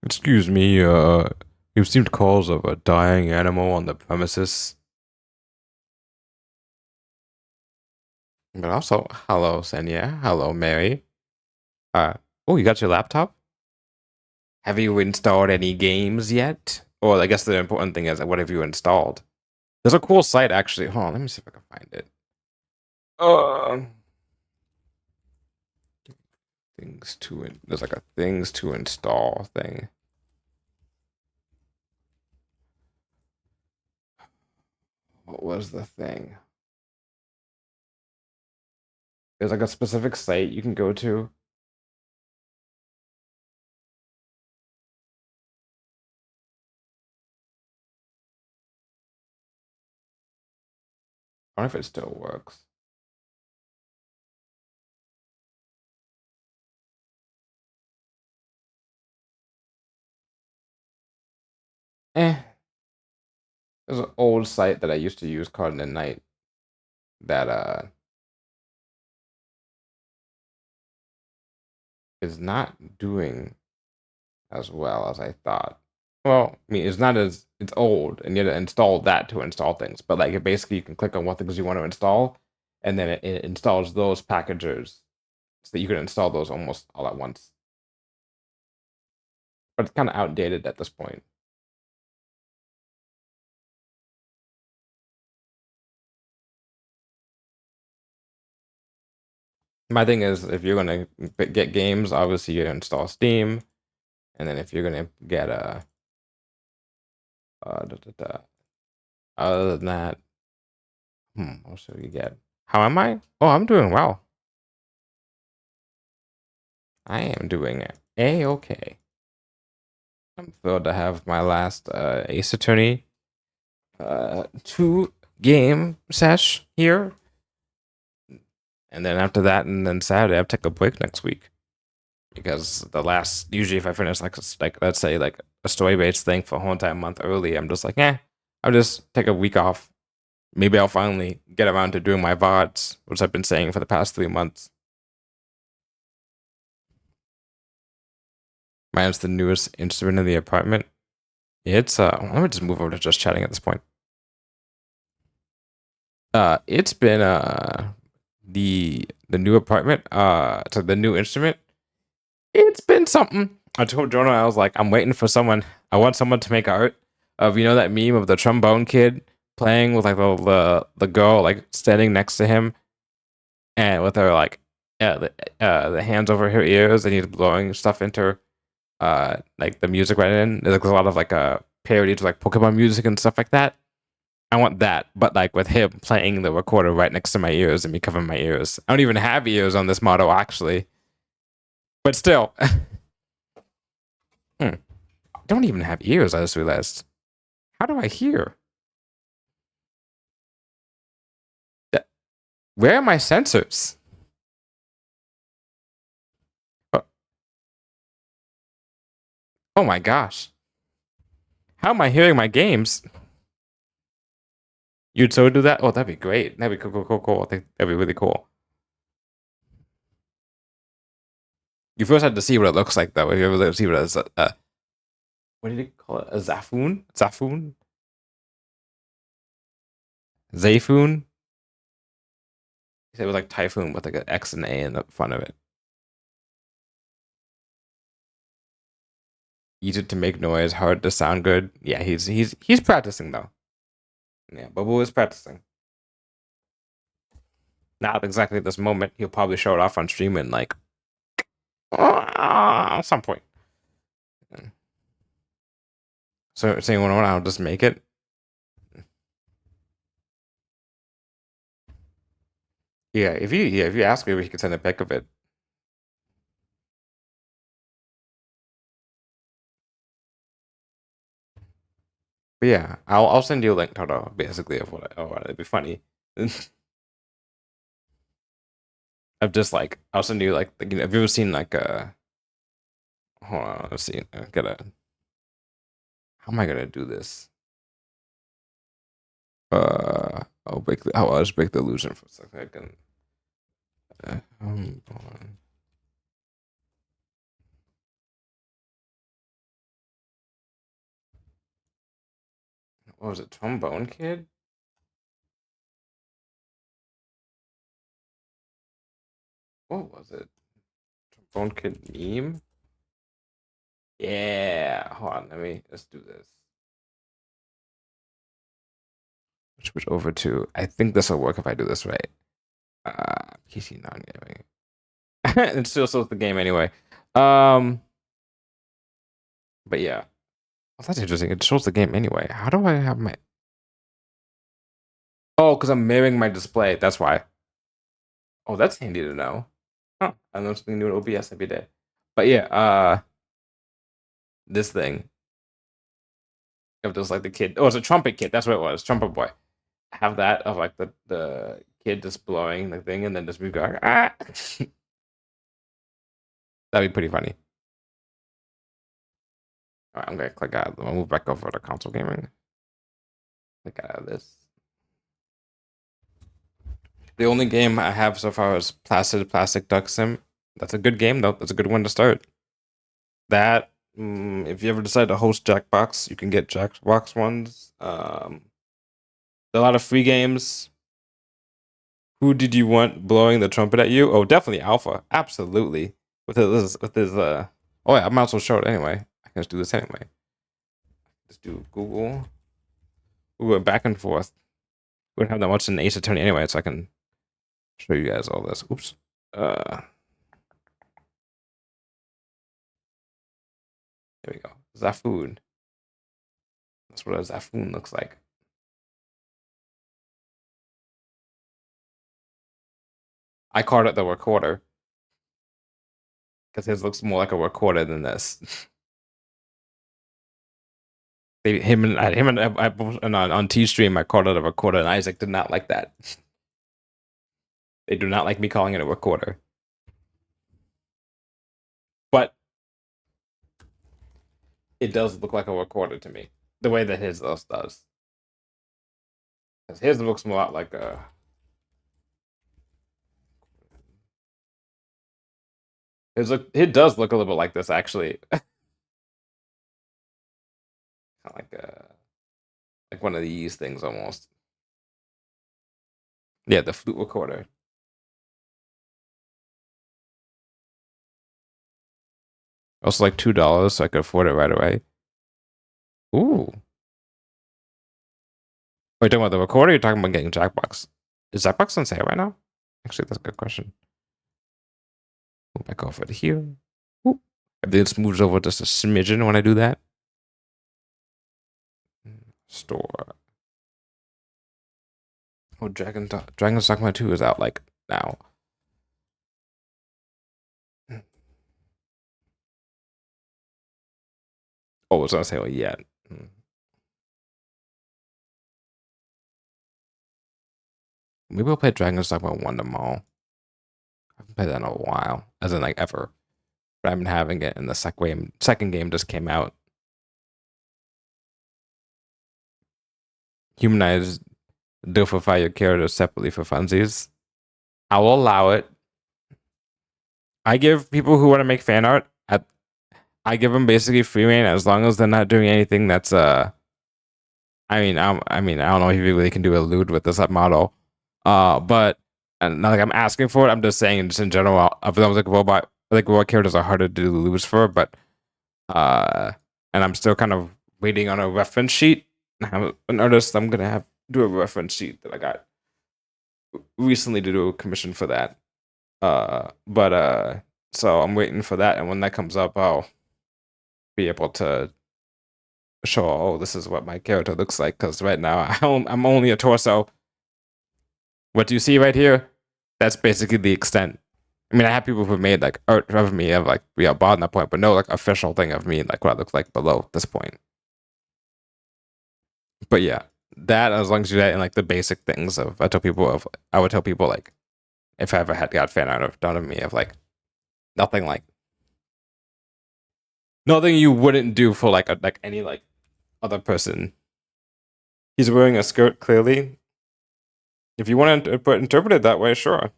Excuse me, you've received calls of a dying animal on the premises. But also, hello, Senya. Hello, Mary. Uh, oh, you got your laptop? Have you installed any games yet? Or I guess the important thing is, what have you installed? There's a cool site, actually. Hold on, let me see if I can find it. Uh, there's like a things to install thing. What was the thing? There's like a specific site you can go to. I don't know if it still works. Eh, there's an old site that I used to use called the Night that is not doing as well as I thought. Well, I mean, it's not as it's old, and you have to install that to install things. But like, it basically you can click on what things you want to install, and then it installs those packagers, so that you can install those almost all at once. But it's kind of outdated at this point. My thing is, if you're gonna get games, obviously you install Steam, and then if you're gonna get da, da, da. Other than that, what should you get? How am I? Oh, I'm doing well. I am doing A-okay. I'm thrilled to have my last Ace Attorney 2 game sesh here. And then after that, and then Saturday, I'll take a break next week. Because usually if I finish like let's say like a story based thing for a whole entire month early, I'm just like, I'll just take a week off. Maybe I'll finally get around to doing my VODs, which I've been saying for the past 3 months. Mine's the newest instrument in the apartment. It's let me just move over to just chatting at this point. It's been the new apartment, to the new instrument. It's been something. I told Jonah, I was like, I'm waiting for someone. I want someone to make art of that meme of the trombone kid playing with like the girl like standing next to him and with her like the hands over her ears, and he's blowing stuff into her, like the music right in. There's like a lot of like parody to like Pokemon music and stuff like that. I want that, but like with him playing the recorder right next to my ears and me covering my ears. I don't even have ears on this model actually, but still. I don't even have ears. I just realized. How do I hear? Where are my sensors? Oh, oh my gosh. How am I hearing my games? You'd so do that? Oh, that'd be great. That'd be cool. I think that'd be really cool. You first had to see what it looks like, though. If you ever see what it is, what did he call it? A Zafoon? Zafoon? Zayfoon? He said it was like Typhoon with like an X and A in the front of it. Easy to make noise, hard to sound good. Yeah, he's practicing though. Yeah, Bubble is practicing. Not exactly at this moment. He'll probably show it off on stream in like at some point. So saying one I'll just make it. If you ask me, we could send a pic of it. But yeah, I'll send you a link, Toto, basically of it'd be funny. Of just like I'll send you like have you ever seen like hold on, let's see. I gotta how am I gonna do this? I'll just break the illusion for a second. Hold on. what was it? Trombone Kid? What was it? Trombone Kid meme? Yeah. Hold on. Let's do this. Switch over to. I think this will work if I do this right. PC non-gaming. It still shows the game anyway. But yeah. Oh, that's interesting. It shows the game anyway. How do I have my? Oh, because I'm mirroring my display. That's why. Oh, that's handy to know. Huh. I learn something new in OBS every day. But yeah, this thing. Of just like the kid. Oh, it's a trumpet kid. That's what it was. Trumpet boy. Have that of like the kid just blowing the thing and then just move going. Ah! That'd be pretty funny. All right, I'm gonna click out. I'll move back over to console gaming. Click out of this. The only game I have so far is Placid Plastic Duck Sim. That's a good game though. That's a good one to start. That if you ever decide to host Jackbox, you can get Jackbox ones. There are a lot of free games. Who did you want blowing the trumpet at you? Oh, definitely Alpha. Absolutely. With his oh yeah, I might as well show it anyway. I can just do this anyway. Just do Google. Google back and forth. We don't have that much in Ace Attorney anyway, so I can show you guys all this. Oops. There we go. Zafoon. That's what a Zafoon looks like. I called it the recorder because his looks more like a recorder than this. On T Stream, I called it a recorder, and Isaac did not like that. They do not like me calling it a recorder. But it does look like a recorder to me, the way that his does. Because his looks more like a. It does look a little bit like this actually. Kind of like one of these things almost. Yeah, the flute recorder. Also like $2, so I could afford it right away. Ooh. Are you talking about the recorder? Or you're talking about getting Jackbox? Is Jackbox on sale right now? Actually, that's a good question. Go back over to here. Ooh. Everything just moves over just a smidgen when I do that. Store. Oh, Dragon's Dogma 2 is out like now. Oh, it's on sale yet. Maybe I'll play Dragon's Dogma 1 tomorrow. I haven't played that in a while, as in like ever. But I've been having it, and the second game just came out. Humanize, dofify your characters separately for funsies. I will allow it. I give people who want to make fan art, I give them basically free reign as long as they're not doing anything that's I don't know if you really can do a lewd with this model, but and not like I'm asking for it. I'm just saying, just in general, I feel like robot characters are harder to do lewds for, but and I'm still kind of waiting on a reference sheet. I have an artist I'm gonna do a reference sheet that I got recently to do a commission for that. So I'm waiting for that, and when that comes up, I'll be able to show, oh, this is what my character looks like, because right now I'm only a torso. What do you see right here? That's basically the extent. I mean, I have people who made like art of me of like bought that point, but no like official thing of me like what I look like below this point. But yeah, that as long as you do that in like the basic things of I would tell people like if I ever had got fan art done of me of like nothing you wouldn't do for like any like other person. He's wearing a skirt clearly. If you want to interpret it that way, sure.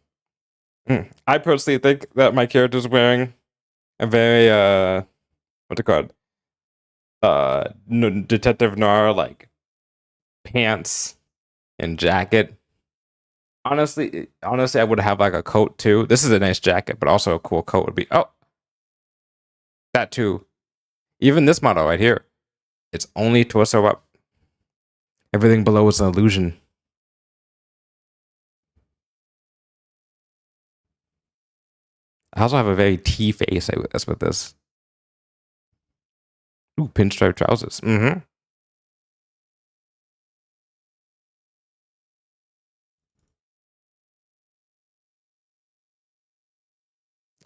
I personally think that my character's wearing a very what's it called? Detective noir like pants and jacket. Honestly, I would have like a coat too. This is a nice jacket, but also a cool coat would be that too. Even this model right here, it's only torso up. Everything below is an illusion. I also have a very T face, I guess, with this. Ooh, pinstripe trousers. Mm-hmm.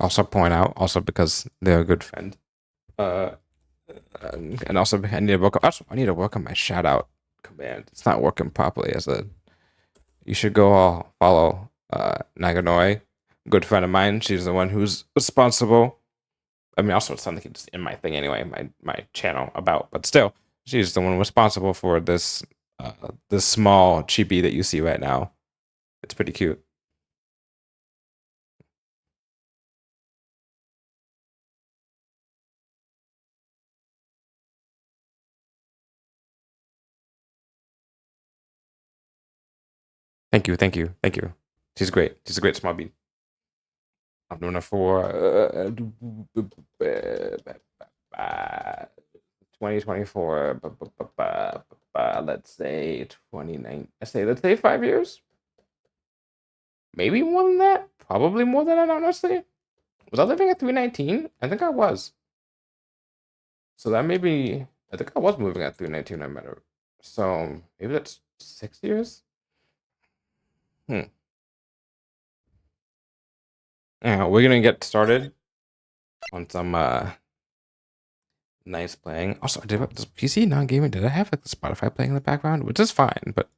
Also point out, also because they're a good friend. And also I need to work on my shout out command. It's not working properly as a. You should go follow Naganoi, good friend of mine. She's the one who's responsible. I mean, also it's something just in my thing anyway, my channel about, but still, she's the one responsible for this this small chibi that you see right now. It's pretty cute. Thank you. She's great. She's a great small bean. I've known her for 2024. Let's say 29. Let's say 5 years. Maybe more than that. Probably more than that, honestly. Was I living at 319? I think I was. So that maybe. I think I was moving at 319 when I met her. So maybe that's 6 years. Yeah, we're gonna get started on some nice playing. Also, does PC non-gaming? Did I have like the Spotify playing in the background? Which is fine, but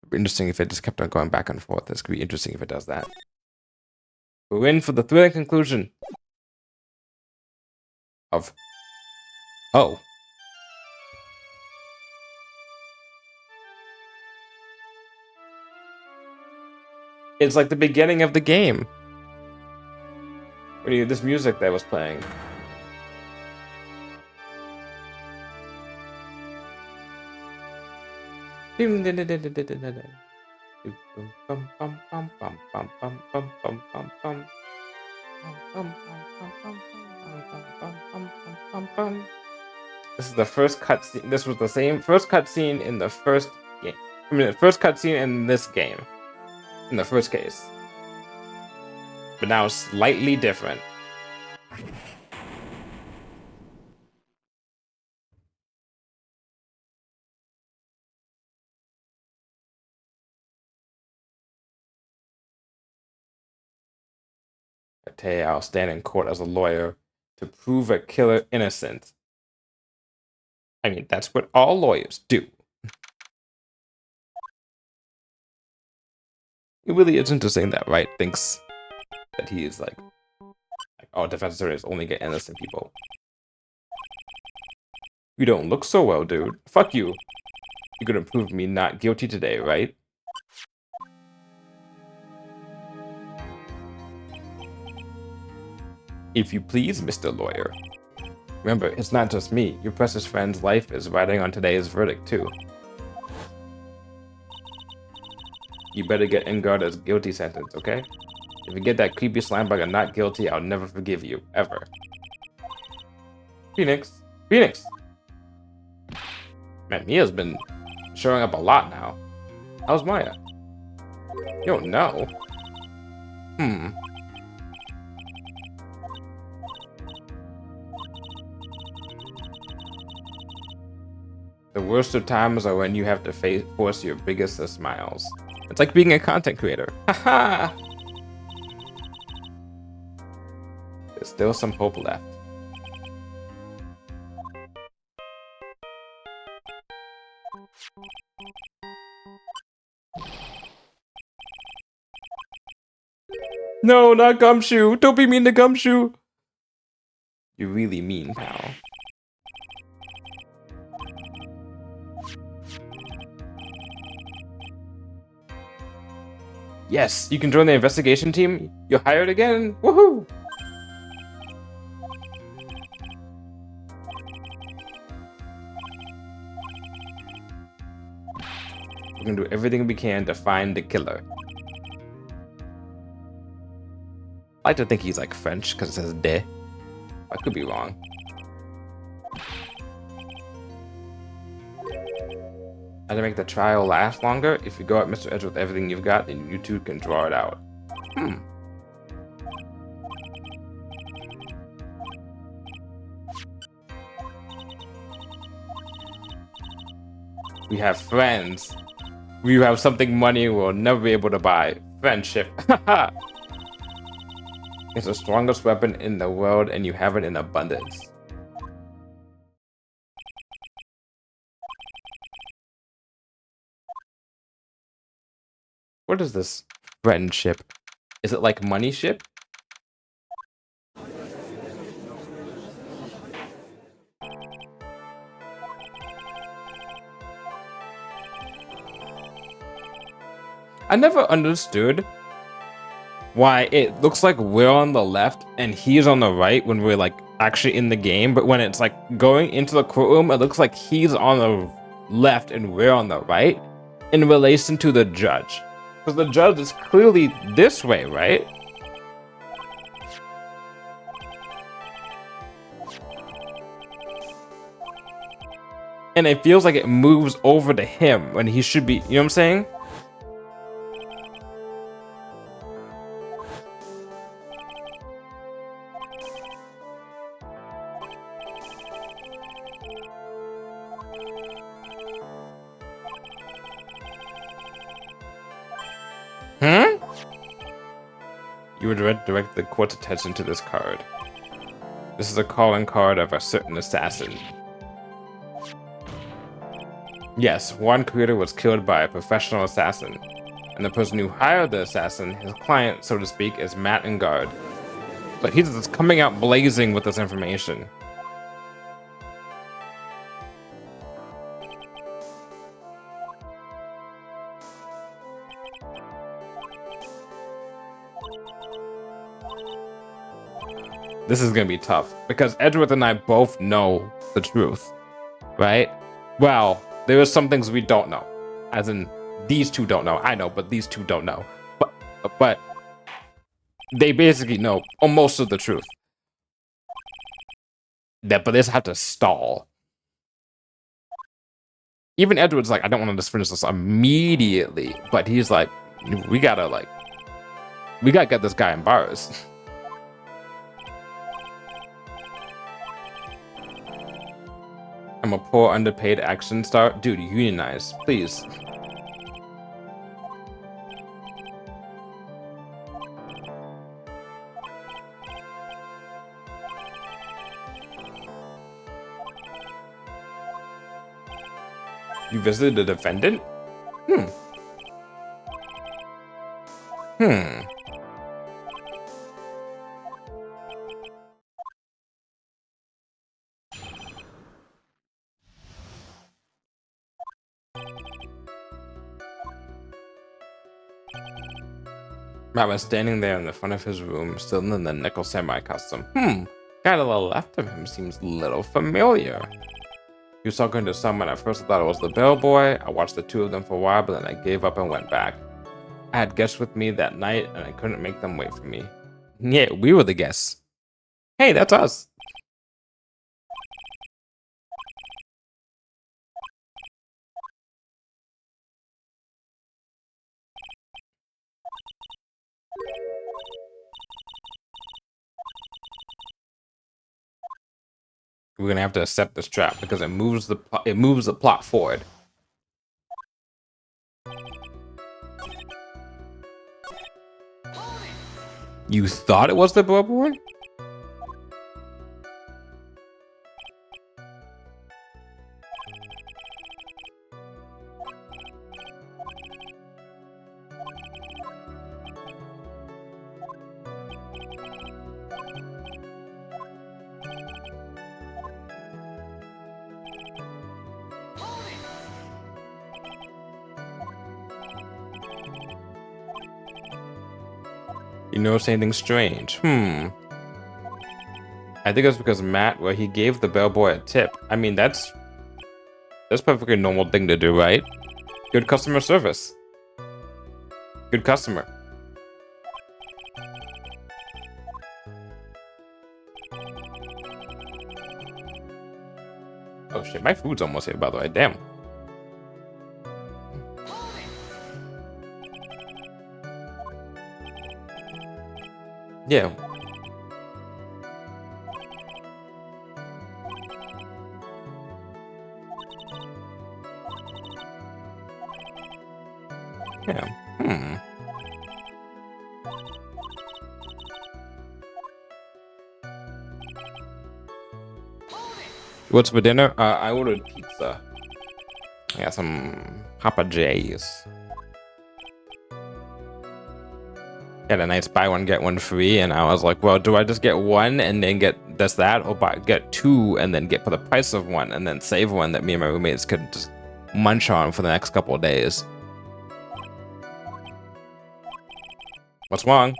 it'd be interesting if it just kept on going back and forth. This could be interesting if it does that. We're in for the thrilling conclusion of it's like the beginning of the game. When you this music that was playing. This is the first cutscene. This was the same first cutscene in the first game. I mean, the first cutscene in this game. In the first case. But now slightly different. I'll stand in court as a lawyer to prove a killer innocent. I mean, that's what all lawyers do. It really is interesting that Wright thinks that he is like all defense attorneys only get innocent people. You don't look so well, dude. Fuck you. You're gonna prove me not guilty today, right? If you please, Mr. Lawyer. Remember, it's not just me. Your precious friend's life is riding on today's verdict, too. You better get Engarda's guilty sentence, okay? If you get that creepy slime bugger not guilty, I'll never forgive you, ever. Phoenix! Phoenix! Man, Mia's been showing up a lot now. How's Maya? You don't know. The worst of times are when you have to force your biggest of smiles. It's like being a content creator. Haha! There's still some hope left. No, not Gumshoe! Don't be mean to Gumshoe! You're really mean, pal. Yes, you can join the investigation team. You're hired again. Woohoo! going to do everything we can to find the killer. I like to think he's like French because it says de. I could be wrong. How to make the trial last longer? If you go at Mr. Edge with everything you've got, then you two can draw it out. We have friends. We have something money will never be able to buy. Friendship. It's the strongest weapon in the world and you have it in abundance. What is this friendship? Is it like money ship? I never understood why it looks like we're on the left and he's on the right when we're like actually in the game, but when it's like going into the courtroom, it looks like he's on the left and we're on the right in relation to the judge. Because the judge is clearly this way, right? And it feels like it moves over to him when he should be, you know what I'm saying? You would direct the court's attention to this card. This is a calling card of a certain assassin. Yes, one creator was killed by a professional assassin, and the person who hired the assassin, his client, so to speak, is Matt and Guard. But he's just coming out blazing with this information. This is gonna be tough because Edgeworth and I both know the truth, right? Well, there are some things we don't know, as in these two don't know. I know, but these two don't know. But they basically know most of the truth. But they just have to stall. Even Edward's like, I don't want to just finish this immediately, but he's like, we gotta get this guy in bars. I'm a poor, underpaid action star. Dude, unionize, please. You visited the defendant? Matt was standing there in the front of his room, still in the nickel samurai costume. Guy to the left of him seems a little familiar. He was talking to someone. At first I thought it was the bellboy. I watched the two of them for a while, but then I gave up and went back. I had guests with me that night, and I couldn't make them wait for me. Yeah, we were the guests. Hey, that's us. We're gonna have to accept this trap because it moves the plot forward. You thought it was the bellboy? You notice anything strange? I think it's because Matt, where he gave the bellboy a tip. I mean, that's perfectly normal thing to do, right? Good customer service. Good customer. Oh shit, my food's almost here, by the way. Damn. Yeah. Yeah. What's for dinner? I ordered pizza. I got some Papa J's. Got a nice buy one get one free, and I was like, well, do I just get one and then get this that, or get two and then get for the price of one and then save one that me and my roommates could just munch on for the next couple of days? What's wrong?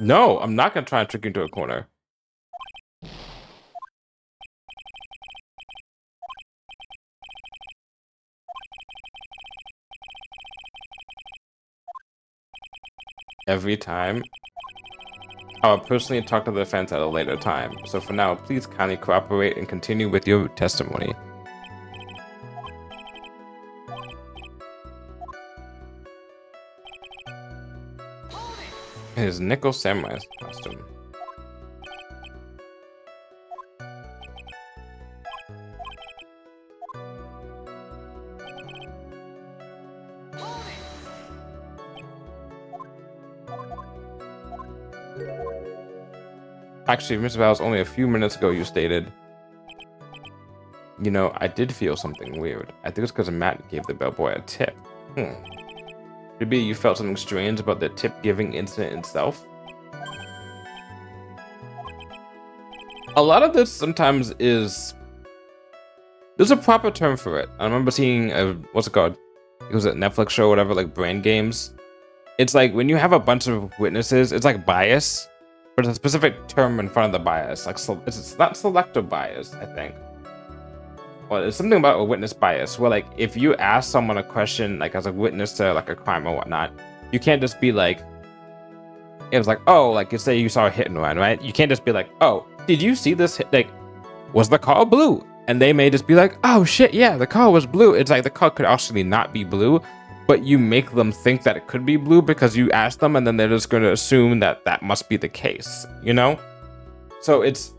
No, I'm not gonna try and trick you into a corner. Every time. I'll personally talk to the defense at a later time. So for now, please kindly cooperate and continue with your testimony. His nickel samurai costume. Actually, Mr. Val's only a few minutes ago you stated, you know, I did feel something weird. I think it's because Matt gave the bellboy a tip. Maybe you felt something strange about the tip giving incident itself? A lot of this sometimes is... There's a proper term for it. I remember seeing a... What's it called? It was a Netflix show, whatever, like Brain Games. It's like when you have a bunch of witnesses, it's like bias. But it's a specific term in front of the bias. Like, it's not selective bias, I think. Well, it's something about a witness bias, where like if you ask someone a question, like as a witness to like a crime or whatnot, you can't just be like, it was like, oh, like you say you saw a hit and run, right? You can't just be like, oh, did you see this hit? Like, was the car blue? And they may just be like, oh shit, yeah, the car was blue. It's like the car could actually not be blue, but you make them think that it could be blue because you asked them, and then they're just going to assume that that must be the case, you know? So it's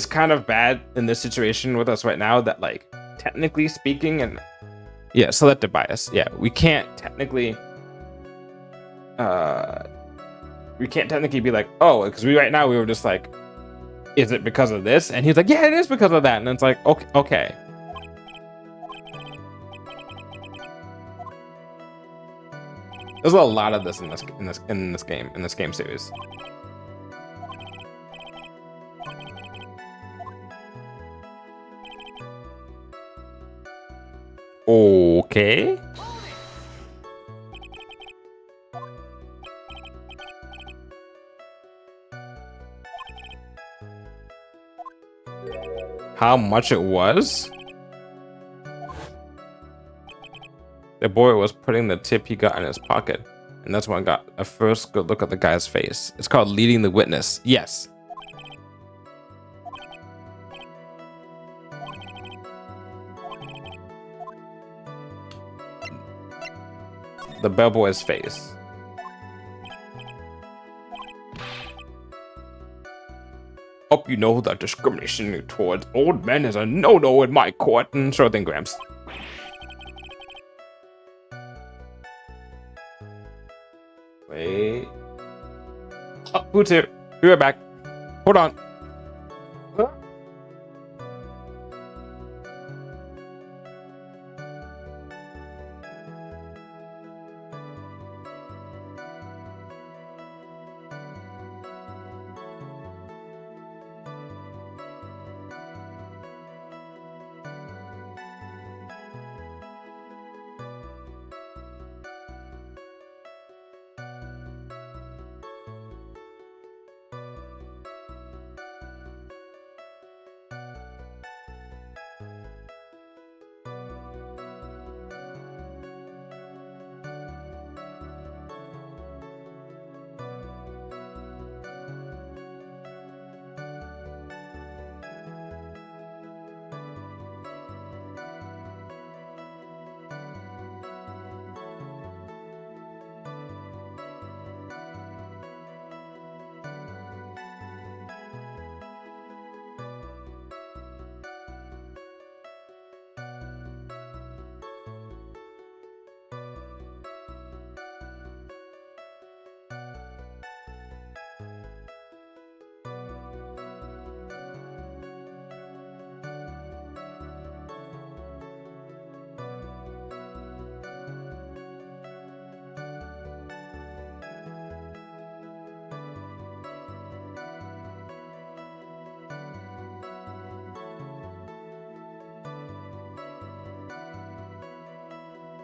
kind of bad in this situation with us right now that, like, technically speaking, and yeah, selective bias. Yeah, we can't technically be like, oh, because right now we were just like, is it because of this? And he's like, yeah, it is because of that. And it's like, okay. There's a lot of this in this game series. Okay. How much it was? The boy was putting the tip he got in his pocket, and that's when I got a first good look at the guy's face. It's called leading the witness. Yes. The bellboy's face. Hope you know that discrimination towards old men is a no-no in my court. And sure thing, Gramps. Wait. Oh, food's here. Be right back. Hold on. Huh?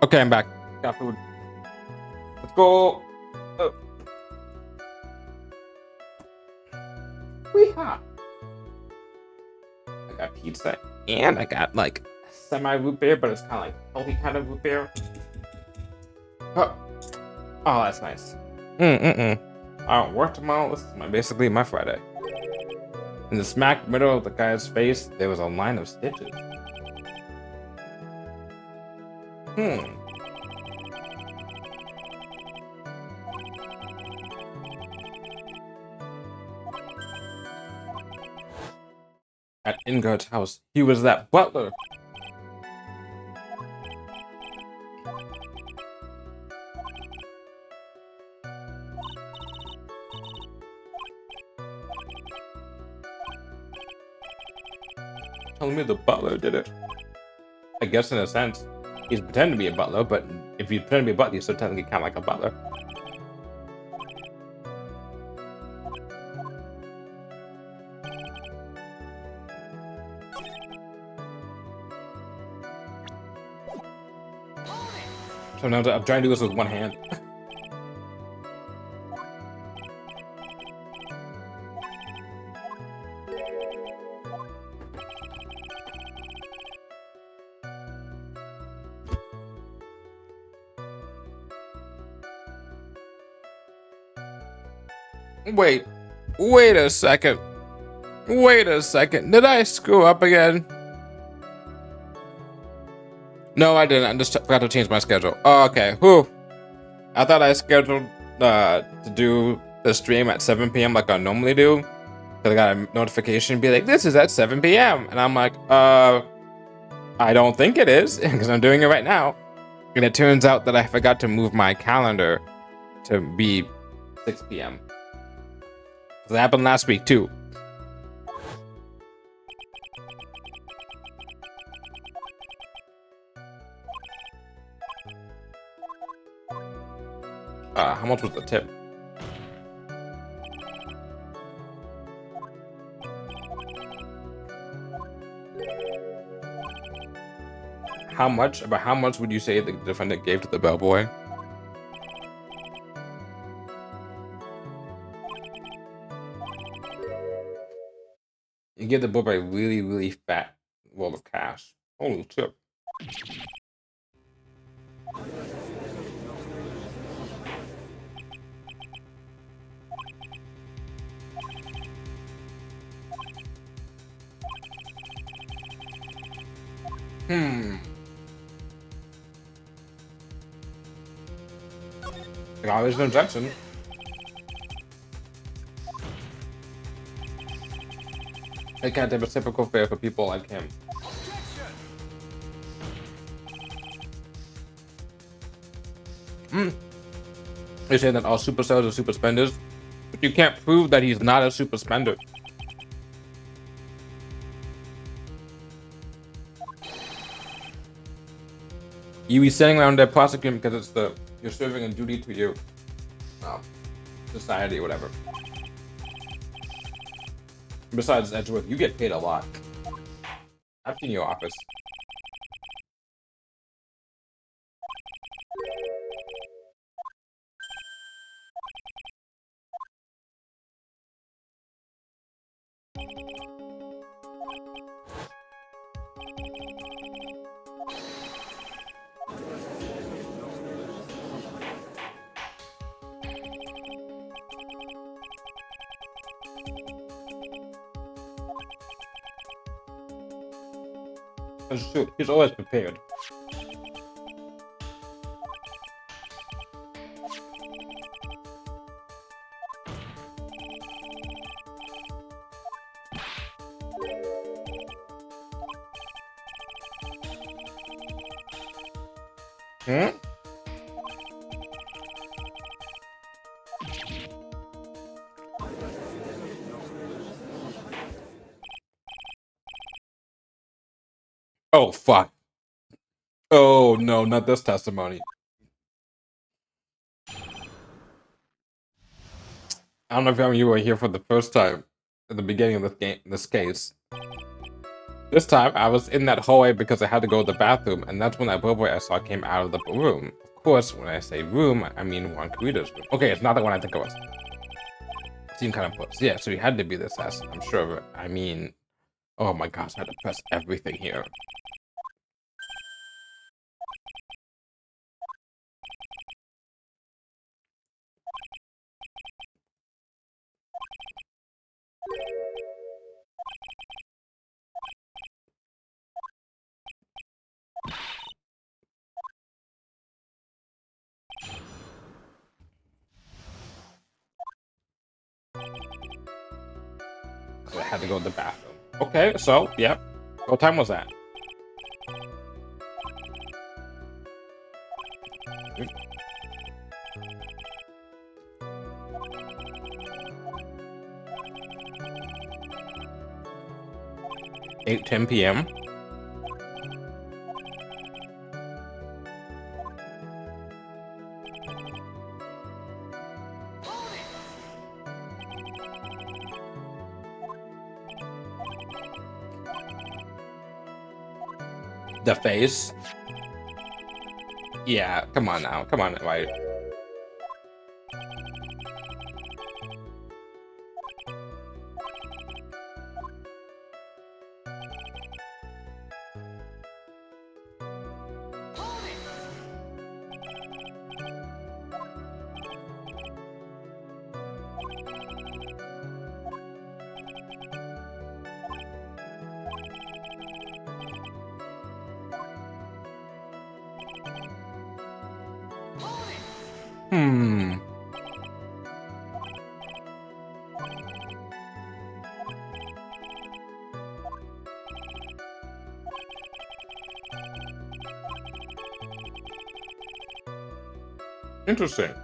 Okay, I'm back. Got food. Let's go. Weehaw. I got pizza and I got like semi root beer, but it's kind of like healthy kind of root beer. Oh, oh that's nice. I don't work tomorrow. This is basically my Friday. In the smack middle of the guy's face, there was a line of stitches. At Ingard's house, he was that butler. Telling me the butler did it. I guess in a sense, he's pretending to be a butler, but if you pretend to be a butler, you're still technically kind of like a butler. So now I'm trying to do this with one hand. Wait a second. Wait a second. Did I screw up again? No, I didn't. I just forgot to change my schedule. Oh, okay. Whew. I thought I scheduled to do the stream at 7 p.m. like I normally do. Because I got a notification be like, this is at 7 p.m. And I'm like, I don't think it is, because I'm doing it right now. And it turns out that I forgot to move my calendar to be 6 p.m. That happened last week too. How much was the tip? How much? About how much would you say the defendant gave to the bellboy? You give the bellboy a really, really fat roll of cash. Holy shit. There's no objection. I can't have a typical fare for people like him. They say that all super sellers are super spenders, but you can't prove that he's not a super spender. You be sitting around there prosecuting because it's you're serving a duty to your society or whatever. Besides, Edgeworth, you get paid a lot. I've seen your office. That's true. He's always prepared. Oh, fuck. Oh, no, not this testimony. I don't know if you were here for the first time at the beginning of this case. This time, I was in that hallway because I had to go to the bathroom, and that's when that boy I saw came out of the room. Of course, when I say room, I mean Juan Carito's room. Okay, it's not the one I think it was. Seemed kind of close. Yeah, so he had to be the assassin, I'm sure of it. I mean, oh my gosh, I had to press everything here. So I had to go to the bathroom. Okay, so, yeah. What time was that? Mm. 8:10 p.m. The face. Yeah, come on now. Come on, right? Hmm. Interesting.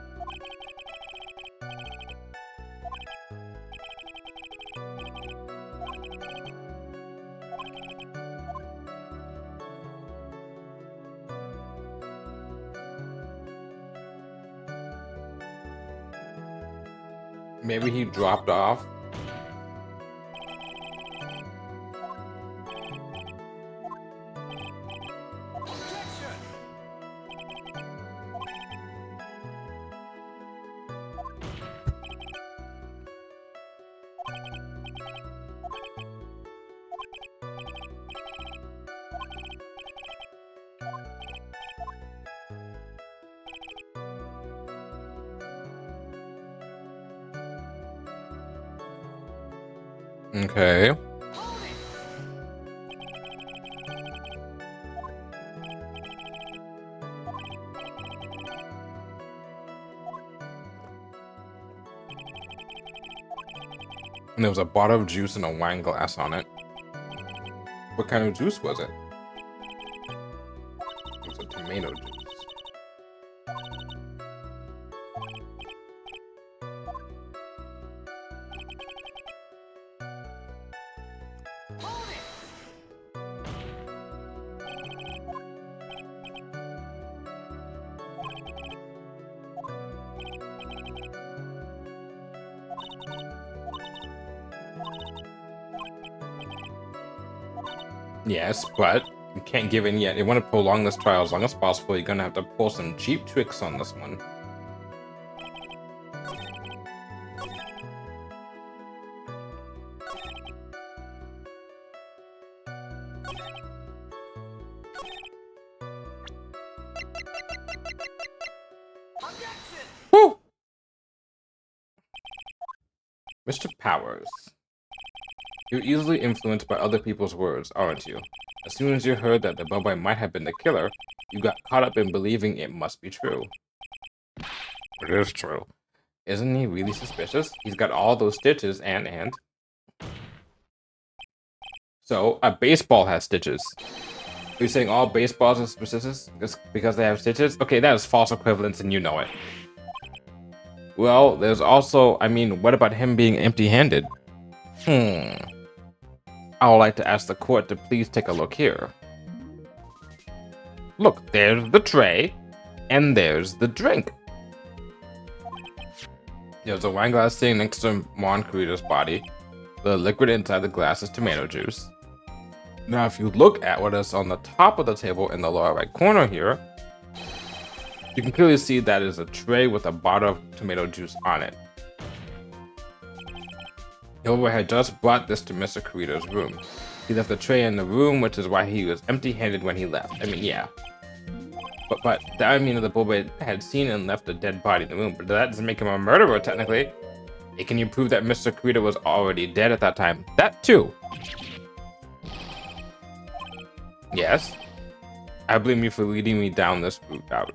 Maybe he dropped off. Okay. And there was a bottle of juice and a wine glass on it. What kind of juice was it? It was a tomato juice. Yes, but you can't give in yet. You want to prolong this trial as long as possible. You're gonna have to pull some cheap tricks on this one. Woo! Mr. Powers, you're easily influenced by other people's words, aren't you? As soon as you heard that the Boy might have been the killer, you got caught up in believing it must be true. It is true. Isn't he really suspicious? He's got all those stitches and... So, a baseball has stitches. Are you saying all baseballs are suspicious just because they have stitches? Okay, that is false equivalence and you know it. Well, there's also, I mean, what about him being empty-handed? I would like to ask the court to please take a look here. Look, there's the tray, and there's the drink. There's a wine glass sitting next to Juan Carito's body. The liquid inside the glass is tomato juice. Now, if you look at what is on the top of the table in the lower right corner here, you can clearly see that is a tray with a bottle of tomato juice on it. Gilbert had just brought this to Mr. Carito's room. He left the tray in the room, which is why he was empty-handed when he left. I mean, yeah. But that would mean that the boy had seen and left a dead body in the room. But that doesn't make him a murderer, technically. Hey, can you prove that Mr. Carito was already dead at that time? That too. Yes. I blame you for leading me down this route.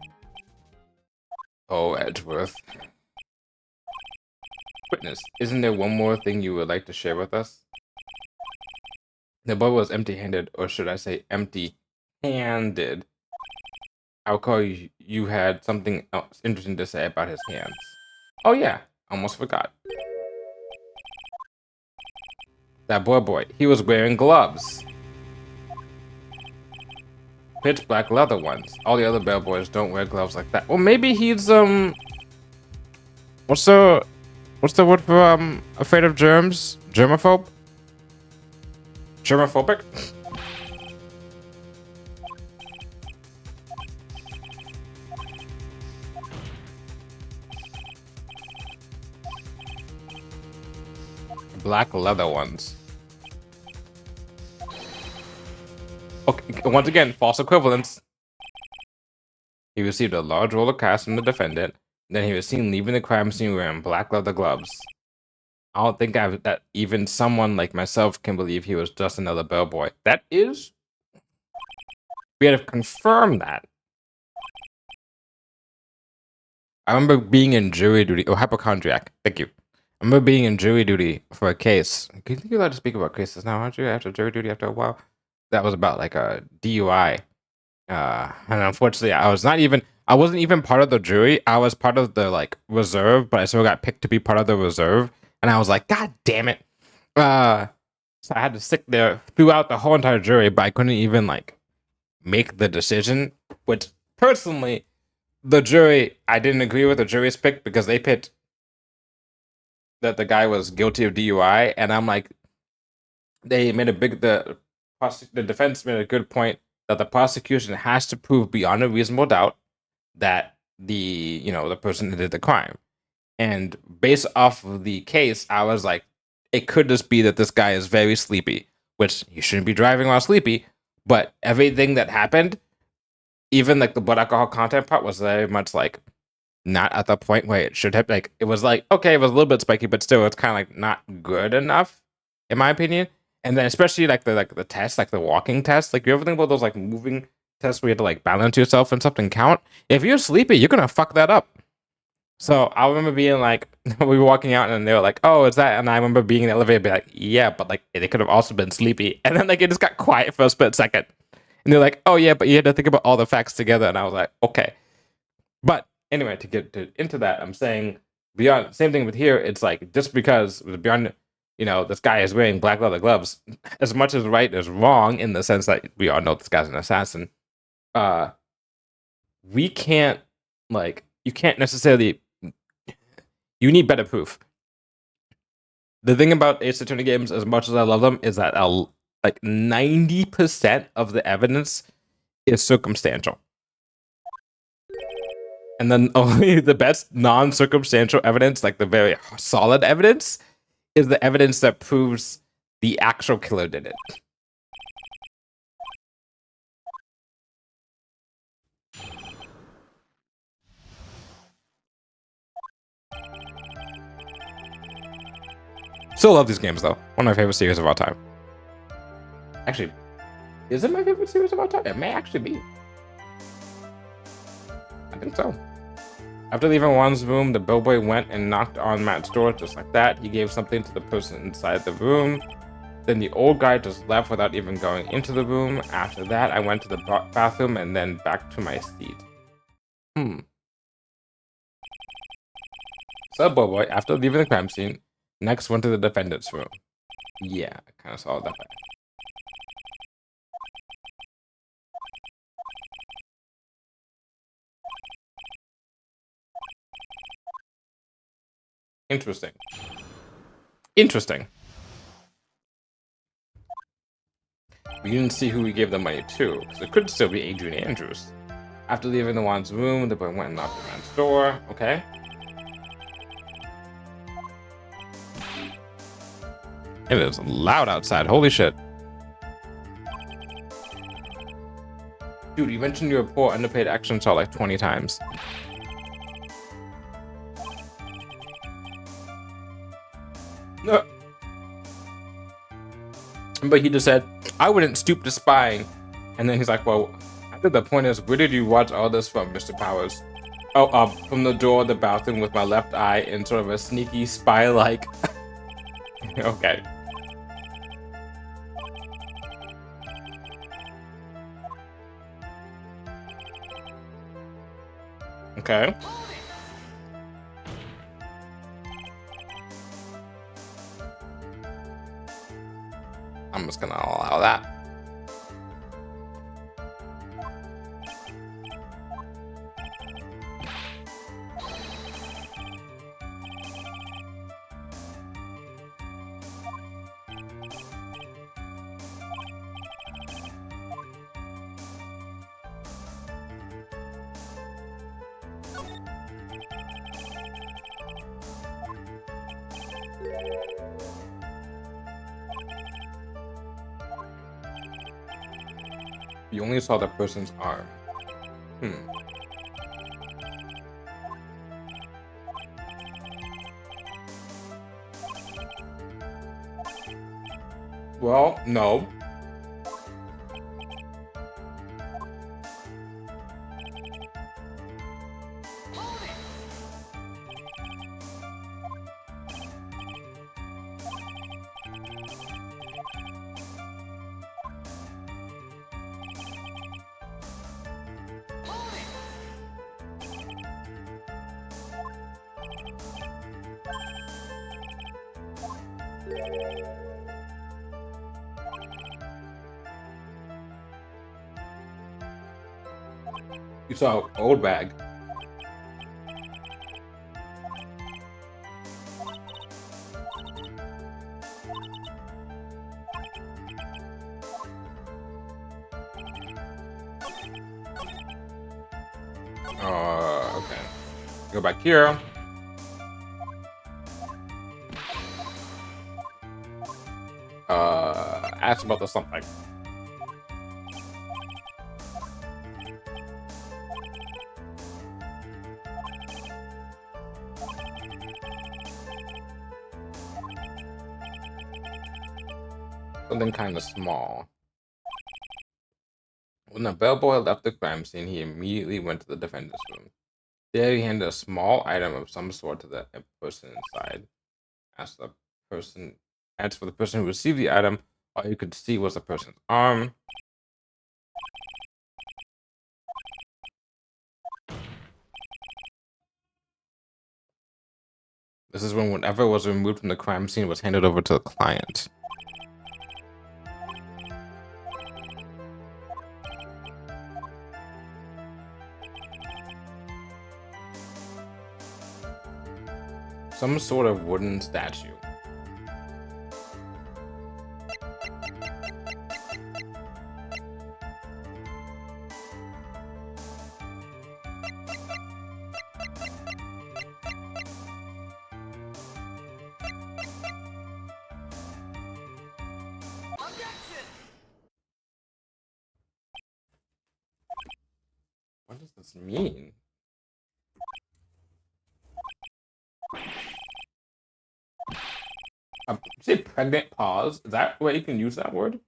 Oh, Edgeworth. Witness, isn't there one more thing you would like to share with us? The boy was empty-handed, or should I say empty-handed. I'll call you had something else interesting to say about his hands. Oh yeah, almost forgot. That boy, he was wearing gloves. Pitch black leather ones. All the other bellboys don't wear gloves like that. Well, maybe he's what's the word for afraid of germs? Germaphobe? Germophobic? Black leather ones. Okay, once again, false equivalence. He received a large roll of cash from the defendant. Then he was seen leaving the crime scene wearing black leather gloves. I don't think that even someone like myself can believe he was just another bellboy. That is... We had to confirm that. I remember being in jury duty... Oh, hypochondriac. Thank you. I remember being in jury duty for a case. Can you think you're allowed to speak about cases now, aren't you? After jury duty after a while? That was about like a DUI. And unfortunately, I wasn't even part of the jury. I was part of the like reserve, but I still got picked to be part of the reserve. And I was like, God damn it. So I had to sit there throughout the whole entire jury, but I couldn't even like make the decision. Which personally, the jury, I didn't agree with the jury's pick because they picked that the guy was guilty of DUI, and I'm like, they made the defense made a good point that the prosecution has to prove beyond a reasonable doubt that the person that did the crime. And based off of the case, I was like, it could just be that this guy is very sleepy, which you shouldn't be driving while sleepy. But everything that happened, even like the blood alcohol content part, was very much like not at the point where it should have. Like it was like, okay, it was a little bit spiky, but still, it's kind of like not good enough, in my opinion. And then especially like the test, like the walking test, like you ever think about those like moving tests where you have to like balance yourself and something count? If you're sleepy, you're gonna fuck that up. So I remember being like, we were walking out and they were like, oh, is that? And I remember being in the elevator, be like, yeah, but like they could have also been sleepy. And then like it just got quiet for a split second. And they're like, oh yeah, but you had to think about all the facts together. And I was like, okay. But anyway, to get into that, I'm saying beyond same thing with here. It's like just because beyond, this guy is wearing black leather gloves, as much as Wright is wrong in the sense that we all know this guy's an assassin. We can't you can't necessarily. You need better proof. The thing about Ace Attorney games, as much as I love them, is that like 90% of the evidence is circumstantial. And then only the best non-circumstantial evidence, like the very solid evidence, is the evidence that proves the actual killer did it. Still love these games though. One of my favorite series of all time. Actually, is it my favorite series of all time? It may actually be. I think so. After leaving Juan's room, the bellboy went and knocked on Matt's door just like that. He gave something to the person inside the room. Then the old guy just left without even going into the room. After that, I went to the bathroom and then back to my seat. So bellboy, after leaving the crime scene, next went to the defendant's room. Yeah, I kind of saw that. Interesting. We didn't see who he gave the money to, because it could still be Adrian Andrews. After leaving the wand's room, the boy went and knocked on the man's door. Okay. It is loud outside. Holy shit. Dude, you mentioned your poor underpaid action shot like 20 times. No. But he just said, I wouldn't stoop to spying. And then he's like, well, I think the point is, where did you watch all this from, Mr. Powers? Oh, from the door of the bathroom with my left eye in sort of a sneaky spy-like. Okay. Okay. I'm just gonna allow that. You only saw the person's arm. Well, no. You saw old bag. Okay. Go back here. Ask about the something. Something kind of small. When the bellboy left the crime scene, he immediately went to the defendant's room. There he handed a small item of some sort to the person inside. As for the person who received the item, all you could see was the person's arm. This is when whatever was removed from the crime scene was handed over to the client. Some sort of wooden statue. What does this mean? Say pregnant pause. Is that where you can use that word?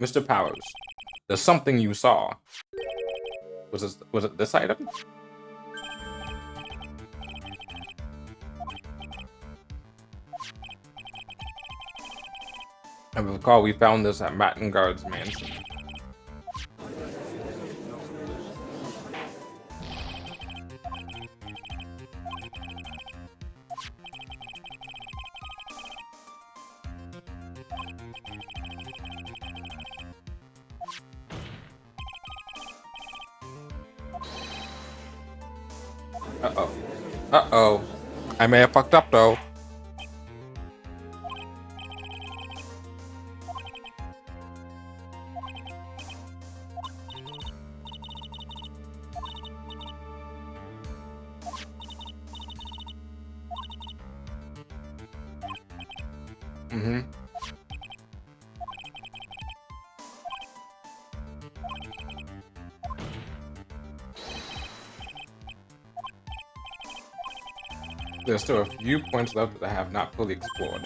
Mr. Powers, there's something you saw. Was it this item? I recall we found this at Mattengard's mansion. Uh-oh. Uh-oh. I may have fucked up, though. Mm-hmm. There's still a few points left that I have not fully explored.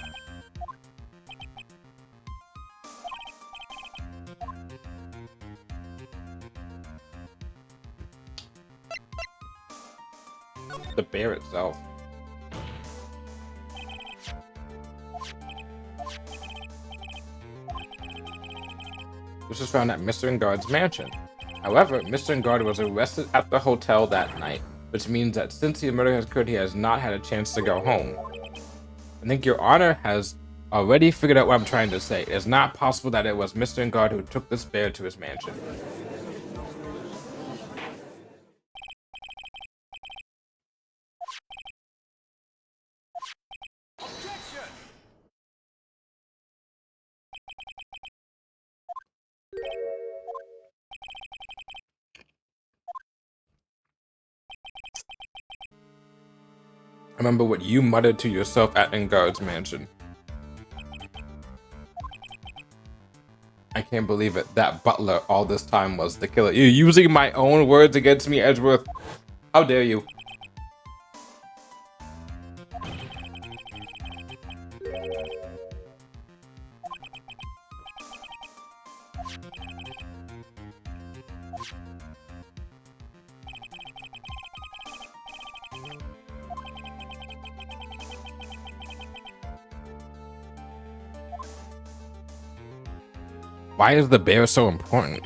The bear itself. This was found at Mr. Ingard's mansion. However, Mr. Ingard was arrested at the hotel that night, which means that since the murder has occurred, he has not had a chance to go home. I think Your Honor has already figured out what I'm trying to say. It is not possible that it was Mr. Ingard who took this bear to his mansion. Remember what you muttered to yourself at Ingard's mansion. I can't believe it. That butler all this time was the killer. You're using my own words against me, Edgeworth. How dare you? Why is the bear so important?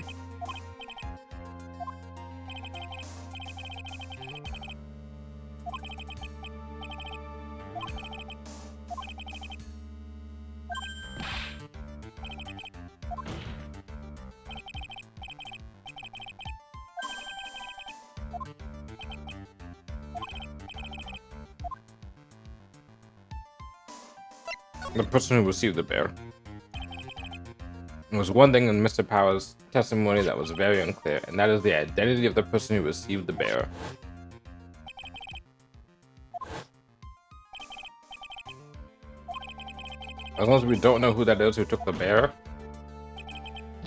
The person who received the bear. There was one thing in Mr. Power's testimony that was very unclear, and that is the identity of the person who received the bear. As long as we don't know who that is who took the bear,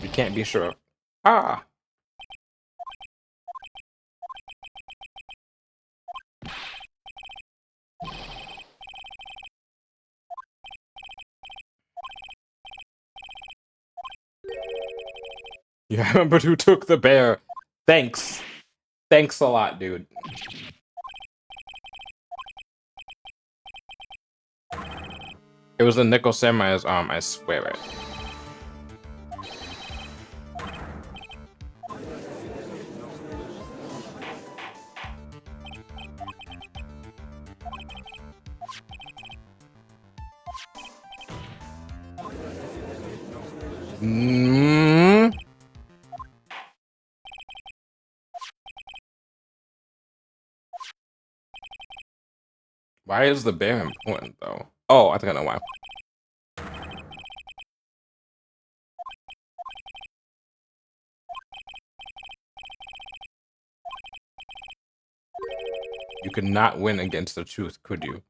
we can't be sure. Ah! You remembered who took the bear. Thanks. Thanks a lot, dude. It was the Nickel Samurai's arm, I swear it. Why is the bear important, though? Oh, I think I know why. You could not win against the truth, could you?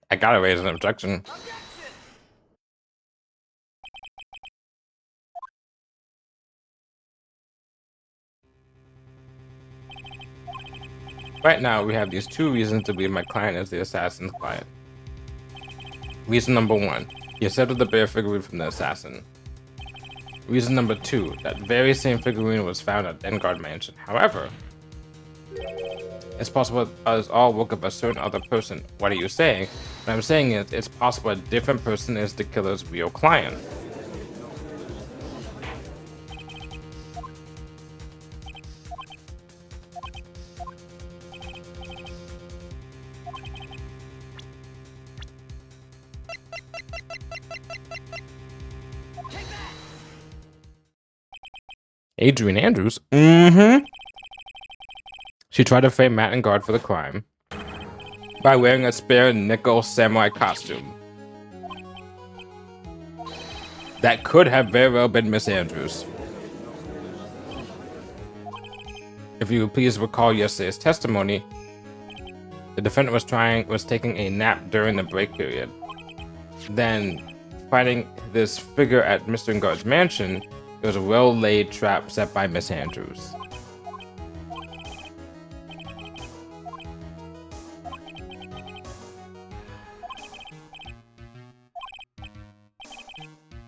I gotta raise an objection. Right now, we have these two reasons to believe my client is the assassin's client. Reason number one, he accepted the bear figurine from the assassin. Reason number two, that very same figurine was found at Engard Mansion. However, it's possible us all woke up a certain other person. What are you saying? What I'm saying is, it's possible a different person is the killer's real client. Adrian Andrews? Mm-hmm. She tried to frame Matt and Guard for the crime by wearing a spare nickel samurai costume. That could have very well been Miss Andrews. If you would please recall yesterday's testimony, the defendant was taking a nap during the break period. Then, finding this figure at Mr. Guard's mansion, it was a well-laid trap set by Miss Andrews.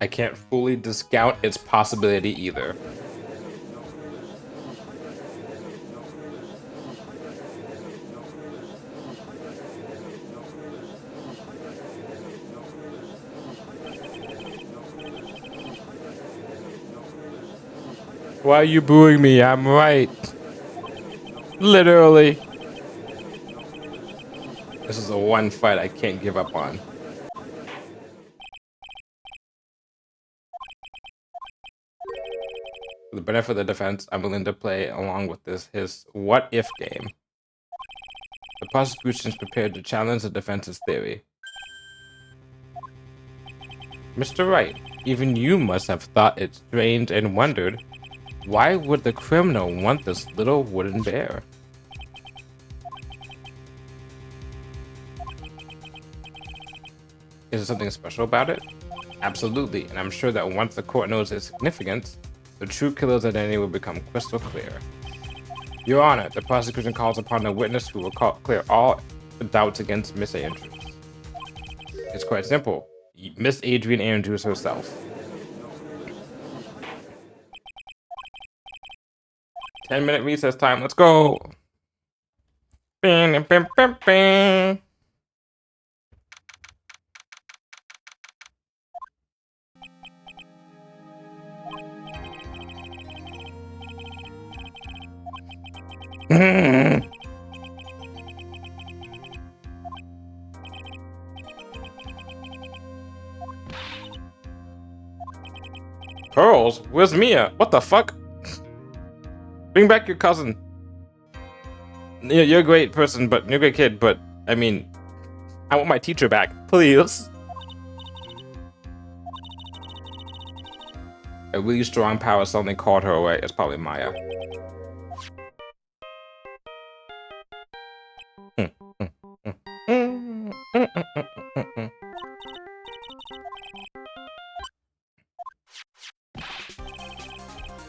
I can't fully discount its possibility either. Why are you booing me? I'm right. Literally. This is the one fight I can't give up on. For the benefit of the defense, I'm willing to play along with his what-if game. The prosecution is prepared to challenge the defense's theory. Mr. Wright, even you must have thought it strange and wondered, why would the criminal want this little wooden bear? Is there something special about it? Absolutely, and I'm sure that once the court knows its significance, the true killer's identity will become crystal clear. Your Honor, the prosecution calls upon a witness who will clear all doubts against Miss Andrews. It's quite simple. Miss Adrian Andrews herself. 10-minute recess time. Let's go. Bing, bing, bing, bing. Pearls? Where's Mia? What the fuck? Bring back your cousin. You're a great person, but you're a great kid, but I mean, I want my teacher back, please. A really strong power suddenly called her away. It's probably Maya.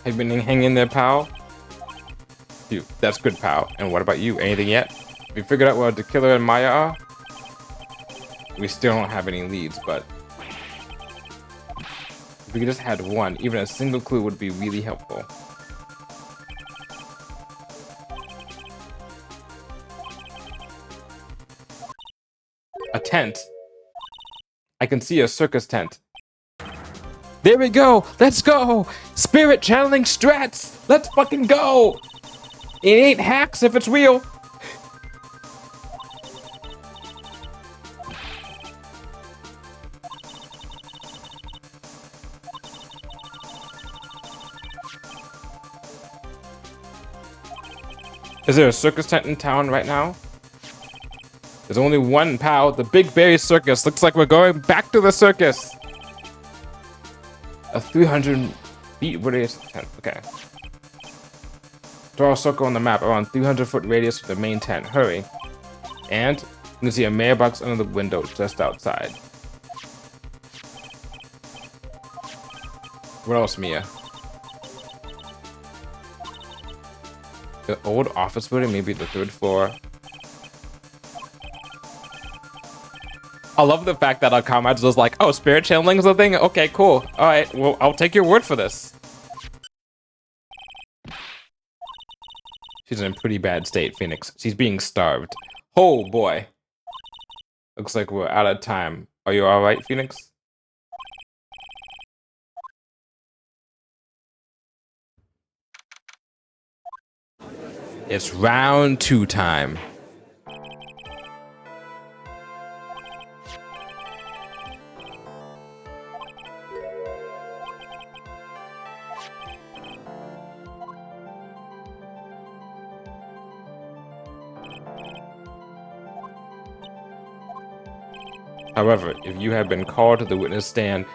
Have you been hanging there, pal? Phew, that's good, pal. And what about you? Anything yet? We figured out where the killer and Maya are? We still don't have any leads, but if we just had one, even a single clue would be really helpful. A tent? I can see a circus tent. There we go! Let's go! Spirit channeling strats! Let's fucking go! It ain't hacks if it's real! Is there a circus tent in town right now? There's only one, pal. The Big Berry Circus. Looks like we're going back to the circus. A 300 feet radius tent. Okay. Draw a circle on the map around 300-foot radius for the main tent. Hurry. And you can see a mailbox under the window just outside. What else, Mia? The old office building, maybe the 3rd floor. I love the fact that our comrades was like, oh, spirit channeling is a thing? Okay, cool. All right, well, I'll take your word for this. She's in a pretty bad state, Phoenix. She's being starved. Oh, boy. Looks like we're out of time. Are you all right, Phoenix? It's round 2 time. However, if you have been called to the witness stand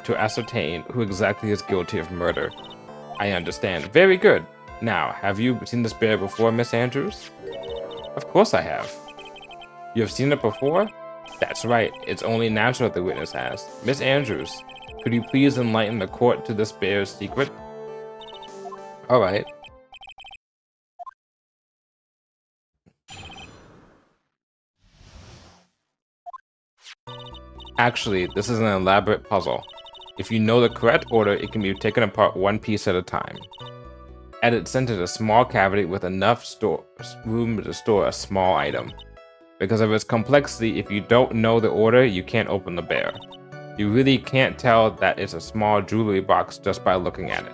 to ascertain who exactly is guilty of murder, I understand. Very good. Now, have you seen this bear before, Miss Andrews? Of course I have. You have seen it before? That's right. It's only natural that the witness has. Miss Andrews, could you please enlighten the court to this bear's secret? All right. Actually, this is an elaborate puzzle. If you know the correct order, it can be taken apart one piece at a time. At its center is a small cavity with enough room to store a small item. Because of its complexity, if you don't know the order, you can't open the bear. You really can't tell that it's a small jewelry box just by looking at it.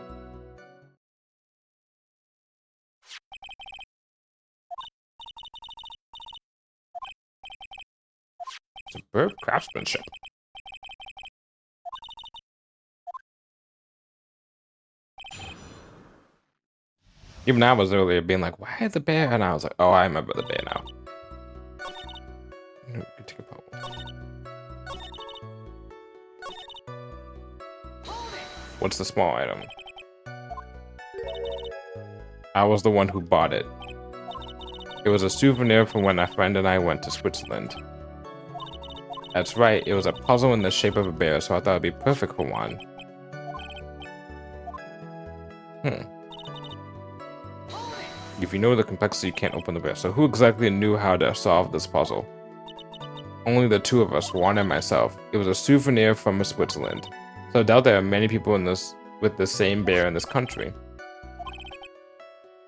Superb craftsmanship. Even I was earlier being like, why is the bear? And I was like, oh, I remember the bear now. What's the small item? I was the one who bought it. It was a souvenir from when a friend and I went to Switzerland. That's right, it was a puzzle in the shape of a bear, so I thought it'd be perfect for one. If you know the complexity, you can't open the bear. So who exactly knew how to solve this puzzle? Only the two of us, Juan and myself. It was a souvenir from Switzerland. So I doubt there are many people with the same bear in this country.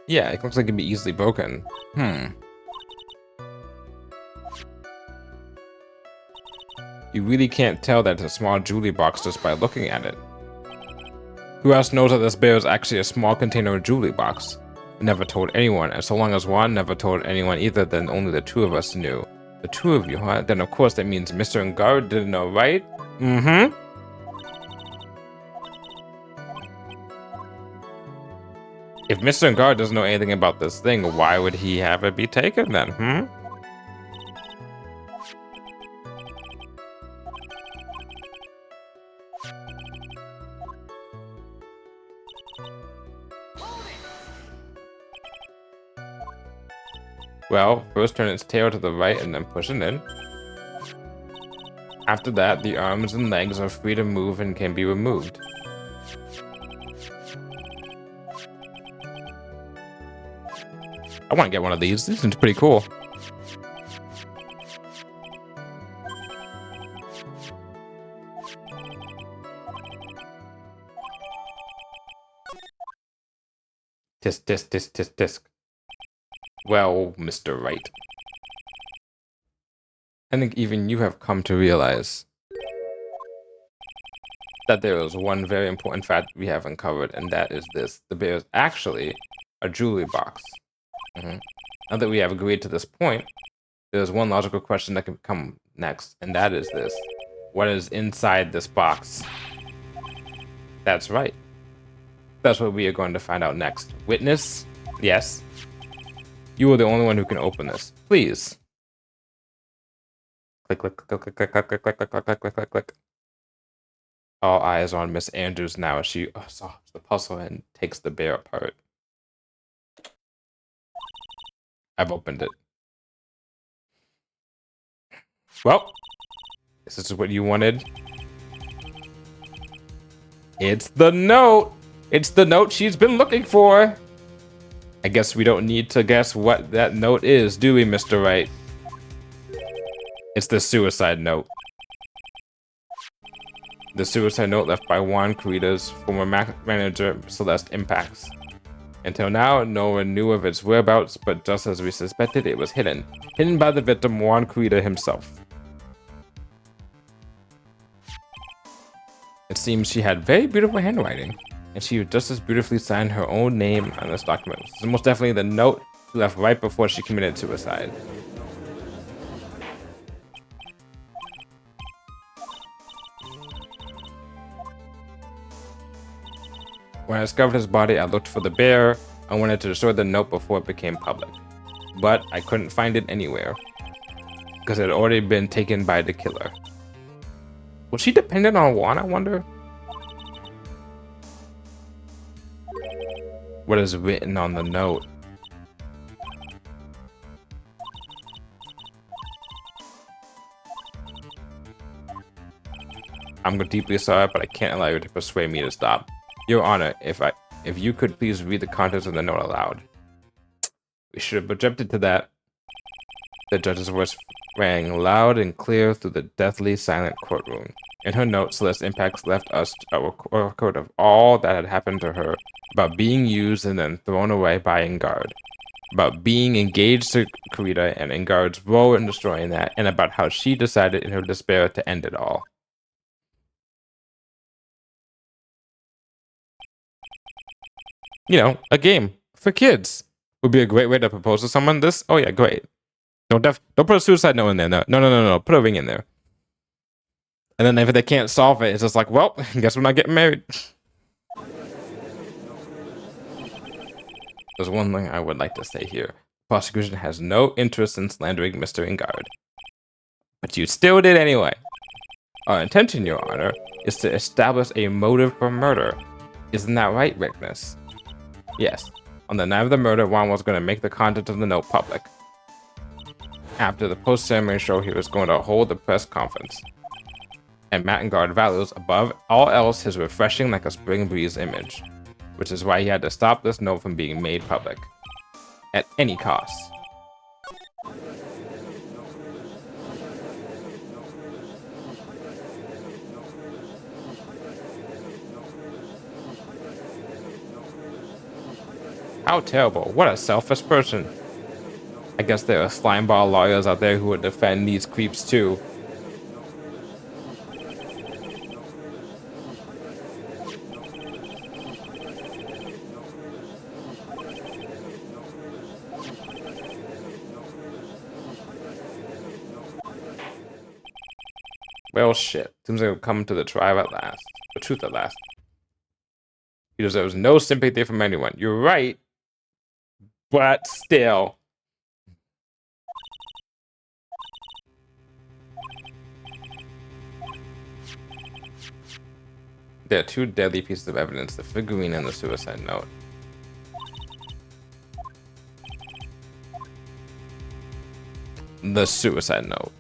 Yeah, it looks like it can be easily broken. You really can't tell that it's a small jewelry box just by looking at it. Who else knows that this bear is actually a small container of jewelry box? I never told anyone, and so long as Juan never told anyone either, then only the two of us knew. The two of you, huh? Then of course that means Mr. Ngar didn't know, right? Mm-hmm. If Mr. Ngar doesn't know anything about this thing, why would he have it be taken then, Well, first turn its tail to the right and then push it in. After that, the arms and legs are free to move and can be removed. I want to get one of these. This seems pretty cool. Tisk, tisk, tisk, tisk, tisk. Well, Mr. Wright. I think even you have come to realize that there is one very important fact we haven't covered, and that is this. The bear is actually a jewelry box. Now that we have agreed to this point, there's one logical question that can come next, and that is this. What is inside this box? That's right. That's what we are going to find out next. Witness? Yes. You are the only one who can open this. Please. Click, click, click, click, click, click, click, click, click, click, click, click, click. All eyes on Miss Andrews now as she solves the puzzle and takes the bear apart. I've opened it. Well, this is what you wanted. It's the note! It's the note she's been looking for! I guess we don't need to guess what that note is, do we, Mr. Wright? It's the suicide note. The suicide note left by Juan Carita's former manager, Celeste Impacts. Until now, no one knew of its whereabouts, but just as we suspected, it was hidden. Hidden by the victim, Juan Carita himself. It seems she had very beautiful handwriting, and she would just as beautifully sign her own name on this document. This is most definitely the note she left right before she committed suicide. When I discovered his body, I looked for the bear. I wanted to destroy the note before it became public. But I couldn't find it anywhere, because it had already been taken by the killer. Was she dependent on Juan, I wonder? What is written on the note? I'm deeply sorry, but I can't allow you to persuade me to stop. Your Honor, if you could please read the contents of the note aloud. We should have objected to that. The judge's voice rang loud and clear through the deathly silent courtroom. In her note, Celeste Impacts left us a record of all that had happened to her, about being used and then thrown away by Ingard, about being engaged to Kurita and Ingard's role in destroying that, and about how she decided in her despair to end it all. You know, a game for kids would be a great way to propose to someone. This, oh yeah, great. Don't put a suicide note in there. No. Put a ring in there. And then if they can't solve it, it's just like, well, guess we're not getting married. There's one thing I would like to say here. The prosecution has no interest in slandering Mr. Ingard. But you still did anyway. Our intention, Your Honor, is to establish a motive for murder. Isn't that right, Rickness? Yes. On the night of the murder, Juan was going to make the content of the note public. After the post-ceremony show, he was going to hold the press conference. And Mattengard values, above all else, his refreshing like a spring breeze image, which is why he had to stop this note from being made public. At any cost. How terrible. What a selfish person. I guess there are slimeball lawyers out there who would defend these creeps too. Well, shit. Seems like we've come to the trial at last. The truth at last. He deserves no sympathy from anyone. You're right. But still. There are two deadly pieces of evidence, the figurine and the suicide note. The suicide note.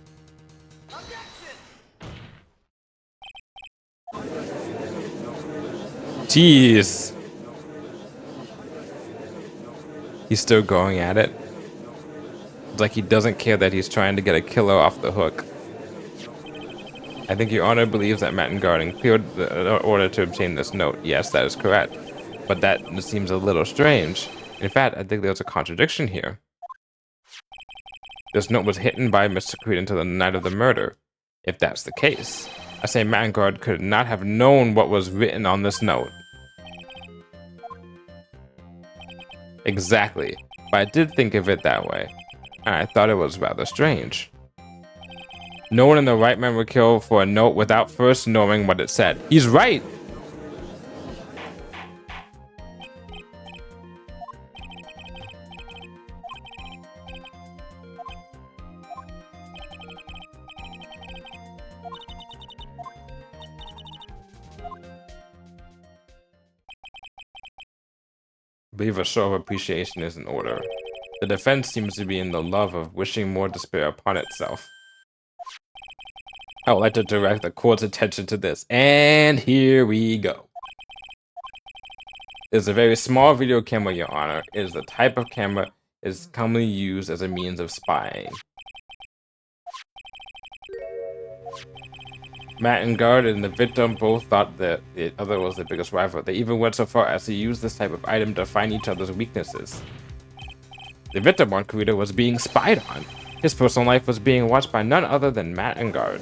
Jeez. He's still going at it. It's like he doesn't care that he's trying to get a killer off the hook. I think Your Honor believes that Mattengard cleared the order to obtain this note. Yes, that is correct. But that seems a little strange. In fact, I think there's a contradiction here. This note was hidden by Mr. Creed until the night of the murder. If that's the case, I say Mattengard could not have known what was written on this note. Exactly. But I did think of it that way. And I thought it was rather strange. No one in the right mind would kill for a note without first knowing what it said. He's right! I believe a show of appreciation is in order. The defense seems to be in the love of wishing more despair upon itself. I would like to direct the court's attention to this. And here we go. It's a very small video camera, Your Honor. It is the type of camera is commonly used as a means of spying. Mattengard and the victim both thought that the other was the biggest rival. They even went so far as to use this type of item to find each other's weaknesses. The victim on Kurita was being spied on. His personal life was being watched by none other than Mattengard.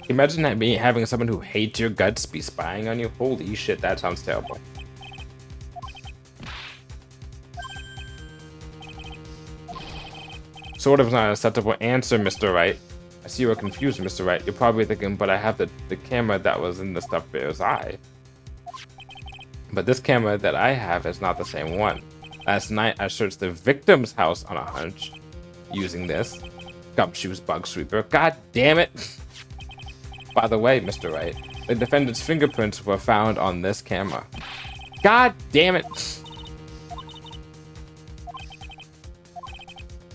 Imagine that me having someone who hates your guts be spying on you. Holy shit, that sounds terrible. Sort of not an acceptable answer, Mr. Wright. I see you are confused, Mr. Wright. You're probably thinking, but I have the camera that was in the stuffed bear's eye. But this camera that I have is not the same one. Last night, I searched the victim's house on a hunch using this. Gumshoe's bug sweeper. God damn it. By the way, Mr. Wright, the defendant's fingerprints were found on this camera. God damn it.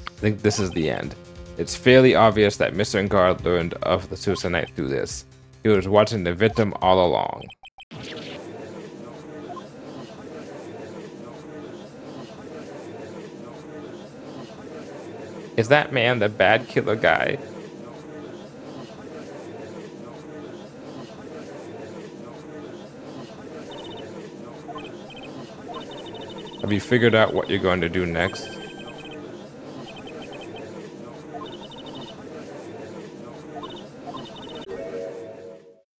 I think this is the end. It's fairly obvious that Mr. Ngard learned of the suicide night through this. He was watching the victim all along. Is that man the bad killer guy? Have you figured out what you're going to do next?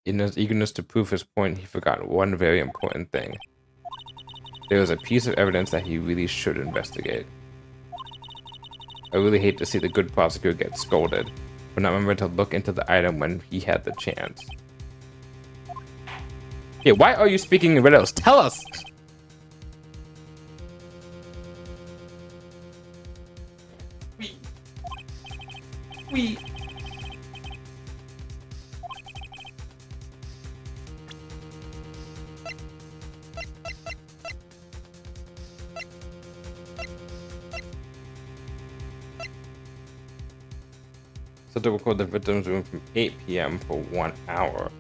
In his eagerness to prove his point, he forgot one very important thing. There was a piece of evidence that he really should investigate. I really hate to see the good prosecutor get scolded for not remembering to look into the item when he had the chance. Yeah, why are you speaking in riddles? Tell us! We. So to record the victim's room from 8 p.m. for 1 hour.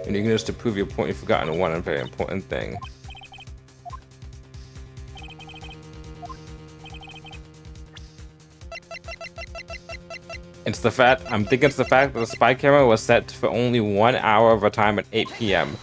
And you're just to prove your point, you've forgotten one very important thing. I'm thinking it's the fact that the spy camera was set for only 1 hour of a time at 8 p.m.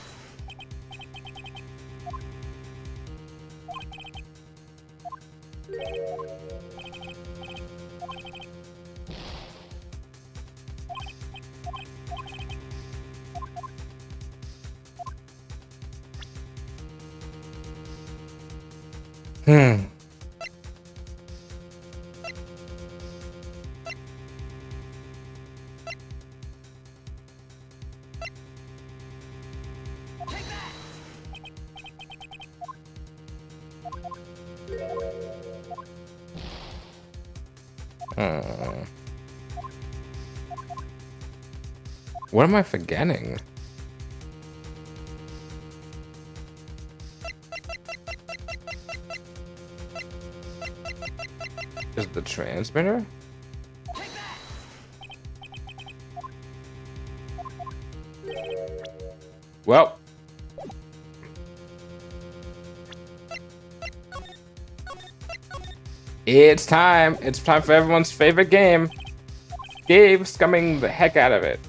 What am I forgetting? Is it the transmitter? Well. It's time. It's time for everyone's favorite game. Dave's scumming the heck out of it.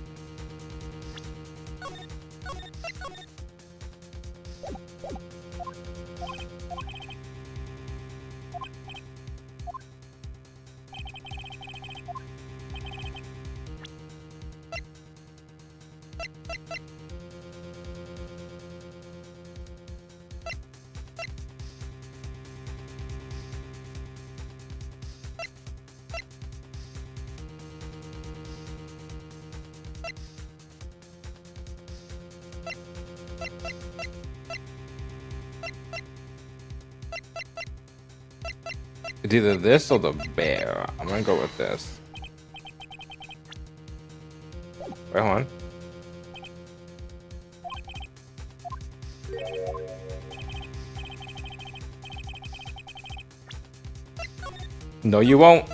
It's either this or the bear. I'm gonna go with this. Wait, hold on. No, you won't.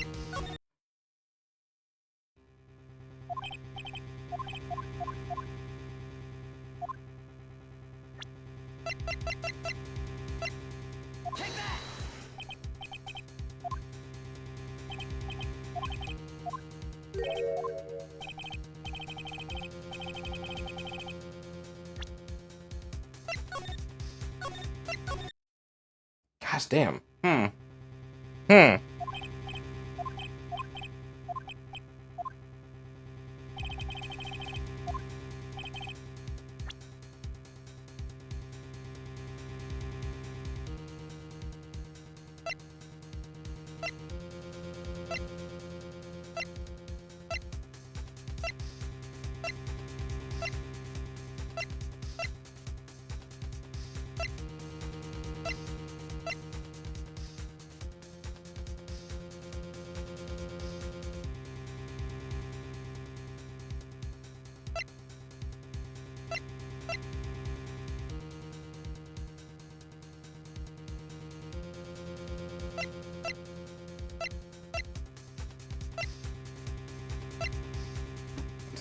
Gosh damn.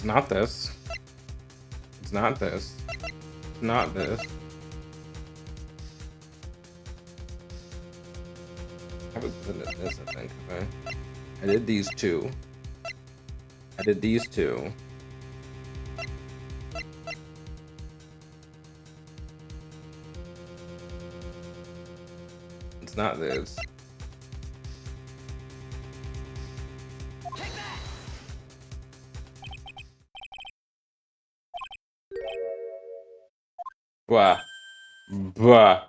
not this. It's not this. It's not this. I was good at this, I think. Okay. I did these two. I did these two. It's not this. Bruh. Bruh.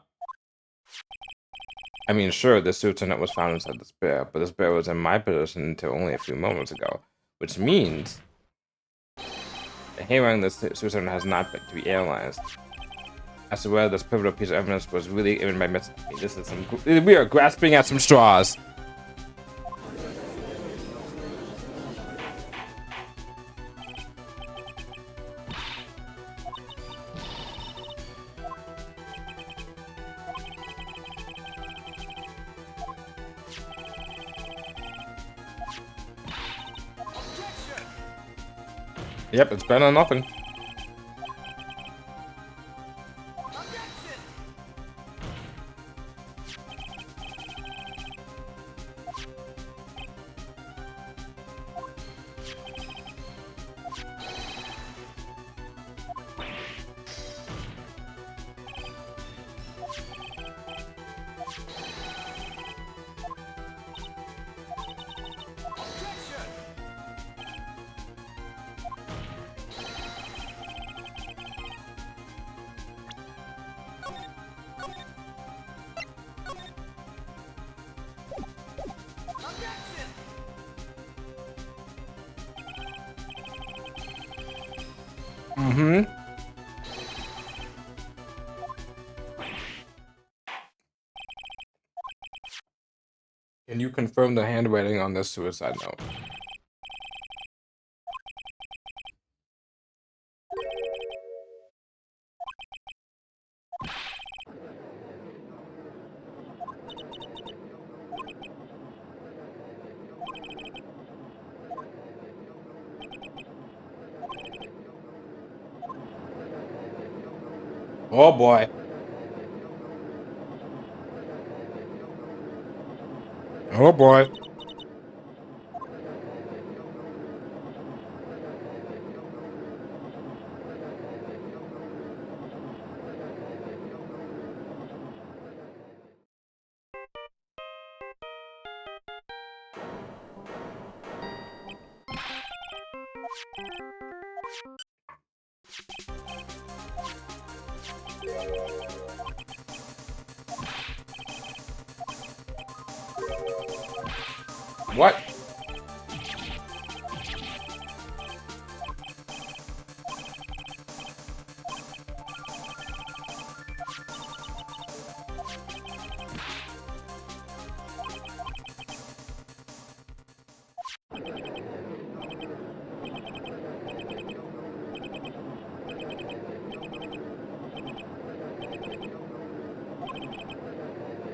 I mean, sure, the suitor was found inside this bear, but this bear was in my possession until only a few moments ago, which means the hammering this suitor has not been to be analyzed. As to whether this pivotal piece of evidence was really given by Miss. This is some. We are grasping at some straws. Yep, it's better than nothing. Mm-hmm. Can you confirm the handwriting on this suicide note? Oh boy. Oh boy. What?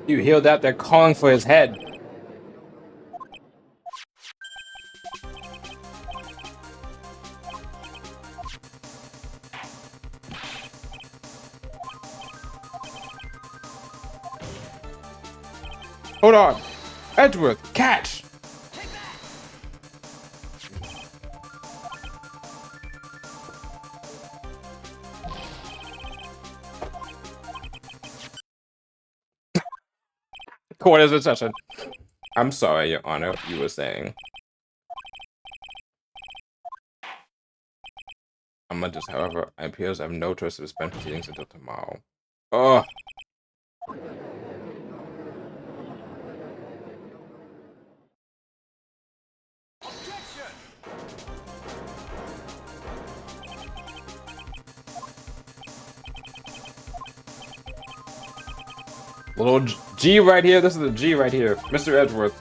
You hear that? They're calling for his head. Hold on. Edgeworth, catch! Court is in session. I'm sorry, Your Honor, you were saying. Just, however, it appears I have no choice to suspend proceedings until tomorrow. Ugh. Little G right here. This is the G right here. Mr. Edgeworth.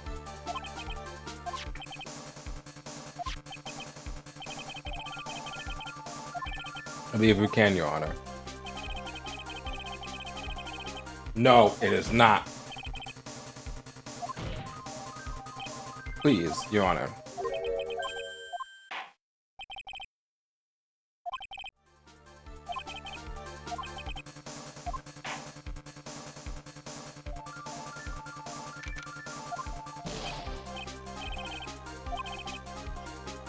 I believe we can, Your Honor. No, it is not. Please, Your Honor.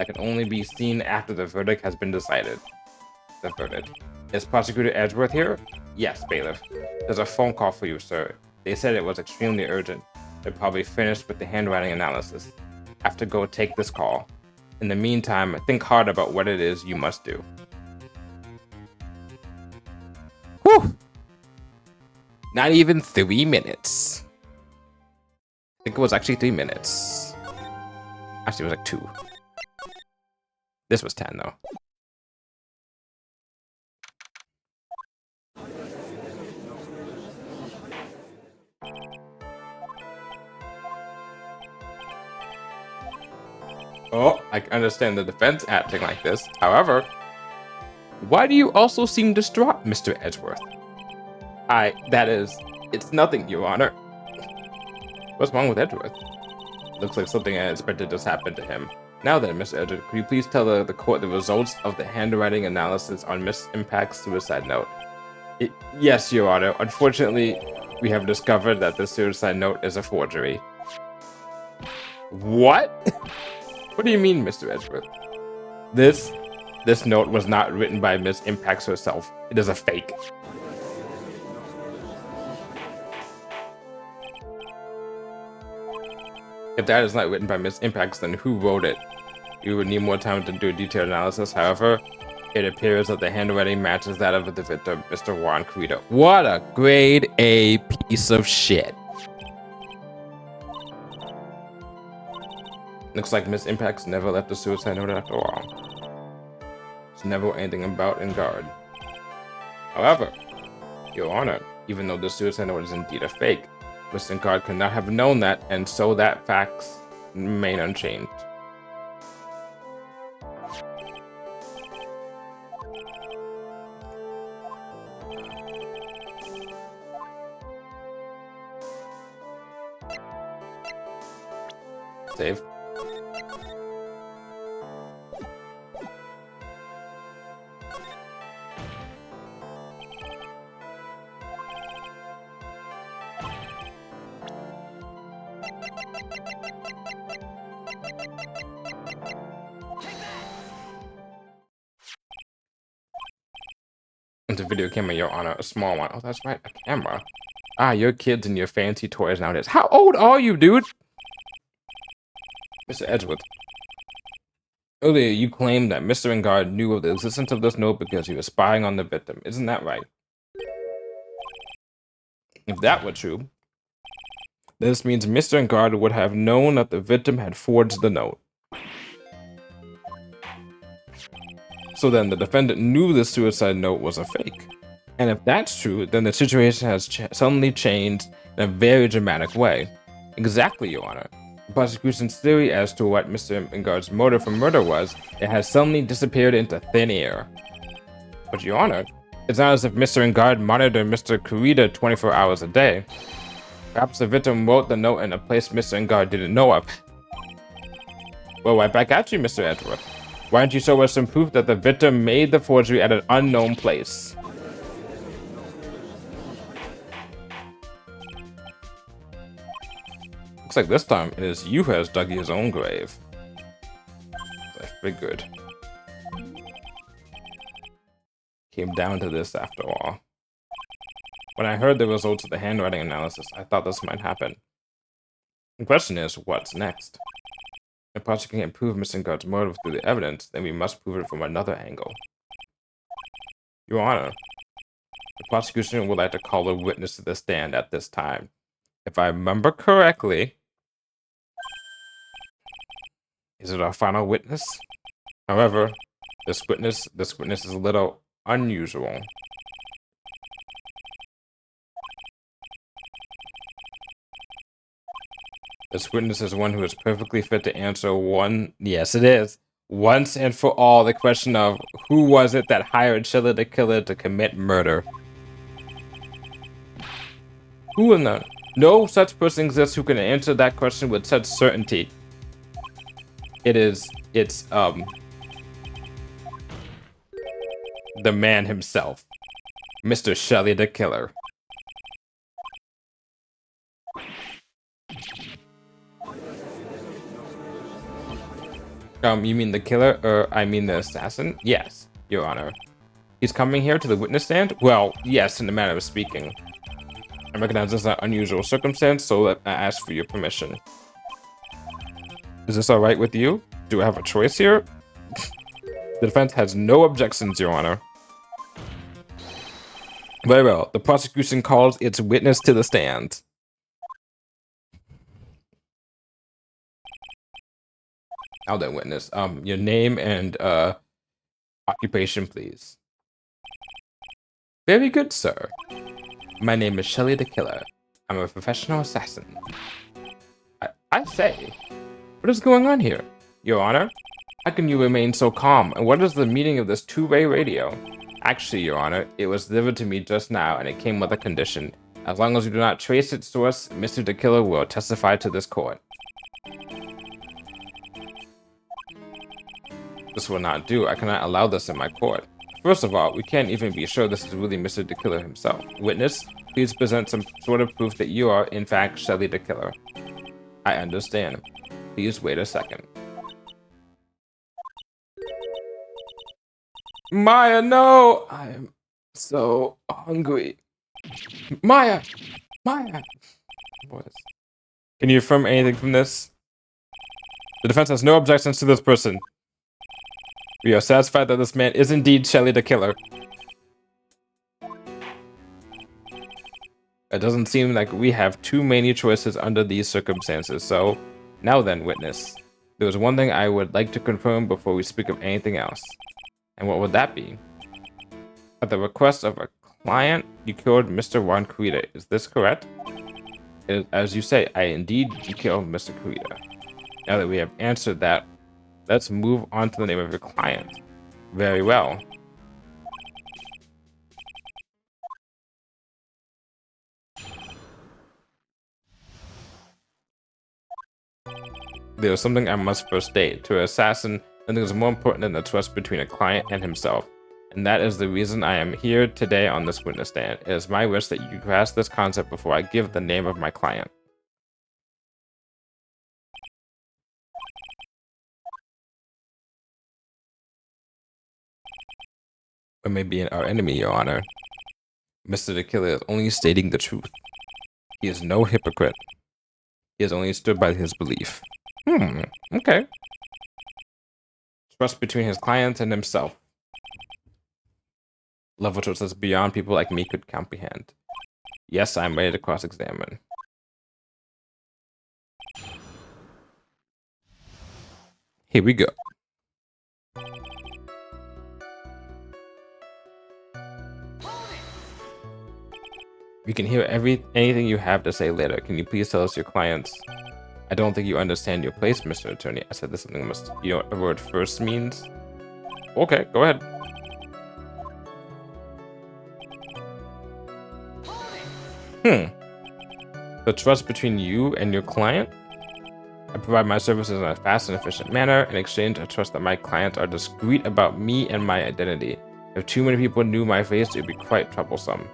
that can only be seen after the verdict has been decided. The verdict. Is Prosecutor Edgeworth here? Yes, bailiff. There's a phone call for you, sir. They said it was extremely urgent. They're probably finished with the handwriting analysis. Have to go take this call. In the meantime, think hard about what it is you must do. Whew! Not even 3 minutes. I think it was actually 3 minutes. Actually, it was like 2. This was 10, though. Oh, I understand the defense acting like this. However, why do you also seem distraught, Mr. Edgeworth? It's nothing, Your Honor. What's wrong with Edgeworth? Looks like something unexpected just happened to him. Now then, Mr. Edgeworth, could you please tell the court the results of the handwriting analysis on Miss Impact's suicide note? Yes, Your Honor. Unfortunately, we have discovered that the suicide note is a forgery. What? What do you mean, Mr. Edgeworth? This note was not written by Miss Impacts herself. It is a fake. If that is not written by Miss Impacts, then who wrote it? You would need more time to do a detailed analysis. However, it appears that the handwriting matches that of the victim, Mr. Juan Carrito. What a grade A piece of shit. Looks like Miss Impacts never left the suicide note after all. She never wrote anything about in guard. However, Your Honor, even though the suicide note is indeed a fake, Miss Guard could not have known that, and so that facts remain unchanged. Save. Into video camera, Your Honor, a small one. Oh, that's right, a camera. Ah, your kids and your fancy toys nowadays. How old are you, dude? Mr. Edgeworth. Earlier, you claimed that Mr. Engard knew of the existence of this note because he was spying on the victim. Isn't that right? If that were true, this means Mr. Engard would have known that the victim had forged the note. So then the defendant knew the suicide note was a fake. And if that's true, then the situation has suddenly changed in a very dramatic way. Exactly, Your Honor. The prosecution's theory as to what Mr. Engard's motive for murder was, it has suddenly disappeared into thin air. But Your Honor, it's not as if Mr. Engard monitored Mr. Carrito 24 hours a day. Perhaps the victim wrote the note in a place Mr. Engard didn't know of. Well, right back at you, Mr. Edgeworth. Why don't you show us some proof that the victim made the forgery at an unknown place? Looks like this time it is you who has dug his own grave. I figured. Came down to this after all. When I heard the results of the handwriting analysis, I thought this might happen. The question is, what's next? If the prosecution can't prove Mr. Engard's motive through the evidence, then we must prove it from another angle. Your Honor, the prosecution would like to call a witness to the stand at this time. If I remember correctly, is it our final witness? However, this witness is a little unusual. This witness is one who is perfectly fit to answer yes it is, once and for all the question of who was it that hired Chilla the Killer to commit murder? Who will know? No such person exists who can answer that question with such certainty. It's the man himself, Mr. Shelley the Killer. You mean the killer, or I mean the assassin? Yes, Your Honor. He's coming here to the witness stand? Well, yes, in a manner of speaking. I recognize this is an unusual circumstance, so I ask for your permission. Is this alright with you? Do I have a choice here? The defense has no objections, Your Honor. Very well. The prosecution calls its witness to the stand. Now then, witness. Your name and occupation, please. Very good, sir. My name is Shelley the Killer. I'm a professional assassin. I say, what is going on here? Your Honor? How can you remain so calm? And what is the meaning of this two-way radio? Actually, Your Honor, it was delivered to me just now, and it came with a condition. As long as you do not trace its source, Mr. the Killer will testify to this court. This will not do. I cannot allow this in my court. First of all, we can't even be sure this is really Mr. the Killer himself. Witness, please present some sort of proof that you are, in fact, Shelley the Killer. I understand. Please wait a second. Maya, no! I'm so hungry. Maya! Maya! Can you affirm anything from this? The defense has no objections to this person. We are satisfied that this man is indeed Shelley the Killer. It doesn't seem like we have too many choices under these circumstances, so now then, witness. There is one thing I would like to confirm before we speak of anything else. And what would that be? At the request of a client, you killed Mr. Juan Corrida. Is this correct? As you say, I indeed killed Mr. Corrida. Now that we have answered that, let's move on to the name of your client. Very well. There is something I must first state. To an assassin, nothing is more important than the trust between a client and himself. And that is the reason I am here today on this witness stand. It is my wish that you grasp this concept before I give the name of my client. Or maybe our enemy, Your Honor. Mr. the Killer is only stating the truth. He is no hypocrite. He has only stood by his belief. Okay. Trust between his clients and himself. Level trust that's beyond people like me could comprehend. Yes, I'm ready to cross-examine. Here we go. We can hear anything you have to say later. Can you please tell us your clients? I don't think you understand your place, Mr. Attorney. I said this something must. You know what the word first means? Okay, go ahead. The trust between you and your client? I provide my services in a fast and efficient manner. In exchange, I trust that my clients are discreet about me and my identity. If too many people knew my face, it would be quite troublesome.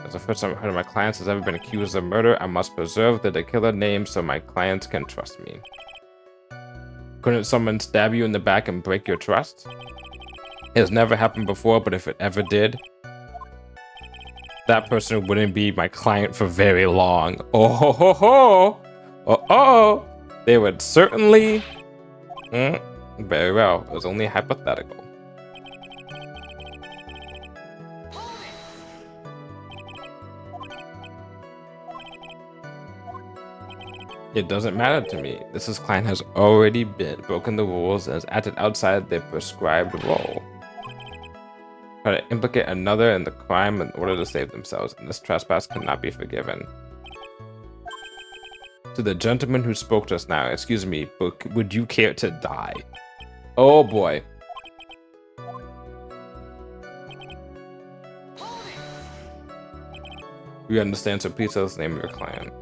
As the first time I've heard of my clients has ever been accused of murder, I must preserve the killer name so my clients can trust me. Couldn't someone stab you in the back and break your trust? It has never happened before, but if it ever did, that person wouldn't be my client for very long. Oh ho ho ho! Oh, they would certainly. Very well. It was only hypothetical. It doesn't matter to me. This client has already broken the rules and has acted outside their prescribed role. Try to implicate another in the crime in order to save themselves, and this trespass cannot be forgiven. To the gentleman who spoke just now, excuse me, but would you care to die? Oh boy. We understand, so please tell us the name of your client.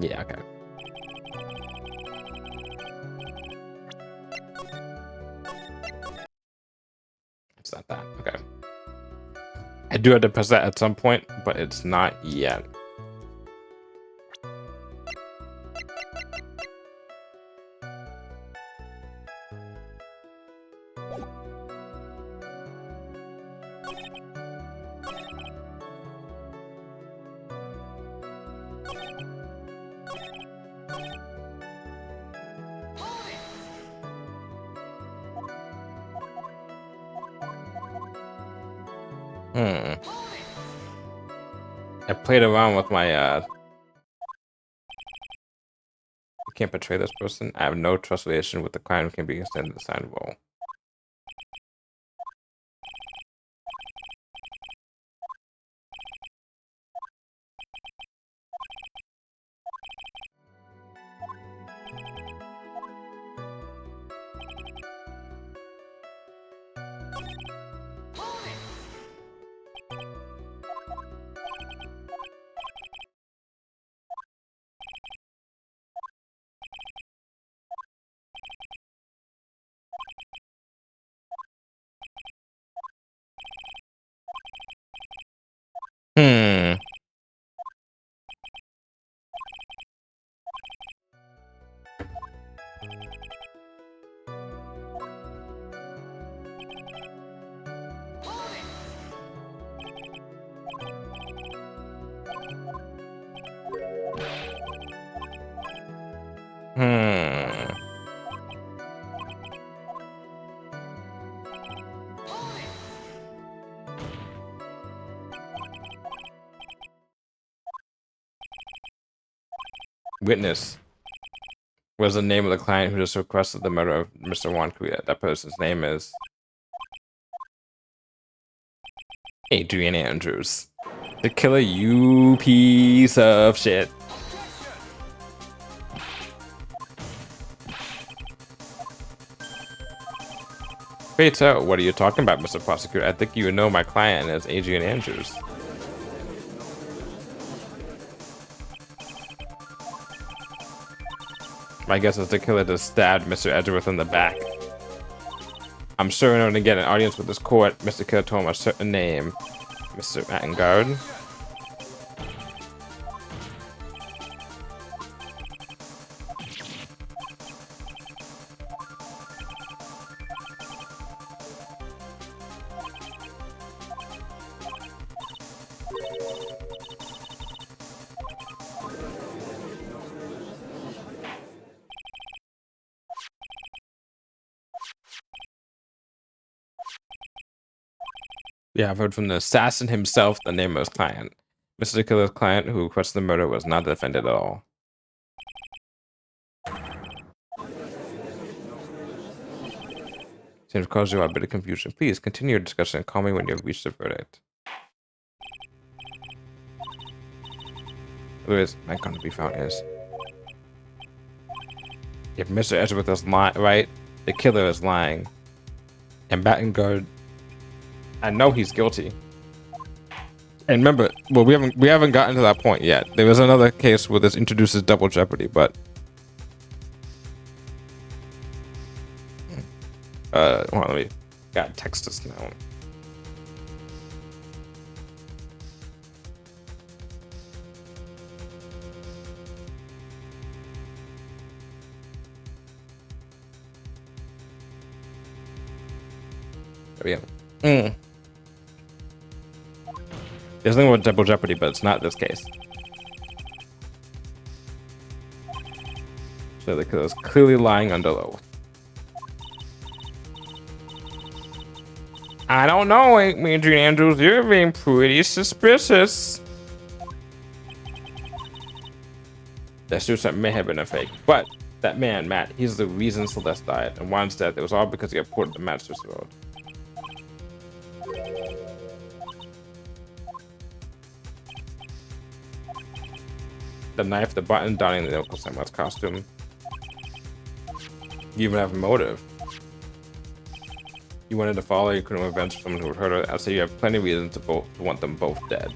Yeah, okay. It's not that. Okay. I do have to press that at some point, but it's not yet. I played around with my I can't betray this person. I have no trust relation with the client who can be extended the sign role. Witness was the name of the client who just requested the murder of Mr. Juan Kuya. That person's name is Adrian Andrews. The killer, you piece of shit. Wait, so what are you talking about, Mr. Prosecutor? I think you know my client as Adrian Andrews. My guess is the killer just stabbed Mr. Edgeworth in the back. I'm sure in order to get an audience with this court, Mr. Killer told him a certain name. Mr. Mattengard. Yeah, I've heard from the assassin himself the name of his client. Mr. Killer's client who requested the murder was not the defendant at all. Seems to cause you a bit of confusion. Please continue your discussion and call me when you have reached the verdict. Who is not going to be found is. If Mr. Edgeworth is lying, right? The killer is lying. And Battengard, I know he's guilty. And remember, well, we haven't gotten to that point yet. There was another case where this introduces double jeopardy, but hold on, let me gotta text this now. There we go. There's nothing about double jeopardy, but it's not this case. So the killer's clearly lying under oath. I don't know, Adrian Andrews. You're being pretty suspicious. That suicide may have been a fake, but that man, Matt, he's the reason Celeste died. And Juan's death, it was all because he got put in the Master's Road. the knife, the button, donning the Uncle Sam's costume. You even have motive. You wanted to follow, you couldn't avenge someone who would hurt her. I'd say you have plenty of reasons to want them both dead.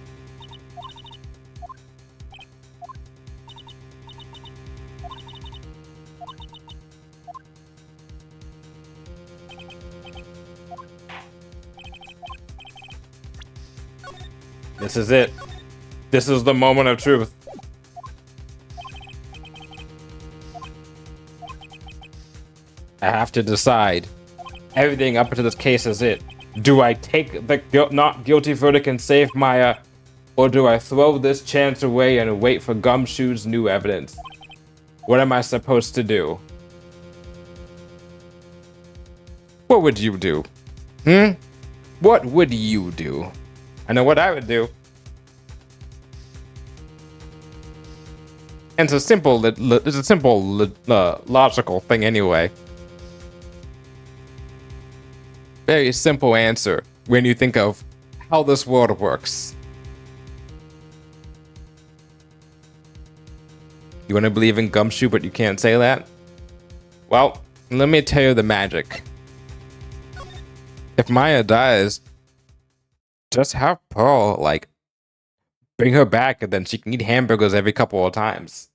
This is it. This is the moment of truth. I have to decide. Everything up into this case is it. Do I take the not guilty verdict and save Maya, or do I throw this chance away and wait for Gumshoe's new evidence? What am I supposed to do? What would you do? What would you do? I know what I would do. And it's a simple, logical thing anyway. Very simple answer when you think of how this world works. You want to believe in Gumshoe, but you can't say that? Well, let me tell you the magic. If Maya dies, just have Pearl, like, bring her back, and then she can eat hamburgers every couple of times.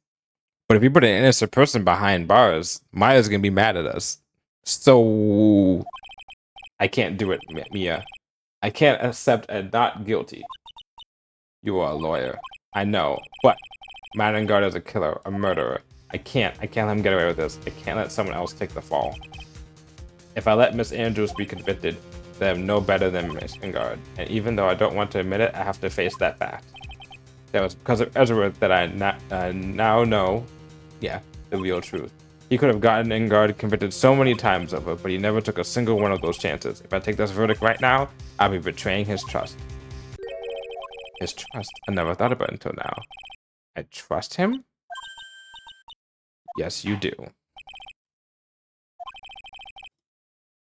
But if you put an innocent person behind bars, Maya's gonna be mad at us. So I can't do it, Mia. I can't accept a not guilty. You are a lawyer. I know, but Madengard is a killer, a murderer. I can't let him get away with this. I can't let someone else take the fall. If I let Miss Andrews be convicted, then I'm no better than Miss Ingard. And even though I don't want to admit it, I have to face that fact. That was because of Ezra that I now know, the real truth. He could have gotten Ingard convicted so many times over, but he never took a single one of those chances. If I take this verdict right now, I'll be betraying his trust. His trust? I never thought about it until now. I trust him? Yes, you do.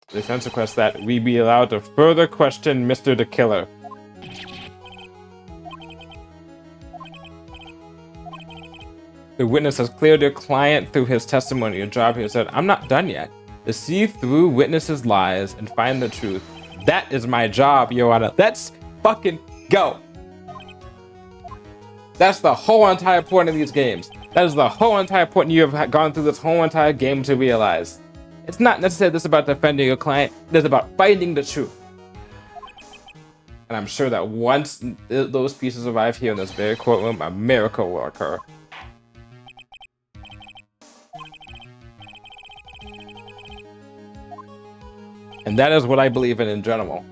The defense requests that we be allowed to further question Mr. the Killer. The witness has cleared your client through his testimony. Your job here said, I'm not done yet. To see through witnesses' lies and find the truth. That is my job, Your Honor. Let's fucking go. That's the whole entire point of these games. That is the whole entire point you have gone through this whole entire game to realize. It's not necessarily this about defending your client. It is about finding the truth. And I'm sure that once those pieces arrive here in this very courtroom, a miracle will occur. And that is what I believe in general.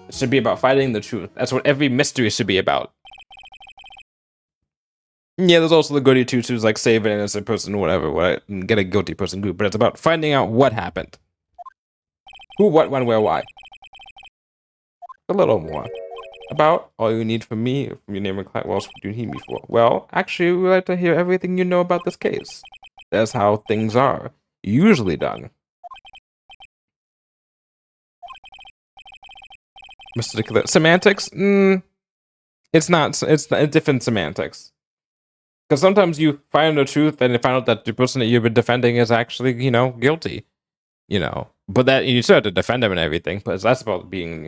It should be about finding the truth. That's what every mystery should be about. Yeah, there's also the goody two-shoes, like save an innocent person, whatever, and get a guilty person group. But it's about finding out what happened. Who, what, when, where, why. A little more. About all you need from me, from your name and client. What else would you need me for? Well, actually, we'd like to hear everything you know about this case. That's how things are usually done. Mr. the Killer. Semantics? It's not. It's different semantics. Because sometimes you find the truth and you find out that the person that you've been defending is actually, guilty. But that you still have to defend them and everything. But that's about being,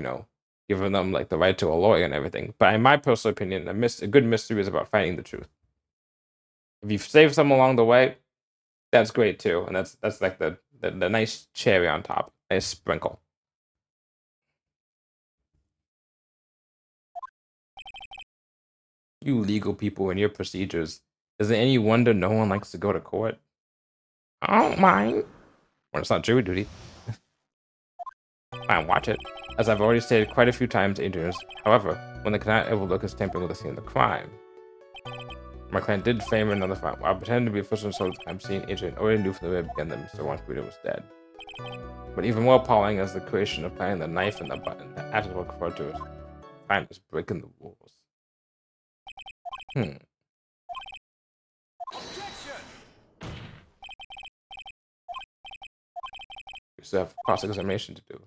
giving them like the right to a lawyer and everything. But in my personal opinion, a good mystery is about finding the truth. If you save some along the way, that's great too. And that's like the nice cherry on top, nice sprinkle. You legal people and your procedures. Is it any wonder no one likes to go to court? I don't mind. Well, it's not jury duty. Fine, watch it. As I've already stated quite a few times, Adrian's. However, when they cannot overlook is tampering with the scene of the crime. My client did frame another crime. While pretending to be official so the crime scene, Adrian already knew from the very beginning that Mr. Wanspeeder was dead. But even more appalling is the creation of planting the knife and the button. The act is what referred to as crime is breaking the rules. We still have cross-examination to do.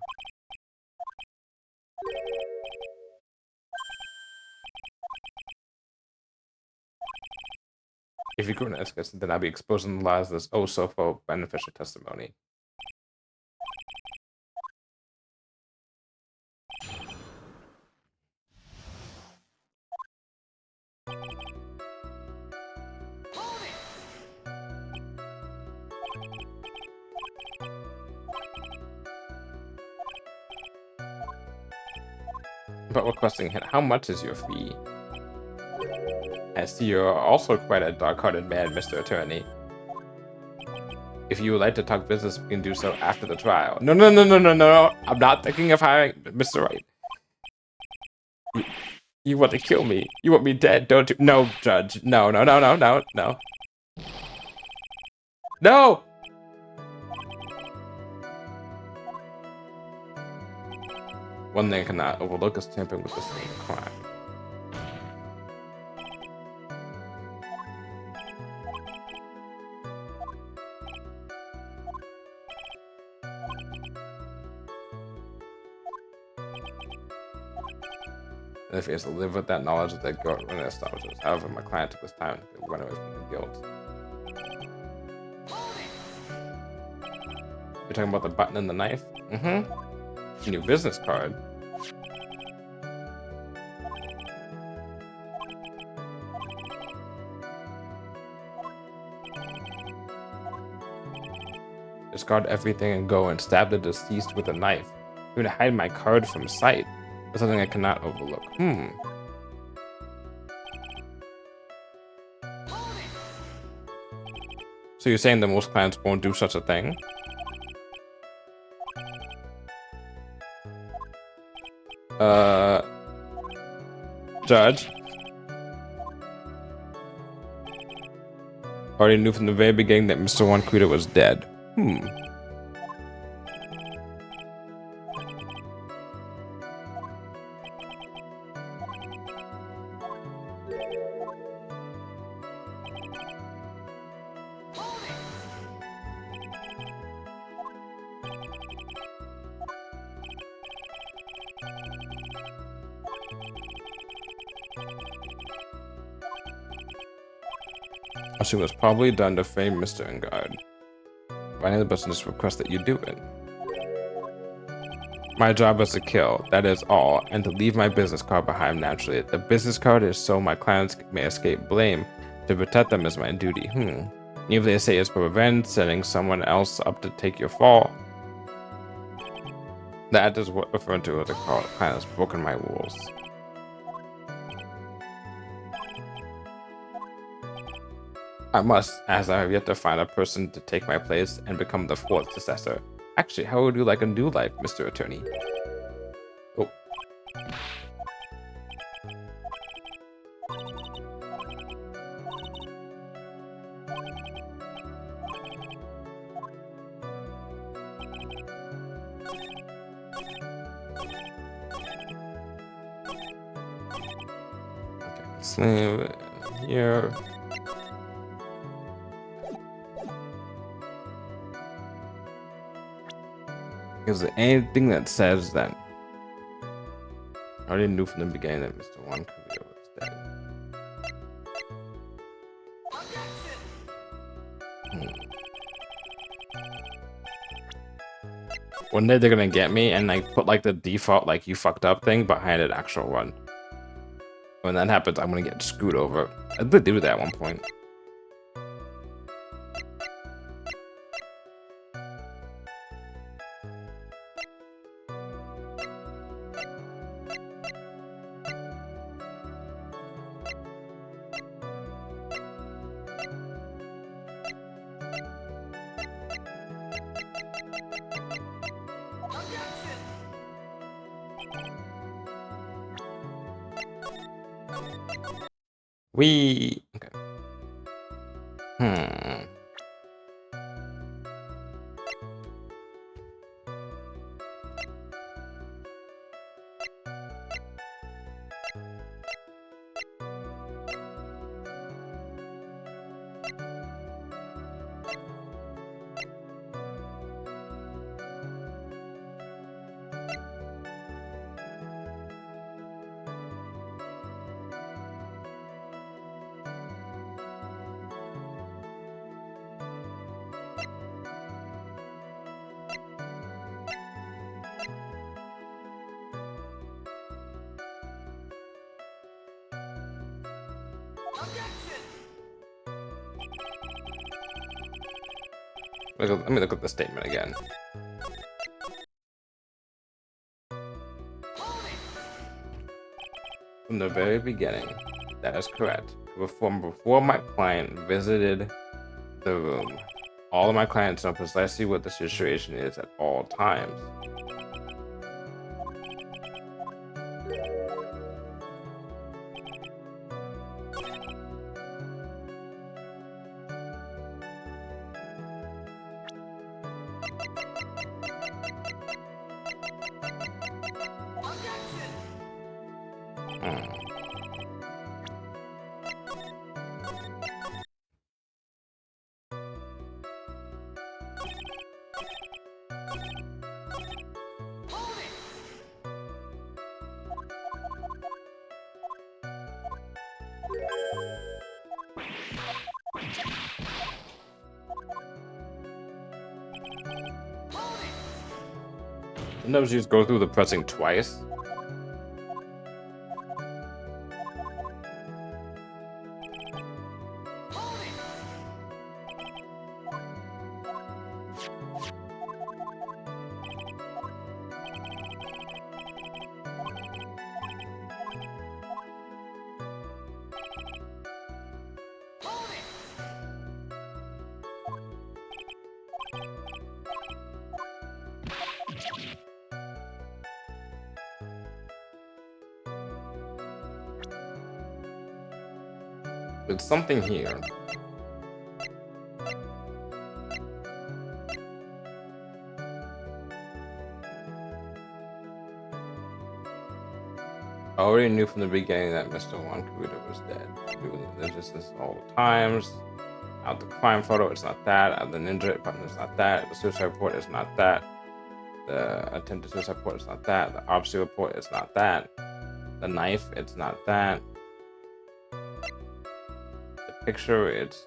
If you go into escalation, then I'll be exposing the lies of this oh so for beneficial testimony. But requesting hit, how much is your fee? I see you're also quite a dark-hearted man, Mr. Attorney. If you would like to talk business, we can do so after the trial. No, no, no, no, no, no. I'm not thinking of hiring Mr. Wright. You want to kill me. You want me dead, don't you? No, Judge. No, no, no, no, no, no. No! One thing I cannot overlook is tampering with the same crime. And if he has to live with that knowledge that the guilt when it establishes. However, my client took this time to run away from the guilt. You're talking about the button and the knife? Mm-hmm. New business card. Discard everything and go and stab the deceased with a knife. You're gonna hide my card from sight. That's something I cannot overlook. So you're saying that most clients won't do such a thing? Judge? Already knew from the very beginning that Mr. Wankuda was dead. She was probably done to frame Mr. Engard. Finding the business request that you do it. My job is to kill, that is all, and to leave my business card behind naturally. The business card is so my clients may escape blame. To protect them is my duty. Even if they say it's for revenge, setting someone else up to take your fall. That is what referred to as a client has broken my rules. I must, as I have yet to find a person to take my place and become the fourth successor. Actually, how would you like a new life, Mr. Attorney? Oh. Okay, slave here. Is there anything that says that I already knew from the beginning that Mr. Wankuda was dead? One day they're gonna get me and like put like the default like you fucked up thing behind an actual one. When that happens, I'm gonna get screwed over. I did do that at one point. Okay. Let me look at the statement again. From the very beginning, that is correct. Before my client visited the room, all of my clients know precisely what the situation is at all times. Sometimes you just go through the pressing twice. There's something here. I already knew from the beginning that Mr. Juan Carrito was dead. There's just this all the times. Out the crime photo, it's not that. Out the ninja button, it's not that. The suicide report is not that. The attempted suicide report is not that. The autopsy report is not that. The knife, it's not that. The picture, it's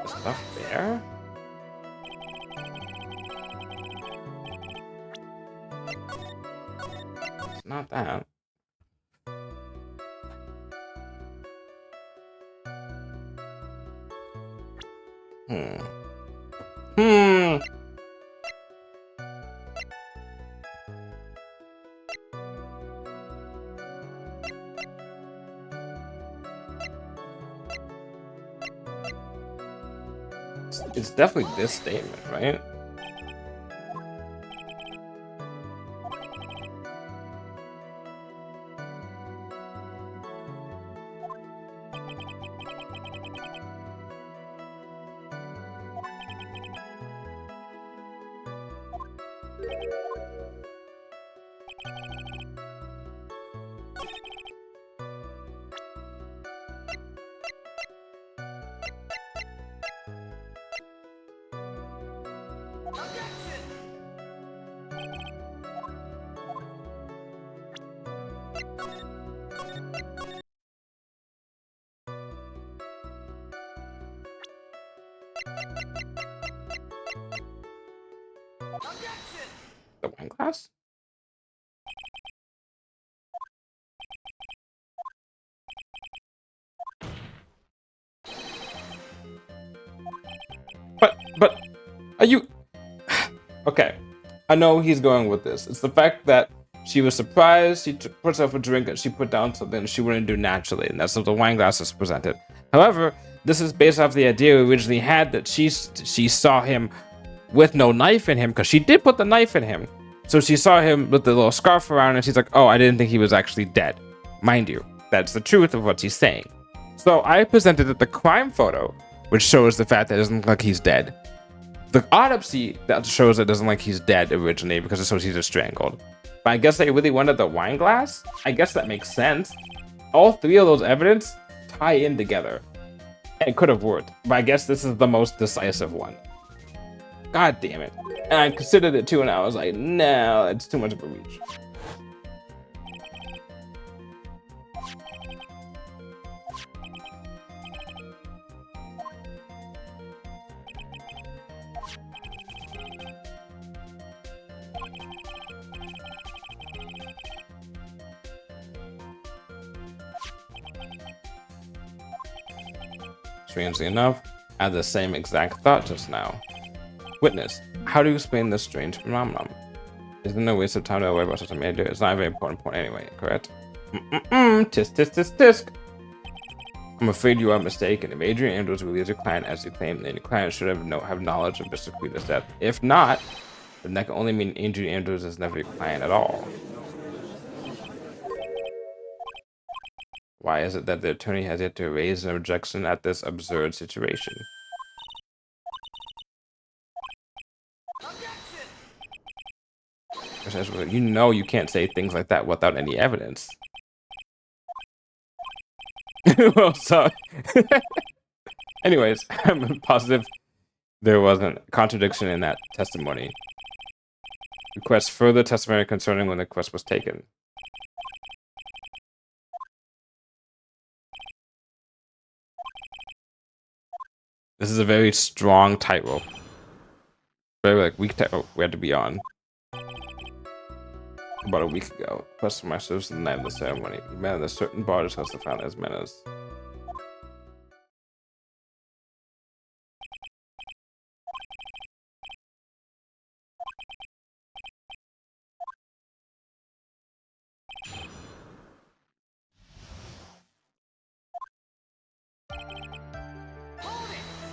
stuff there? It's not that. It's definitely this statement, right? The wine glass? But are you okay? I know he's going with this. It's the fact that she was surprised. She put herself a drink and she put down something she wouldn't do naturally, and that's what the wine glass is presented. However, this is based off the idea we originally had that she saw him with no knife in him, because she did put the knife in him. So she saw him with the little scarf around, and she's like, "Oh, I didn't think he was actually dead." Mind you, that's the truth of what she's saying. So I presented the crime photo, which shows the fact that it doesn't look like he's dead. The autopsy that shows it doesn't look like he's dead originally, because it shows he's just strangled. But I guess they really wanted the wine glass. I guess that makes sense. All three of those evidence tie in together. It could have worked, but I guess this is the most decisive one. God damn it. And I considered it too, and I was like, no, it's too much of a reach. Strangely enough, I had the same exact thought just now. Witness, how do you explain this strange phenomenon? Isn't it a waste of time to worry about such a major? It's not a very important point anyway, correct? Tisk, tisk, tisk, tisk. I'm afraid you are mistaken. If Adrian Andrews really is your client as you claim, then your client should have knowledge of Mr. Quita's death. If not, then that can only mean Adrian Andrews is never your client at all. Why is it that the attorney has yet to raise an objection at this absurd situation? You know you can't say things like that without any evidence. Well, so anyways, I'm positive there wasn't a contradiction in that testimony. Request further testimony concerning when the quest was taken. This is a very strong tightrope. Very like weak tightrope we had to be on. About a week ago, request for my service the night of the ceremony. You met at a certain bar to discuss the founder's manners.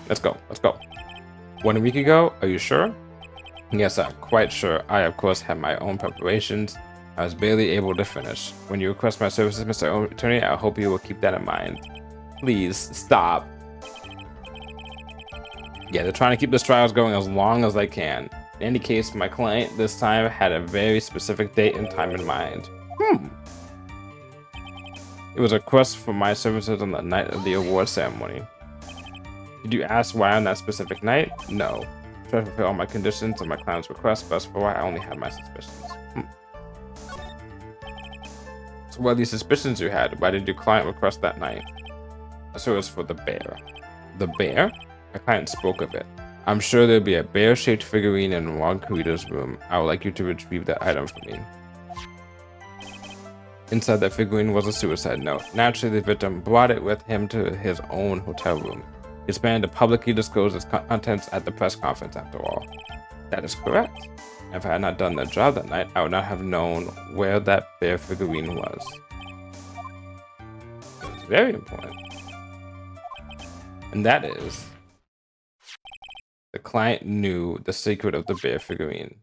Let's go. Let's go. 1 week ago? Are you sure? Yes, I'm quite sure. I, of course, had my own preparations. I was barely able to finish. When you request my services, Mr. Attorney, I hope you will keep that in mind. Please, stop. Yeah, they're trying to keep this trials going as long as they can. In any case, my client this time had a very specific date and time in mind. It was a request for my services on the night of the award ceremony. Did you ask why on that specific night? No. Try to fulfill all my conditions and my client's request, but for why I only had my suspicions. So what are these suspicions you had? Why did your client request that night? So it was for the bear. The bear? My client spoke of it. I'm sure there'll be a bear-shaped figurine in Juan Quita's room. I would like you to retrieve that item for me. Inside that figurine was a suicide note. Naturally, the victim brought it with him to his own hotel room. He planned to publicly disclose its contents at the press conference, after all. That is correct. If I had not done the job that night, I would not have known where that bear figurine was. It's very important. And that is, the client knew the secret of the bear figurine.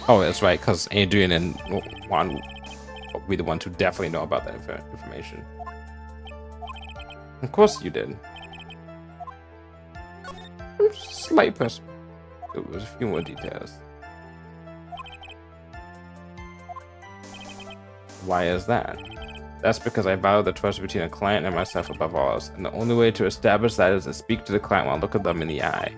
Oh, that's right, because Adrian and Juan will be the ones who definitely know about that information. Of course you did. Slight press. There was a few more details. Why is that? That's because I value the trust between a client and myself above all else, and the only way to establish that is to speak to the client while looking them in the eye.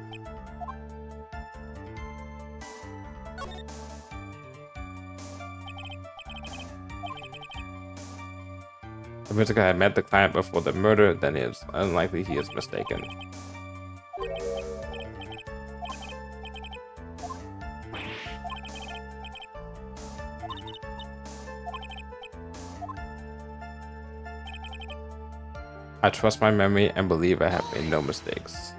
If I had met the client before the murder, then it's unlikely he is mistaken. I trust my memory and believe I have made no mistakes.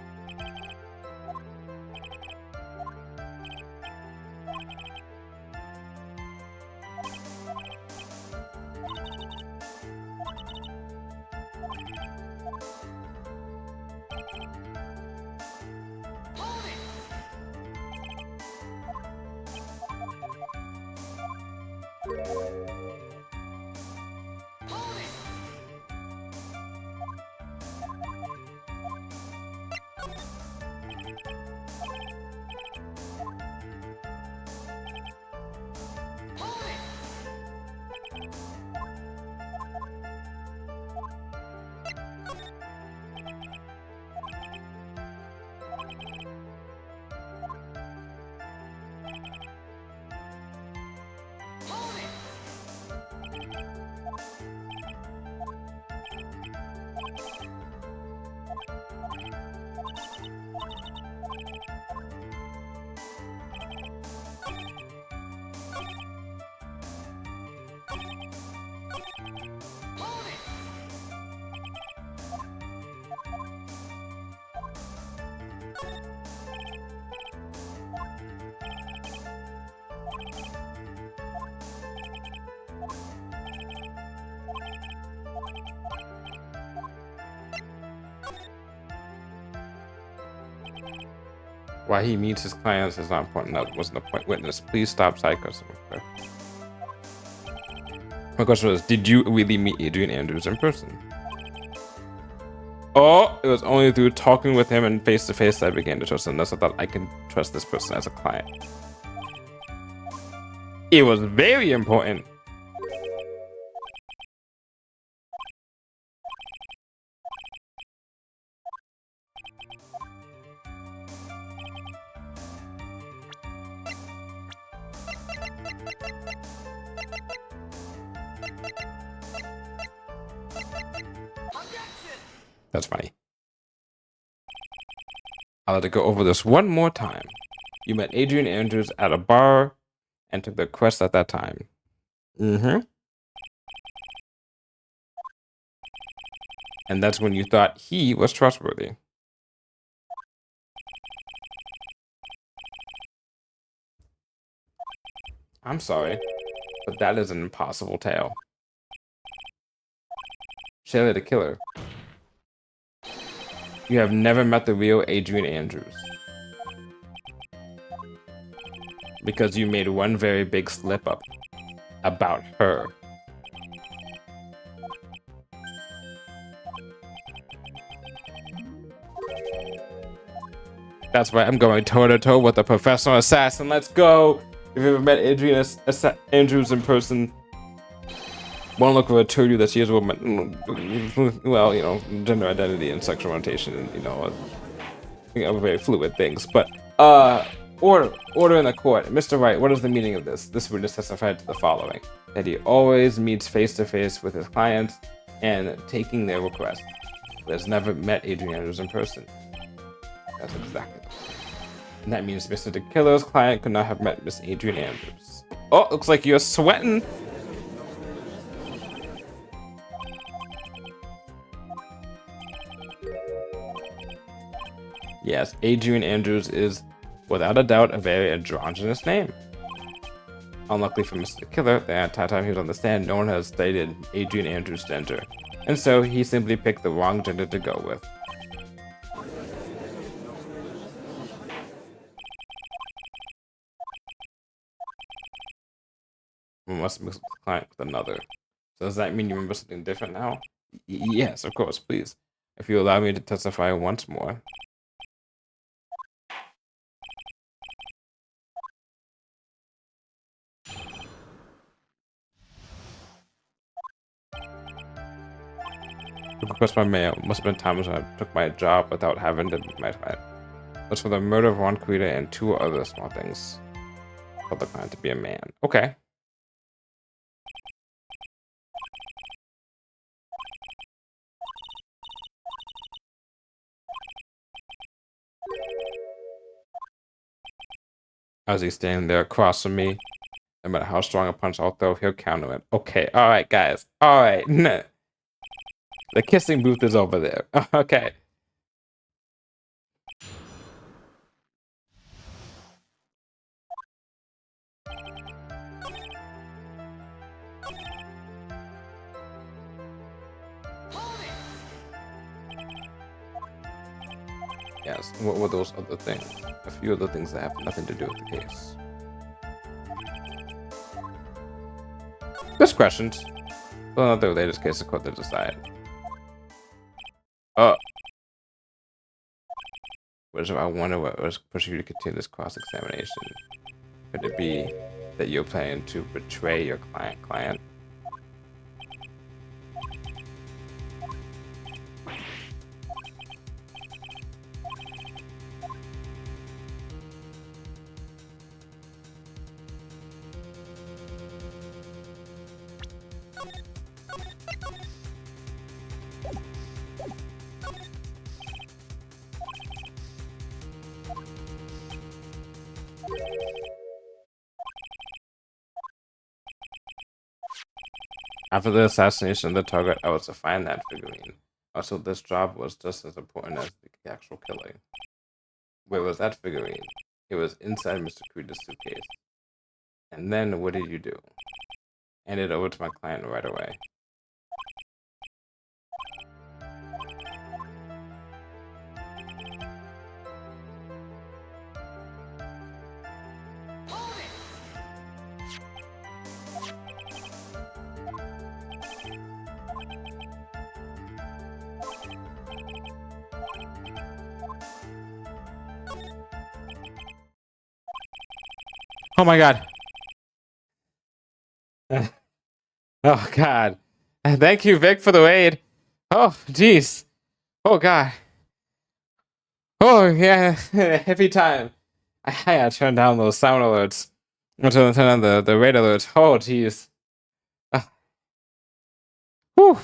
Why he meets his clients is not important. That wasn't the point. Witness, please stop side customer. My question was, did you really meet Adrian Andrews in person? Oh, it was only through talking with him and face to face that I began to trust him. Thus, I thought I can trust this person as a client. It was very important. That's funny. I'll have to go over this one more time. You met Adrian Andrews at a bar and took the quest at that time. Mm-hmm. And that's when you thought he was trustworthy. I'm sorry, but that is an impossible tale. Shelley the killer. You have never met the real Adrian Andrews. Because you made one very big slip up about her. That's why I'm going toe to toe with a professional assassin. Let's go! If you've ever met Adrian Andrews in person, one look will tell you that she is a woman. Well, you know, gender identity and sexual orientation, and you know, very fluid things. But order in the court. Mr. Wright, what is the meaning of this? This witness testified to the following: that he always meets face to face with his clients and taking their requests. But has never met Adrian Andrews in person. That's exactly. And that means Mr. the Killer's client could not have met Miss Adrian Andrews. Oh, looks like you're sweating. Yes, Adrian Andrews is, without a doubt, a very androgynous name. Unluckily for Mr. the Killer, the entire time he was on the stand, no one has stated Adrian Andrews' gender. And so he simply picked the wrong gender to go with. We must mix the client with another. So does that mean you remember something different now? Yes, of course, please. If you allow me to testify once more. To request my mail. Must have been times when I took my job without having to meet my client. Was for the murder of Juan Cuida and 2 other small things. For the client to be a man. Okay. As he's standing there across from me, no matter how strong a punch I'll throw, he'll counter it. Okay, alright, guys. Alright. The kissing booth is over there. Okay. Yes, what were those other things? A few other things that have nothing to do with the case. Just questions. Well, not the latest case, the court to decide. Which I wonder what was pushing you to continue this cross-examination. Could it be that you're planning to betray your client? After the assassination of the target, I was to find that figurine. Also, this job was just as important as the actual killing. Where was that figurine? It was inside Mr. Creed's suitcase. And then what did you do? Hand it over to my client right away. Oh my god. Oh god. Thank you, Vic, for the raid. Oh, jeez. Oh god. Oh yeah. Heavy time. I gotta turn down those sound alerts. I'm turn on the raid alerts. Oh jeez. Uh, whew.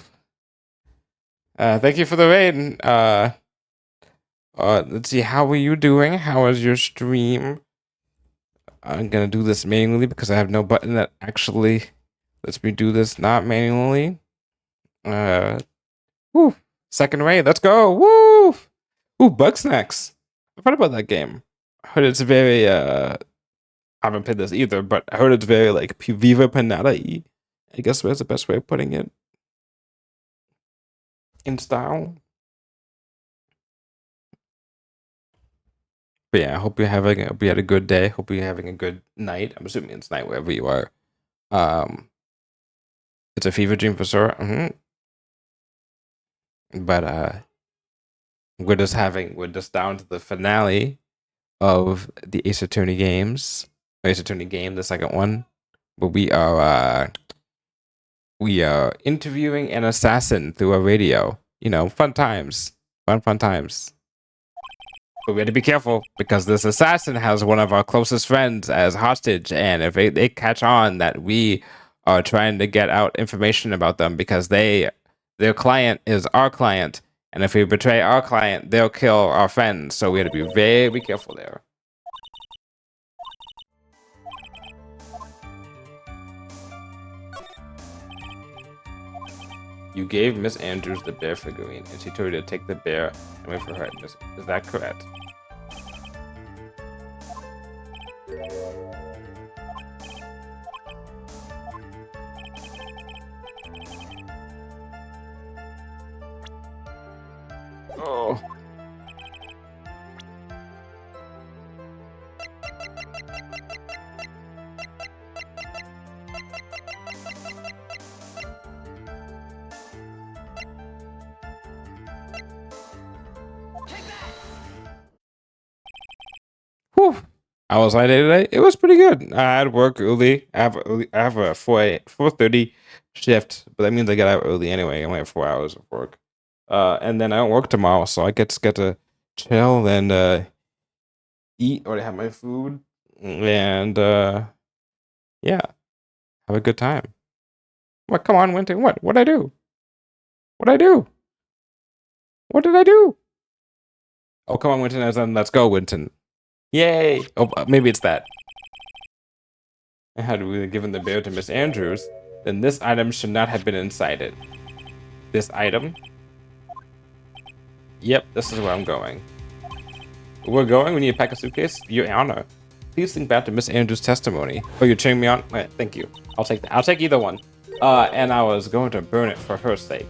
Thank you for the raid. Let's see. How are you doing? How was your stream? I'm gonna do this manually because I have no button that actually lets me do this not manually. Woo. Second raid. Let's go. Woo. Ooh, Bug Snacks. I've heard about that game. I heard it's very I haven't played this either, but I heard it's very like Viva Pinata-y. I guess that's the best way of putting it. In style. But yeah, I hope you had a good day. Hope you're having a good night. I'm assuming it's night wherever you are. It's a fever dream for sure. But we're just down to the finale of the Ace Attorney games. Ace Attorney game, the second one. But we are interviewing an assassin through a radio. You know, fun times. Fun times. But we had to be careful because this assassin has one of our closest friends as hostage, and if they catch on that we are trying to get out information about them because their client is our client, and if we betray our client, they'll kill our friends. So we had to be very careful there. You gave Miss Andrews the bear figurine, and she told you to take the bear and wait for her. Is that correct? Oh. Whew. I was on day today. It was pretty good. I had work early. I have a 4:30 shift, but that means I get out early anyway. I only have 4 hours of work. And then I don't work tomorrow, so I get to chill and eat. Already have my food, and yeah, have a good time. What? Come on, Winton. What'd I do? What'd I do? What did I do? Oh, come on, Winton. Let's go, Winton. Yay! Oh, maybe it's that. Had we given the bear to Miss Andrews, then this item should not have been inside it. This item? Yep, this is where I'm going. We're going? We need to pack a suitcase? Your Honor. Please think back to Miss Andrews' testimony. Oh, you're cheering me on? Right, thank you. I'll take that. I'll take either one. And I was going to burn it for her sake.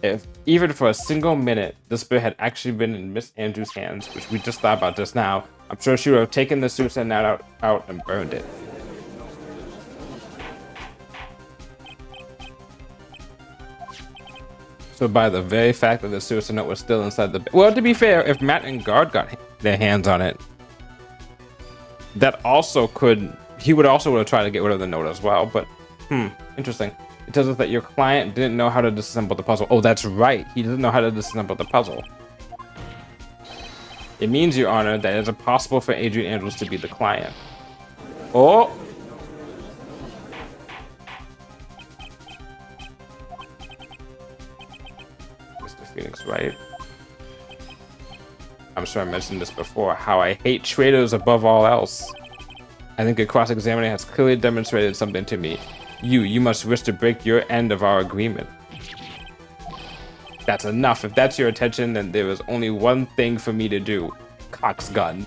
If even for a single minute this bear had actually been in Miss Andrews' hands, which we just thought about just now, I'm sure she would have taken the suicide note out and burned it. So by the very fact that the suicide note was still inside the... Well, to be fair, if Matt and Guard got their hands on it, that also could... He would also have tried to get rid of the note as well, but... Interesting. It tells us that your client didn't know how to disassemble the puzzle. Oh, that's right. He doesn't know how to disassemble the puzzle. It means, Your Honor, that it's impossible for Adrian Andrews to be the client. Oh! Mr. Phoenix, right? I'm sure I mentioned this before, how I hate traitors above all else. I think a cross-examiner has clearly demonstrated something to me. You must wish to break your end of our agreement. That's enough. If that's your intention, then there is only one thing for me to do. Cock's gun.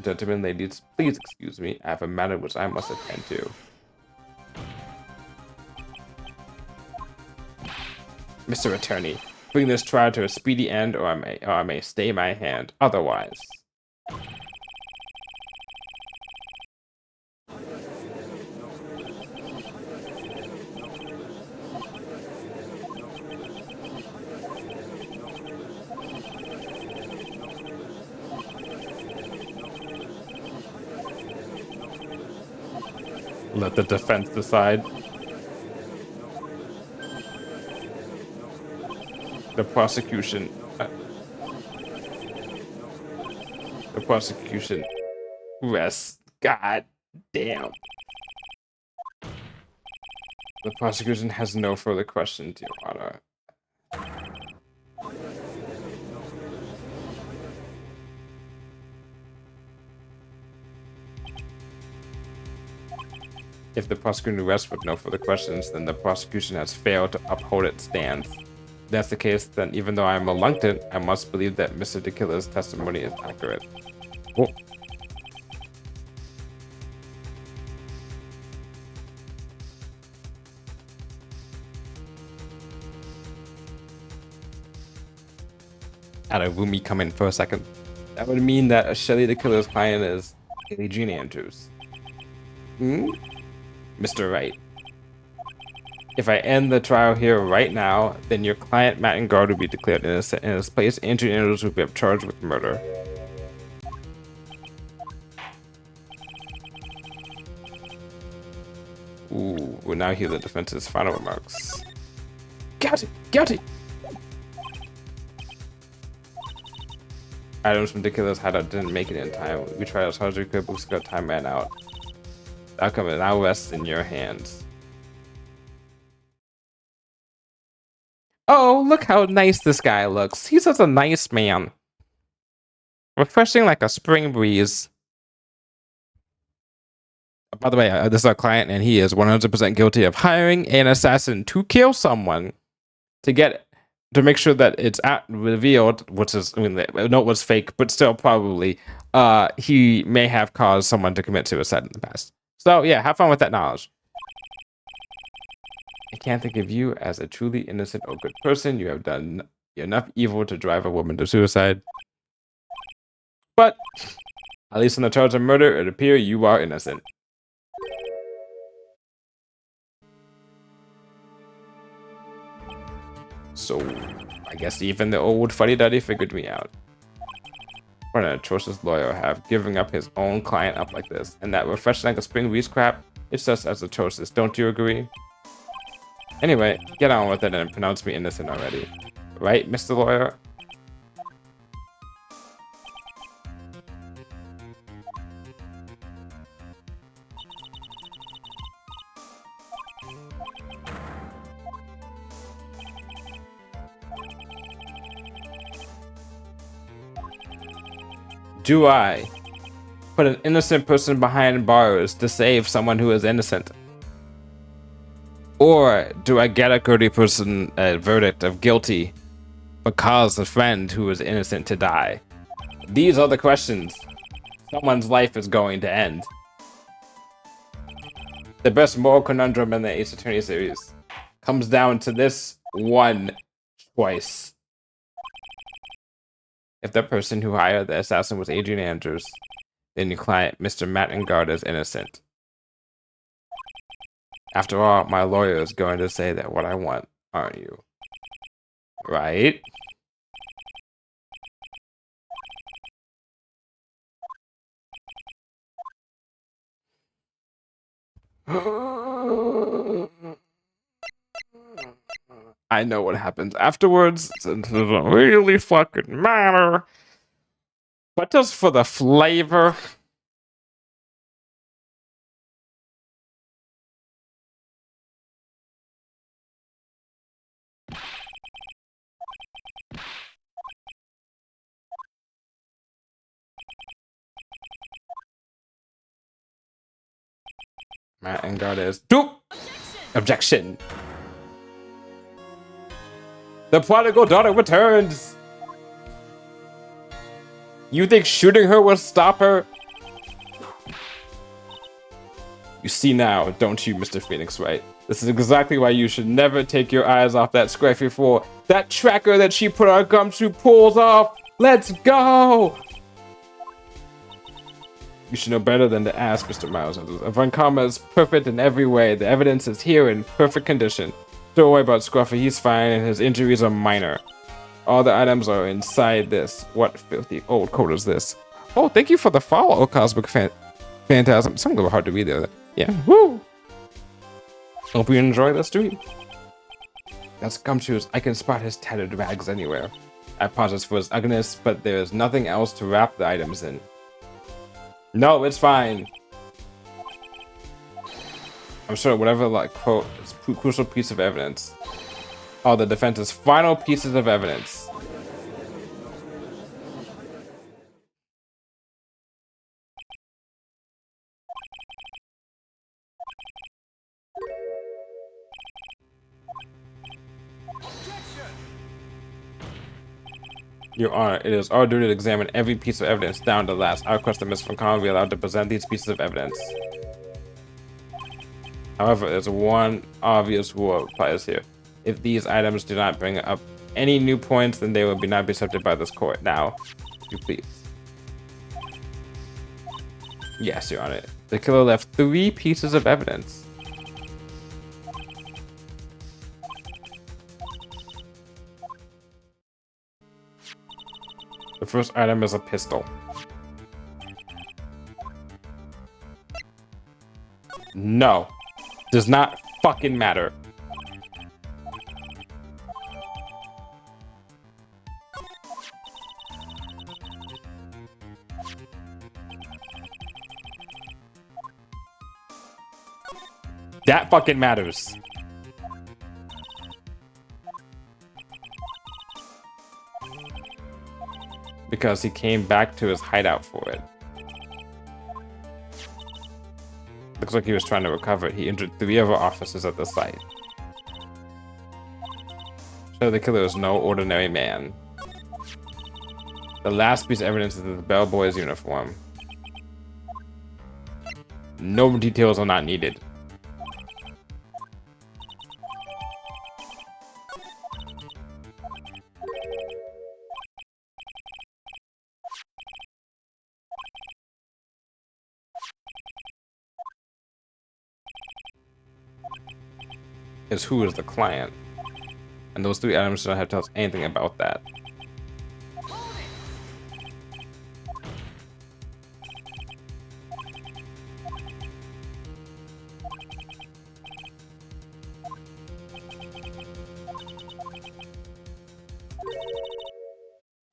Gentlemen, ladies, please excuse me. I have a matter which I must attend to. Mr. Attorney, bring this trial to a speedy end, or I may stay my hand. Otherwise... Let the defense decide. The prosecution. The prosecution rests. God damn. The prosecution has no further questions, Your Honor. If the prosecution rests with no further questions, then the prosecution has failed to uphold its stance. If that's the case, then even though I am reluctant, I must believe that Mr. Tequila's testimony is accurate. Oh. Had a Rumi come in for a second. That would mean that Shelly Tequila's client is Haley Jean Andrews. Mr. Wright. If I end the trial here right now, then your client Matt Engard will be declared innocent, and in his place Andrew Andrews will be charged with murder. Ooh, we'll now hear the defense's final remarks. Guilty! Guilty! Items from Tequila's hideout didn't make it in time. We tried as hard as we could, but we got time ran out. The outcome now rests in your hands. Oh, look how nice this guy looks. He's such a nice man. Refreshing like a spring breeze. By the way, this is our client, and he is 100% guilty of hiring an assassin to kill someone to make sure that it's revealed, which is, I mean, the note was fake, but still probably, he may have caused someone to commit suicide in the past. So yeah, have fun with that knowledge. I can't think of you as a truly innocent or good person. You have done enough evil to drive a woman to suicide. But, at least on the charge of murder, it appears you are innocent. So, I guess even the old fuddy-duddy figured me out. What an atrocious lawyer have, giving up his own client up like this. And that refreshing like a spring breeze crap, it's just as atrocious, don't you agree? Anyway, get on with it and pronounce me innocent already. Right, Mr. Lawyer? Do I put an innocent person behind bars to save someone who is innocent? Or do I get a guilty person a verdict of guilty but cause a friend who is innocent to die? These are the questions. Someone's life is going to end. The best moral conundrum in the Ace Attorney series comes down to this one choice. If the person who hired the assassin was Adrian Andrews, then your client, Mr. Matt Engard, is innocent. After all, my lawyer is going to say that what I want, aren't you? Right? I know what happens afterwards. It doesn't really fucking matter. But just for the flavor. Matt Engard is Objection. The prodigal daughter returns. You think shooting her will stop her? You see now, don't you, Mr. Phoenix Wright? This is exactly why you should never take your eyes off that scruffy fool. That tracker that she put our gumshoe pulls off. Let's go! You should know better than to ask, Mr. Miles. Von Karma is perfect in every way. The evidence is here in perfect condition. Don't worry about Scruffy, he's fine and his injuries are minor. All the items are inside this. What filthy old code is this? Oh, thank you for the follow, Cosmic Phantasm. Some of them are hard to read there. Yeah, woo! Hope you enjoy the stream. That's gumshoes. I can spot his tattered rags anywhere. I apologize for his ugliness, but there is nothing else to wrap the items in. No, it's fine. I'm sure whatever, like, quote, is crucial piece of evidence. Oh, the defense's final pieces of evidence. Your Honor, it is our duty to examine every piece of evidence down to the last. I request that Ms. Falcone be allowed to present these pieces of evidence. However, there's one obvious rule applies here. If these items do not bring up any new points, then they will not be accepted by this court. Now, you please. Yes, Your Honor. The killer left 3 pieces of evidence. The first item is a pistol. No. Does not fucking matter. That fucking matters. Because he came back to his hideout for it. Looks like he was trying to recover it. He injured 3 other officers at the site. So the killer is no ordinary man. The last piece of evidence is the bellboy's uniform. No details are not needed. Is who is the client. And those 3 items don't have to tell us anything about that.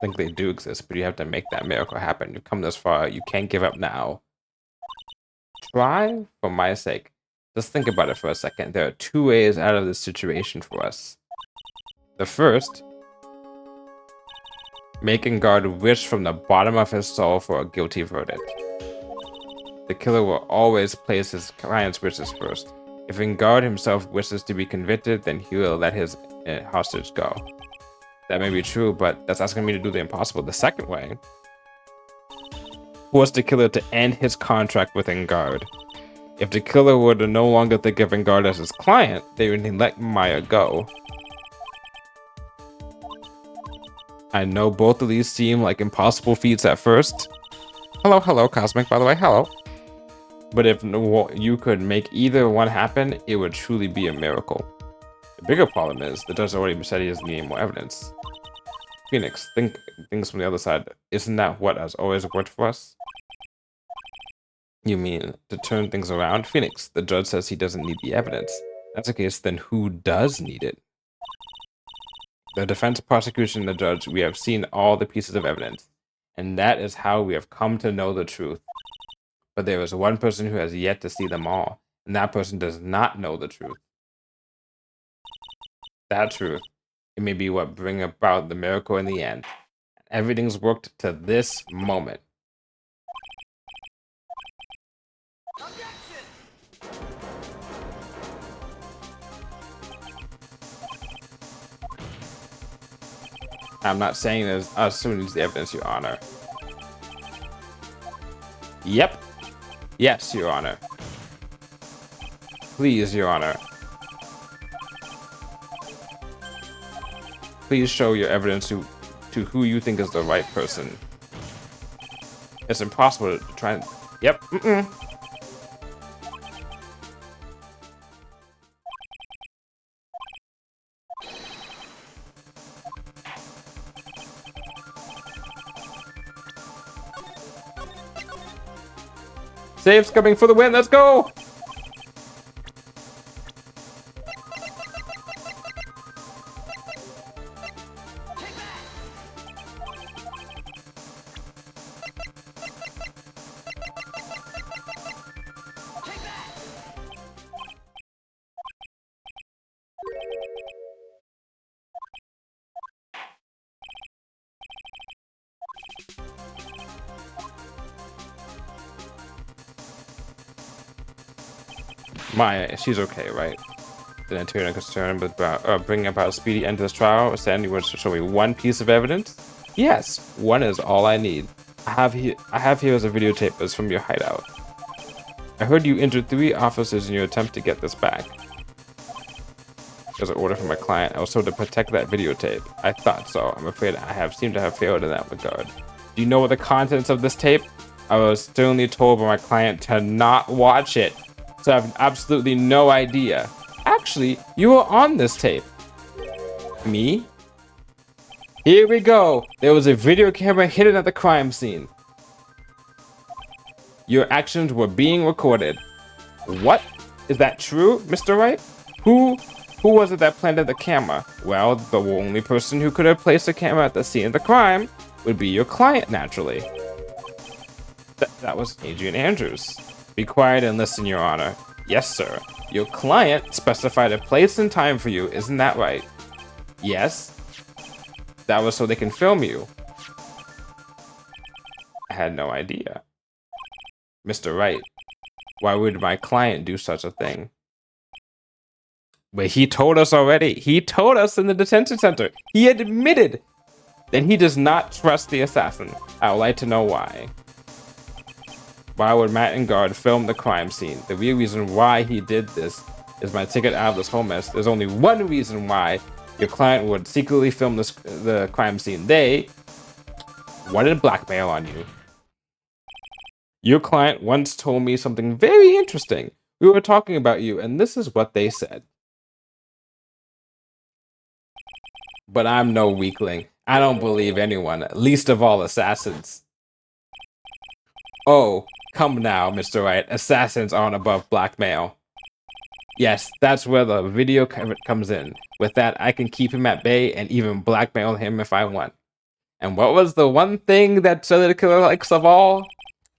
I think they do exist, but you have to make that miracle happen. You've come this far, you can't give up now. Try for my sake. Just think about it for a second. There are 2 ways out of this situation for us. The first, making guard wish from the bottom of his soul for a guilty verdict. The killer will always place his client's wishes first. If Ingard himself wishes to be convicted, then he will let his hostage go. That may be true, but that's asking me to do the impossible. The second way, force the killer to end his contract with Ingard. If the killer were to no longer think of Ingard as his client, they would let Maya go. I know both of these seem like impossible feats at first. Hello, Cosmic, by the way, hello. But if you could make either one happen, it would truly be a miracle. The bigger problem is, the judge already said he doesn't need more evidence. Phoenix, think things from the other side. Isn't that what has always worked for us? You mean, to turn things around? Phoenix, the judge says he doesn't need the evidence. That's the case, then who does need it? The defense, prosecution, and the judge, we have seen all the pieces of evidence. And that is how we have come to know the truth. But there is one person who has yet to see them all, and that person does not know the truth. That truth, it may be what bring about the miracle in the end. Everything's worked to this moment. I'm not saying there's us who needs the evidence, Your Honor. Yep. Yes, Your Honor. Please, Your Honor. Please show your evidence to who you think is the right person. It's impossible to try and... Yep. Saves coming for the win. Let's go. Maya, she's okay, right? The attorney concerned about bringing about a speedy end to this trial. Saying you would show me one piece of evidence. Yes, one is all I need. I have here as a videotape. It's from your hideout. I heard you injured 3 officers in your attempt to get this back. There's an order from my client. I was told to protect that videotape. I thought so. I'm afraid I seem to have failed in that regard. Do you know what the contents of this tape? I was sternly told by my client to not watch it, so I have absolutely no idea. Actually, you were on this tape. Me? Here we go. There was a video camera hidden at the crime scene. Your actions were being recorded. What? Is that true, Mr. Wright? Who was it that planted the camera? Well, the only person who could have placed the camera at the scene of the crime would be your client, naturally. That was Adrian Andrews. Be quiet and listen, Your Honor. Yes, sir. Your client specified a place and time for you, isn't that right? Yes. That was so they can film you. I had no idea. Mr. Wright, why would my client do such a thing? But he told us already. He told us in the detention center. He admitted that he does not trust the assassin. I would like to know why. Why would Matt and Guard film the crime scene? The real reason why he did this is my ticket out of this whole mess. There's only one reason why your client would secretly film the crime scene. They wanted blackmail on you. Your client once told me something very interesting. We were talking about you, and this is what they said. But I'm no weakling. I don't believe anyone, least of all assassins. Oh, come now, Mr. Wright. Assassins aren't above blackmail. Yes, that's where the video comes in. With that, I can keep him at bay and even blackmail him if I want. And what was the one thing that serial killer likes of all?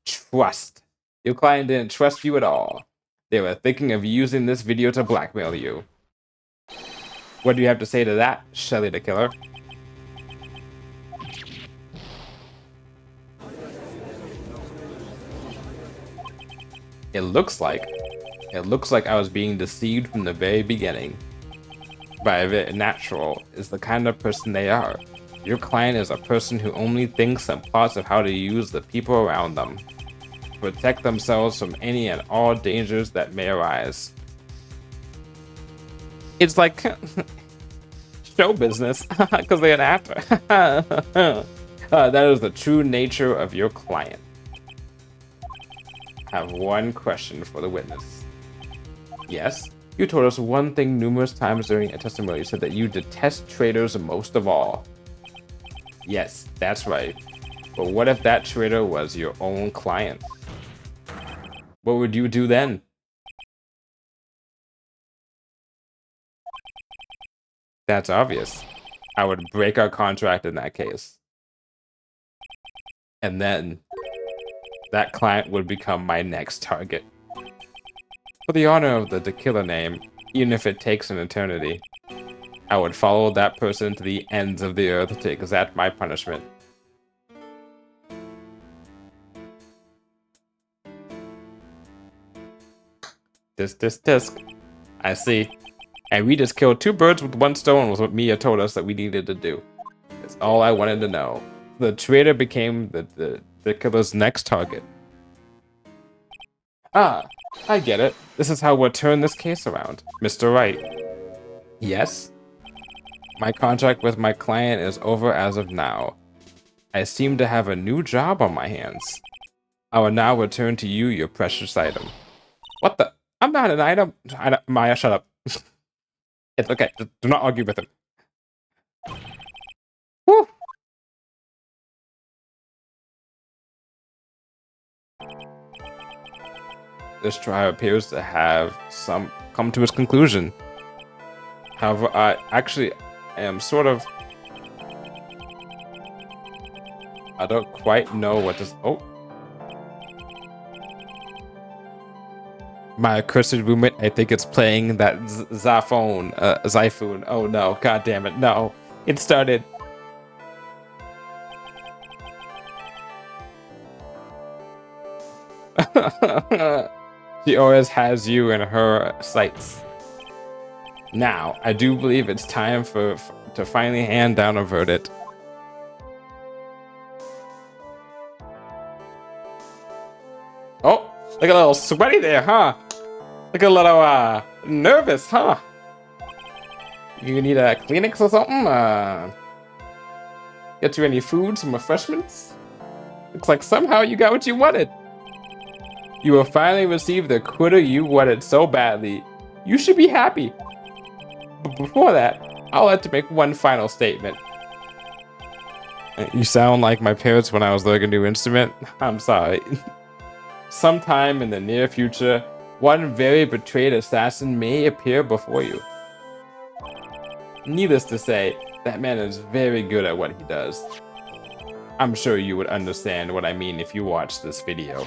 Trust. Your client didn't trust you at all. They were thinking of using this video to blackmail you. What do you have to say to that, Shelly the Killer? It looks like I was being deceived from the very beginning. By it, natural is the kind of person they are. Your client is a person who only thinks and plots of how to use the people around them to protect themselves from any and all dangers that may arise. It's like show business because they're an actor. That is the true nature of your client. I have one question for the witness. Yes, you told us one thing numerous times during a testimony. You said that you detest traitors most of all. Yes, that's right. But what if that traitor was your own client? What would you do then? That's obvious. I would break our contract in that case. And then that client would become my next target. For the honor of the killer name, even if it takes an eternity, I would follow that person to the ends of the earth to exact my punishment. Disc. I see. And we just killed 2 birds with 1 stone was what Mia told us that we needed to do. That's all I wanted to know. The traitor became the killer's next target. Ah, I get it. This is how we'll turn this case around. Mr. Wright. Yes? My contract with my client is over as of now. I seem to have a new job on my hands. I will now return to you your precious item. What the? I'm not an item. Maya, shut up. It's okay. Just do not argue with him. Whew. This trial appears to have come to its conclusion. However, I am sort of... I don't quite know what this... Oh. My accursed roommate, I think it's playing that Xiphone. Oh no, god damn it, no. It started. She always has you in her sights. Now, I do believe it's time to finally hand down a verdict. Oh, look a little sweaty there, huh? Look a little nervous, huh? You need a Kleenex or something? Get you any food, some refreshments? Looks like somehow you got what you wanted. You will finally receive the quitter you wanted so badly. You should be happy. But before that, I'll have to make one final statement. You sound like my parents when I was learning a new instrument. I'm sorry. Sometime in the near future, one very betrayed assassin may appear before you. Needless to say, that man is very good at what he does. I'm sure you would understand what I mean if you watched this video.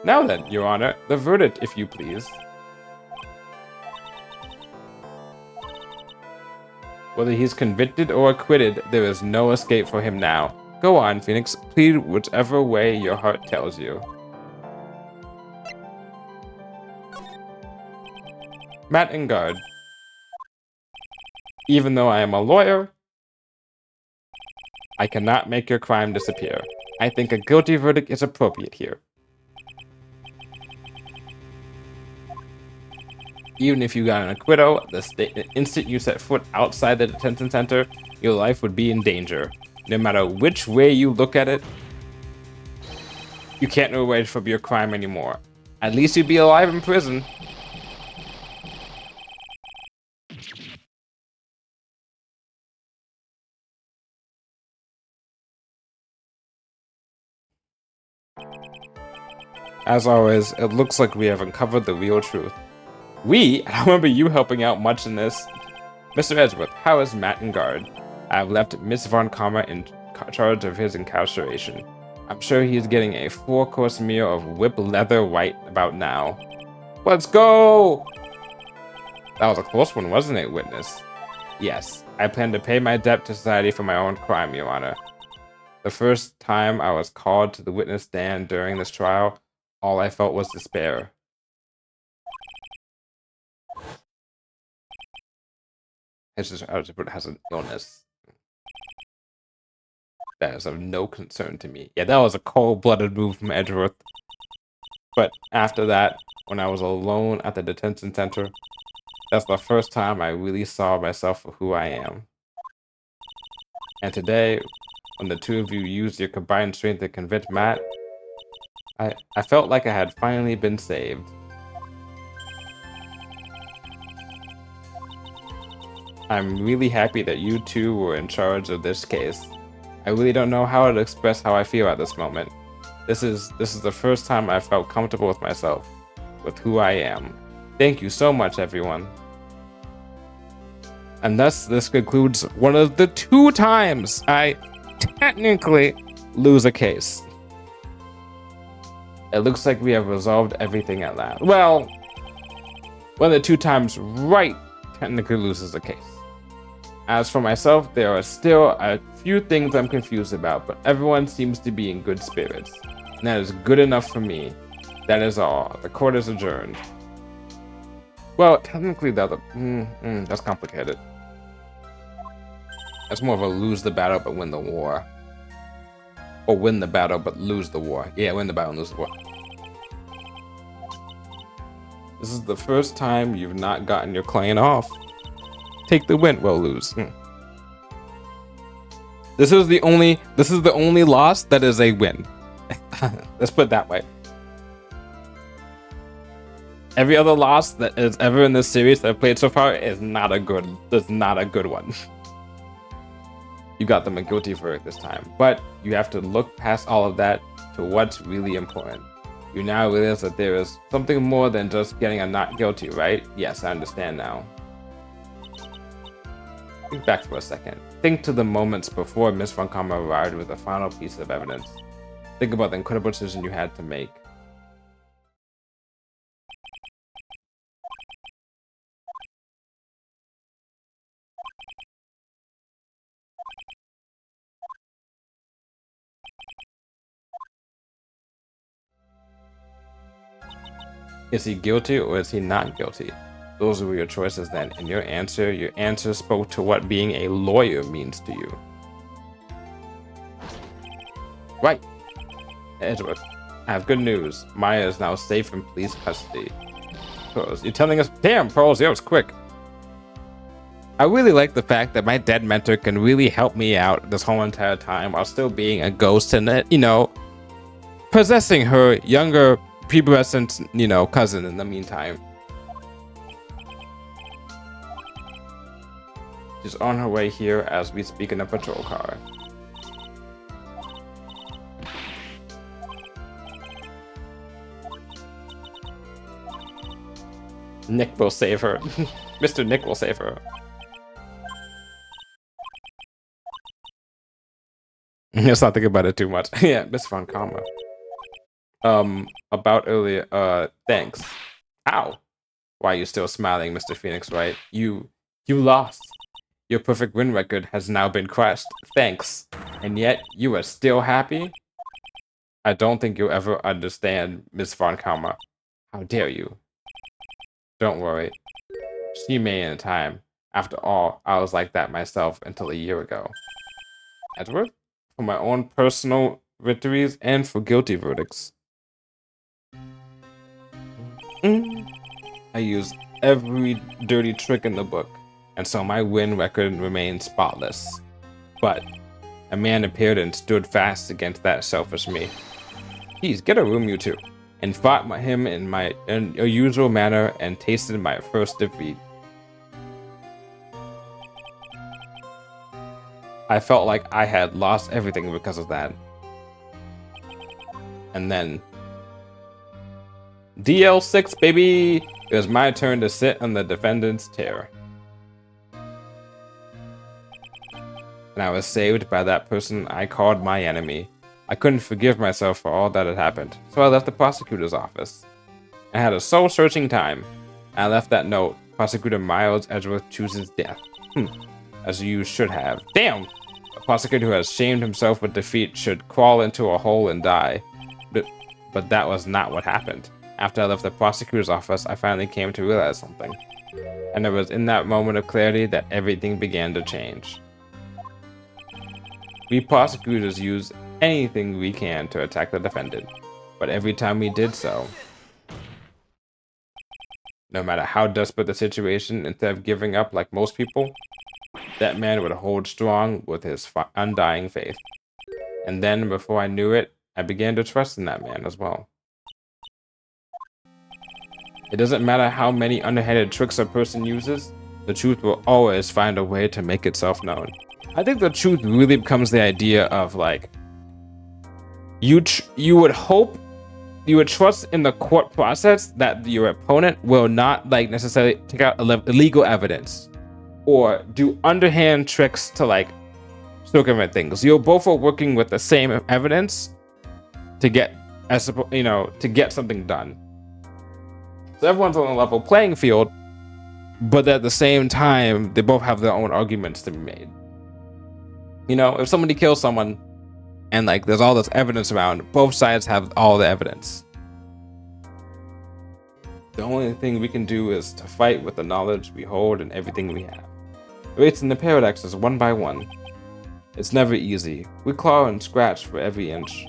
Now then, Your Honor, the verdict, if you please. Whether he's convicted or acquitted, there is no escape for him now. Go on, Phoenix, plead whichever way your heart tells you. Matt and Guard. Even though I am a lawyer, I cannot make your crime disappear. I think a guilty verdict is appropriate here. Even if you got an acquittal, the instant you set foot outside the detention center, your life would be in danger. No matter which way you look at it, you can't run away from your crime anymore. At least you'd be alive in prison. As always, it looks like we have uncovered the real truth. I don't remember you helping out much in this. Mr. Edgeworth, how is Matt and Guard? I have left Miss Von Karma in charge of his incarceration. I'm sure he's getting a 4-course meal of whip leather right about now. Let's go! That was a close one, wasn't it, witness? Yes, I plan to pay my debt to society for my own crime, Your Honor. The first time I was called to the witness stand during this trial, all I felt was despair. Edgeworth has an illness that is of no concern to me. Yeah, that was a cold-blooded move from Edgeworth. But after that, when I was alone at the detention center, that's the first time I really saw myself for who I am. And today, when the two of you used your combined strength to convict Matt, I felt like I had finally been saved. I'm really happy that you two were in charge of this case. I really don't know how to express how I feel at this moment. This is the first time I felt comfortable with myself, with who I am. Thank you so much, everyone. And thus, this concludes one of the 2 times I technically lose a case. It looks like we have resolved everything at last. Well, one of the 2 times Wright technically loses a case. As for myself, there are still a few things I'm confused about, but everyone seems to be in good spirits. And that is good enough for me. That is all. The court is adjourned. Well, technically, that's complicated. That's more of a lose the battle but win the war. Or win the battle but lose the war. Yeah, win the battle and lose the war. This is the first time you've not gotten your client off. Take the win, well lose. This is the only loss that is a win. Let's put it that way. Every other loss that is ever in this series that I've played so far is not a good one. You got them a guilty verdict this time, but you have to look past all of that to what's really important. You now realize that there is something more than just getting a not guilty, right? Yes, I understand now. Think back for a second. Think to the moments before Miss Von Karma arrived with the final piece of evidence. Think about the incredible decision you had to make. Is he guilty or is he not guilty? Those were your choices then, and your answer spoke to what being a lawyer means to you. Right. Edward, I have good news. Maya is now safe in police custody. Pearls, you're telling us? Damn, Pearls, that was quick. I really like the fact that my dead mentor can really help me out this whole entire time while still being a ghost and, you know, possessing her younger prepubescent, you know, cousin in the meantime. She's on her way here as we speak in a patrol car. Nick will save her. Mr. Nick will save her. Let's not think about it too much. Yeah, Miss Von Karma. About earlier, thanks. Ow! Why are you still smiling, Mr. Phoenix, Wright? You lost. Your perfect win record has now been crushed. Thanks. And yet, you are still happy? I don't think you'll ever understand, Miss Von Karma. How dare you? Don't worry. She may in time. After all, I was like that myself until a year ago. Edward? For my own personal victories and for guilty verdicts. I used every dirty trick in the book, and so my win record remained spotless. But a man appeared and stood fast against that selfish me. Please, get a room, you two, and fought him in my usual manner and tasted my first defeat. I felt like I had lost everything because of that. And then DL6, baby! It was my turn to sit on the defendant's chair. And I was saved by that person I called my enemy. I couldn't forgive myself for all that had happened, so I left the prosecutor's office. I had a soul-searching time. I left that note. Prosecutor Miles Edgeworth chooses death. As you should have. Damn! A prosecutor who has shamed himself with defeat should crawl into a hole and die. But that was not what happened. After I left the prosecutor's office, I finally came to realize something. And it was in that moment of clarity that everything began to change. We prosecutors use anything we can to attack the defendant. But every time we did so, no matter how desperate the situation, instead of giving up like most people, that man would hold strong with his undying faith. And then, before I knew it, I began to trust in that man as well. It doesn't matter how many underhanded tricks a person uses, the truth will always find a way to make itself known. I think the truth really becomes the idea of like, you would trust in the court process that your opponent will not like necessarily take out illegal evidence or do underhand tricks to like circumvent things. You're both are working with the same evidence to get, to get something done. So everyone's on a level playing field, but at the same time, they both have their own arguments to be made. You know, if somebody kills someone and like there's all this evidence around, both sides have all the evidence. The only thing we can do is to fight with the knowledge we hold and everything we have. Erasing the paradoxes one by one. It's never easy. We claw and scratch for every inch.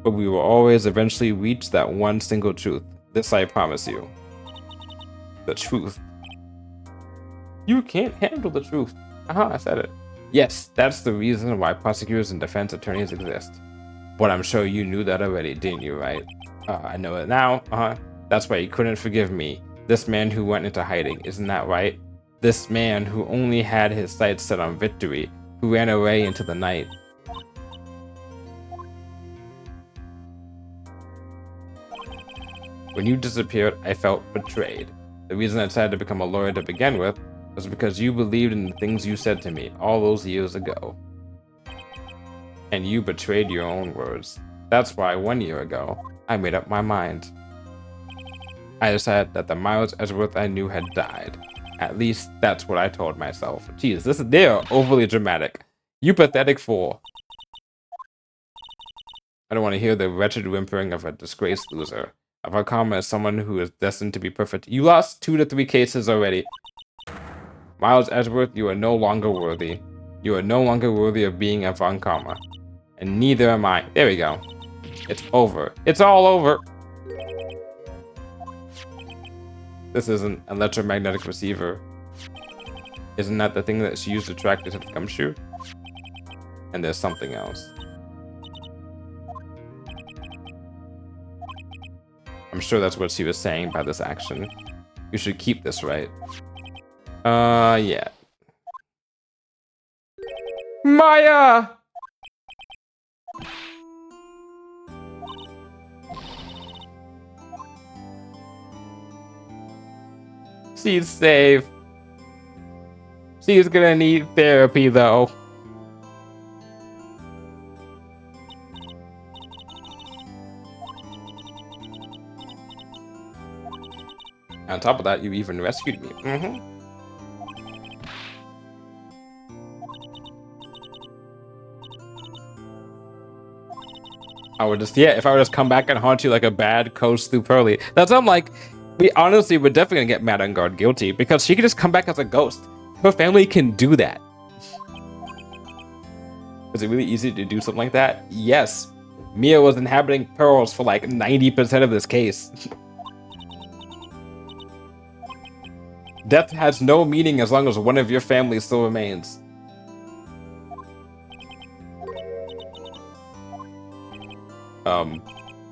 But we will always eventually reach that one single truth. This I promise you. The truth. You can't handle the truth. I said it. Yes, that's the reason why prosecutors and defense attorneys exist. But I'm sure you knew that already, didn't you, right? I know it now. That's why you couldn't forgive me. This man who went into hiding, isn't that right? This man who only had his sights set on victory, who ran away into the night. When you disappeared, I felt betrayed. The reason I decided to become a lawyer to begin with was because you believed in the things you said to me all those years ago. And you betrayed your own words. That's why 1 year ago, I made up my mind. I decided that the Miles Edgeworth I knew had died. At least, that's what I told myself. Jeez, they're overly dramatic. You pathetic fool. I don't want to hear the wretched whimpering of a disgraced loser. A Vankama is someone who is destined to be perfect. You lost 2 to 3 cases already. Miles Edgeworth, you are no longer worthy. You are no longer worthy of being a Vankama. And neither am I. There we go. It's over. It's all over. This is an electromagnetic receiver. Isn't that the thing that she used to track Detective Gumshoe? And there's something else. I'm sure that's what she was saying by this action. You should keep this, right? Yeah. Maya! She's safe. She's gonna need therapy, though. On top of that, you even rescued me. I would just, if I would just come back and haunt you like a bad coach through Pearly. That's what I'm like, we honestly would definitely gonna get Madame Guard guilty because she can just come back as a ghost. Her family can do that. Is it really easy to do something like that? Yes. Mia was inhabiting Pearls for like 90% of this case. Death has no meaning as long as one of your family still remains.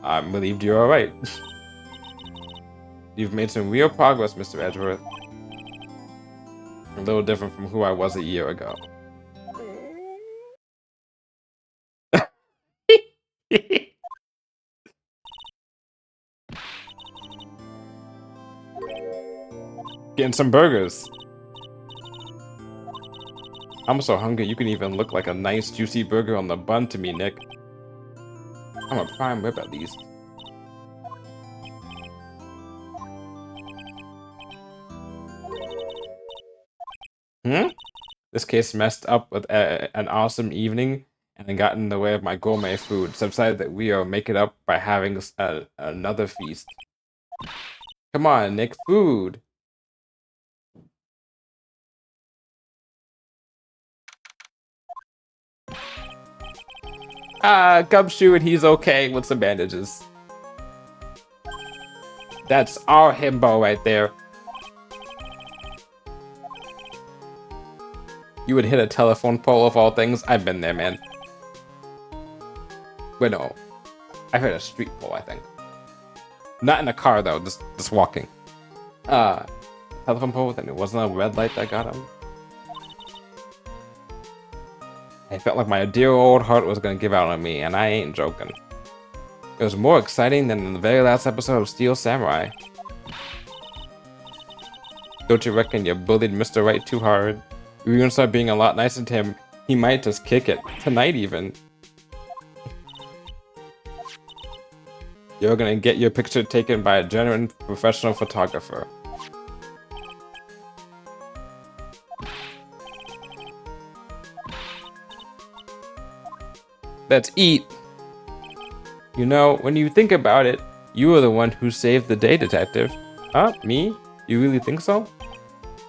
I'm relieved you're alright. You've made some real progress, Mr. Edgeworth. A little different from who I was a year ago. Getting some burgers. I'm so hungry you can even look like a nice juicy burger on the bun to me, Nick. I'm a prime rib at least. This case messed up with an awesome evening and it got in the way of my gourmet food, so I decided that we will make it up by having another feast. Come on, Nick, food! Gumshoe and he's okay with some bandages. That's our himbo right there. You would hit a telephone pole of all things? I've been there, man. Wait, no. I hit a street pole, I think. Not in a car, though. Just walking. Telephone pole, then it wasn't a red light that got him. I felt like my dear old heart was gonna give out on me, and I ain't joking. It was more exciting than in the very last episode of Steel Samurai. Don't you reckon you bullied Mr. Wright too hard? If you're gonna start being a lot nicer to him, he might just kick it. Tonight, even. You're gonna get your picture taken by a genuine professional photographer. Let's eat! You know, when you think about it, you were the one who saved the day, Detective. Huh? Me? You really think so?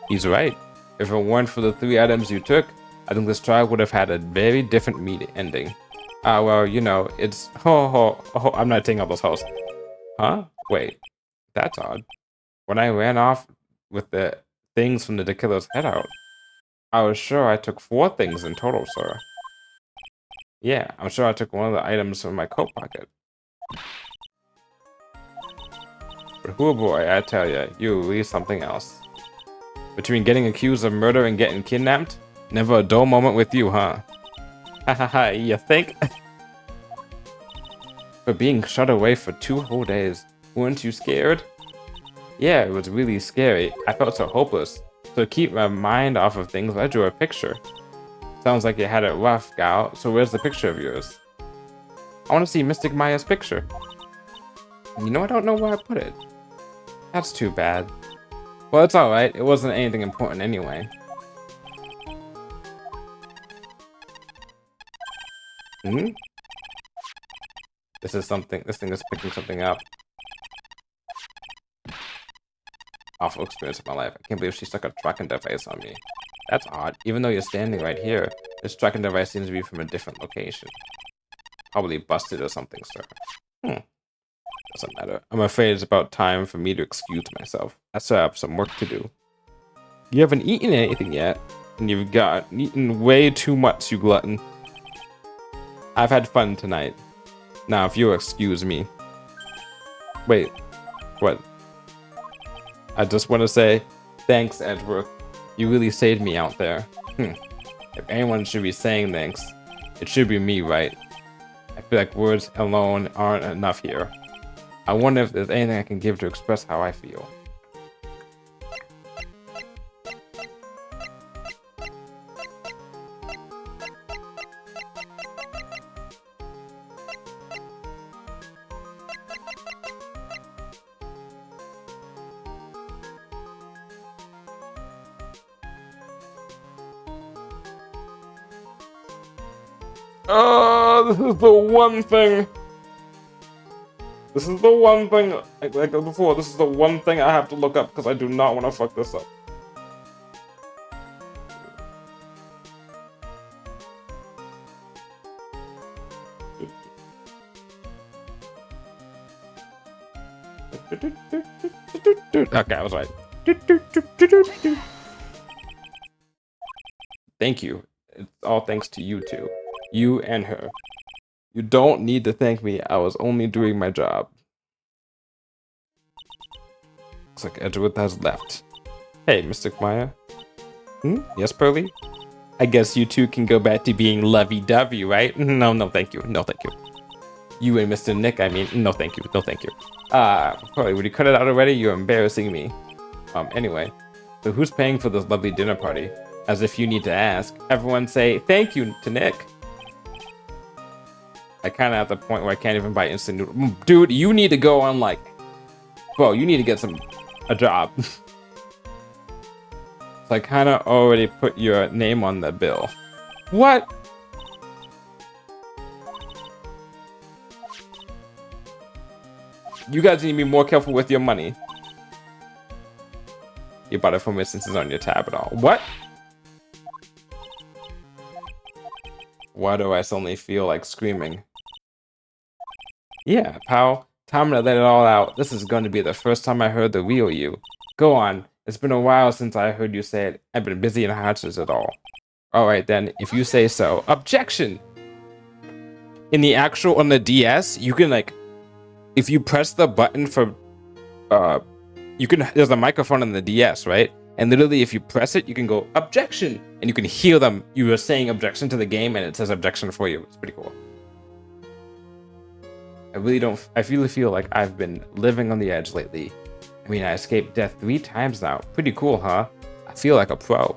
He's right. If it weren't for the 3 items you took, I think this trial would have had a very different ending. Well, you know, it's... I'm not taking all those hoes. Huh? Wait. That's odd. When I ran off with the things from the killer's head out, I was sure I took 4 things in total, sir. Yeah, I'm sure I took one of the items from my coat pocket. But oh boy, I tell ya, you're really something else. Between getting accused of murder and getting kidnapped, never a dull moment with you, huh? Hahaha, you think? For being shut away for 2 whole days, weren't you scared? Yeah, it was really scary. I felt so hopeless. So to keep my mind off of things, I drew a picture. Sounds like you had it rough, gal, so where's the picture of yours? I want to see Mystic Maya's picture. You know, I don't know where I put it. That's too bad. Well, it's alright. It wasn't anything important anyway. This thing is picking something up. awful experience of my life. I can't believe she stuck a tracking device on me. That's odd. Even though you're standing right here, this tracking device seems to be from a different location. Probably busted or something, sir. Doesn't matter. I'm afraid it's about time for me to excuse myself. I still have some work to do. You haven't eaten anything yet, and you've eaten way too much, you glutton. I've had fun tonight. Now, if you'll excuse me. Wait, what? I just want to say, thanks, Edgeworth. You really saved me out there. If anyone should be saying thanks, it should be me, right? I feel like words alone aren't enough here. I wonder if there's anything I can give to express how I feel. This is the one thing. This is the one thing, like before, this is the one thing I have to look up because I do not want to fuck this up. Okay, I was right. Thank you. It's all thanks to you two. You and her. You don't need to thank me. I was only doing my job. Looks like Edgeworth has left. Hey, Mr. Maya. Yes, Pearly? I guess you two can go back to being lovey-dovey, right? No, thank you. No, thank you. You and Mr. Nick, I mean, no, thank you. No, thank you. Pearly, would you cut it out already? You're embarrassing me. Anyway. So who's paying for this lovely dinner party? As if you need to ask. Everyone say thank you to Nick. I kind of at the point where I can't even buy instant noodles. Dude, you need to go on like... Bro, you need to get a job. So I kind of already put your name on the bill. What? You guys need to be more careful with your money. You bought it from me since it's on your tab at all. What? Why do I suddenly feel like screaming? Yeah, pal. Time to let it all out. This is going to be the first time I heard the real you. Go on. It's been a while since I heard you say it. I've been busy in hatches at all. Alright then, if you say so. Objection! In the actual, on the DS, you can like... If you press the button for... You can... There's a microphone on the DS, right? And literally, if you press it, you can go, objection! And you can hear them. You are saying objection to the game, and it says objection for you. It's pretty cool. I really feel like I've been living on the edge lately. I mean, I escaped death 3 times now. Pretty cool, huh? I feel like a pro.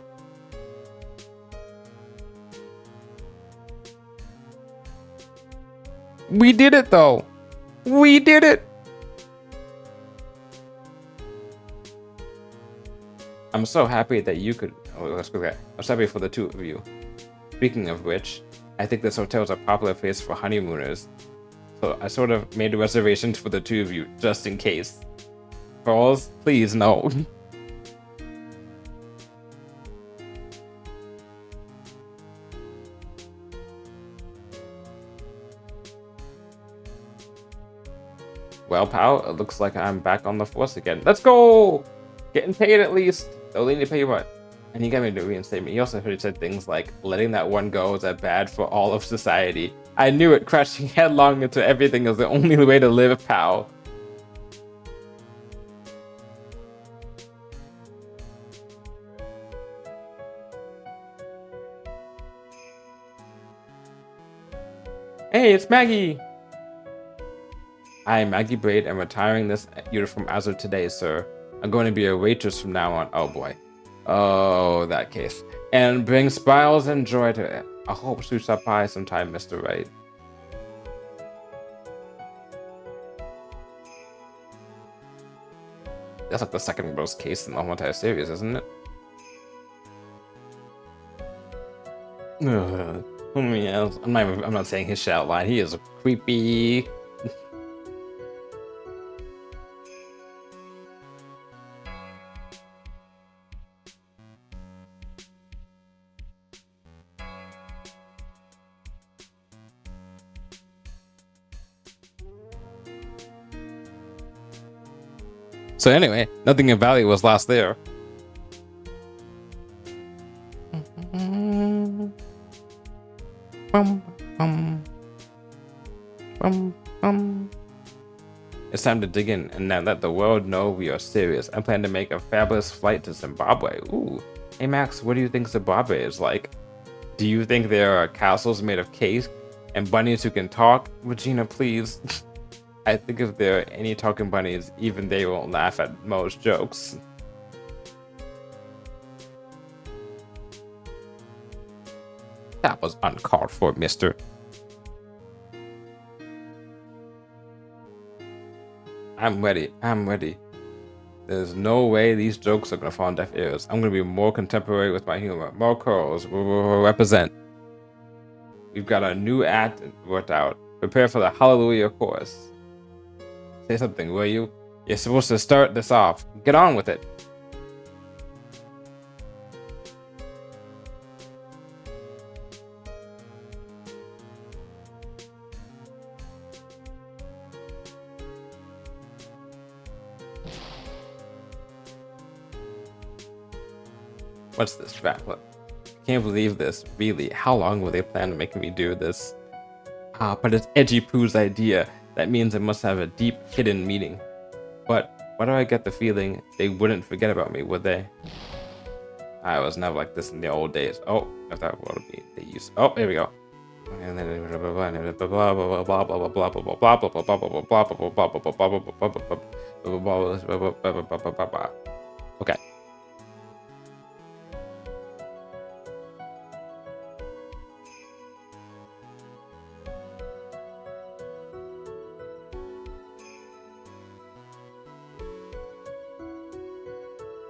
We did it, though! We did it! I'm so happy that you could... Oh, let's go there. I'm so happy for the two of you. Speaking of which, I think this hotel is a popular place for honeymooners. So I sort of made reservations for the two of you, just in case. Girls, please, no. Well, pal, it looks like I'm back on the force again. Let's go! Getting paid at least. They'll need to pay you what? And he got me to reinstate me. He also heard he said things like, letting that one go is that bad for all of society. I knew it. Crashing headlong into everything is the only way to live, pal. Hey, it's Maggie! I am Maggie Braid and retiring this uniform as of today, sir. I'm going to be a waitress from now on. Oh boy. Oh, that case. And bring smiles and joy to it. I hope to stop by sometime, Mr. Wright. That's like the second worst case in the whole entire series, isn't it? I'm not saying his shit out loud. He is creepy. So anyway, nothing of value was lost there. It's time to dig in and now let the world know we are serious. I plan to make a fabulous flight to Zimbabwe. Ooh. Hey Max, what do you think Zimbabwe is like? Do you think there are castles made of cake and bunnies who can talk? Regina, please. I think if there are any talking bunnies, even they won't laugh at most jokes. That was uncalled for, mister. I'm ready. I'm ready. There's no way these jokes are gonna fall on deaf ears. I'm gonna be more contemporary with my humor. More curls. Represent. We've got a new act worked out. Prepare for the Hallelujah chorus. Say something, will you? You're supposed to start this off. Get on with it. What's this trap? Look, can't believe this. Really, how long will they plan to make me do this? But it's Edgy Pooh's idea. That means it must have a deep, hidden meaning. But why do I get the feeling they wouldn't forget about me, would they? I was never like this in the old days. Oh, if that would be they used. Oh, here we go. And then okay.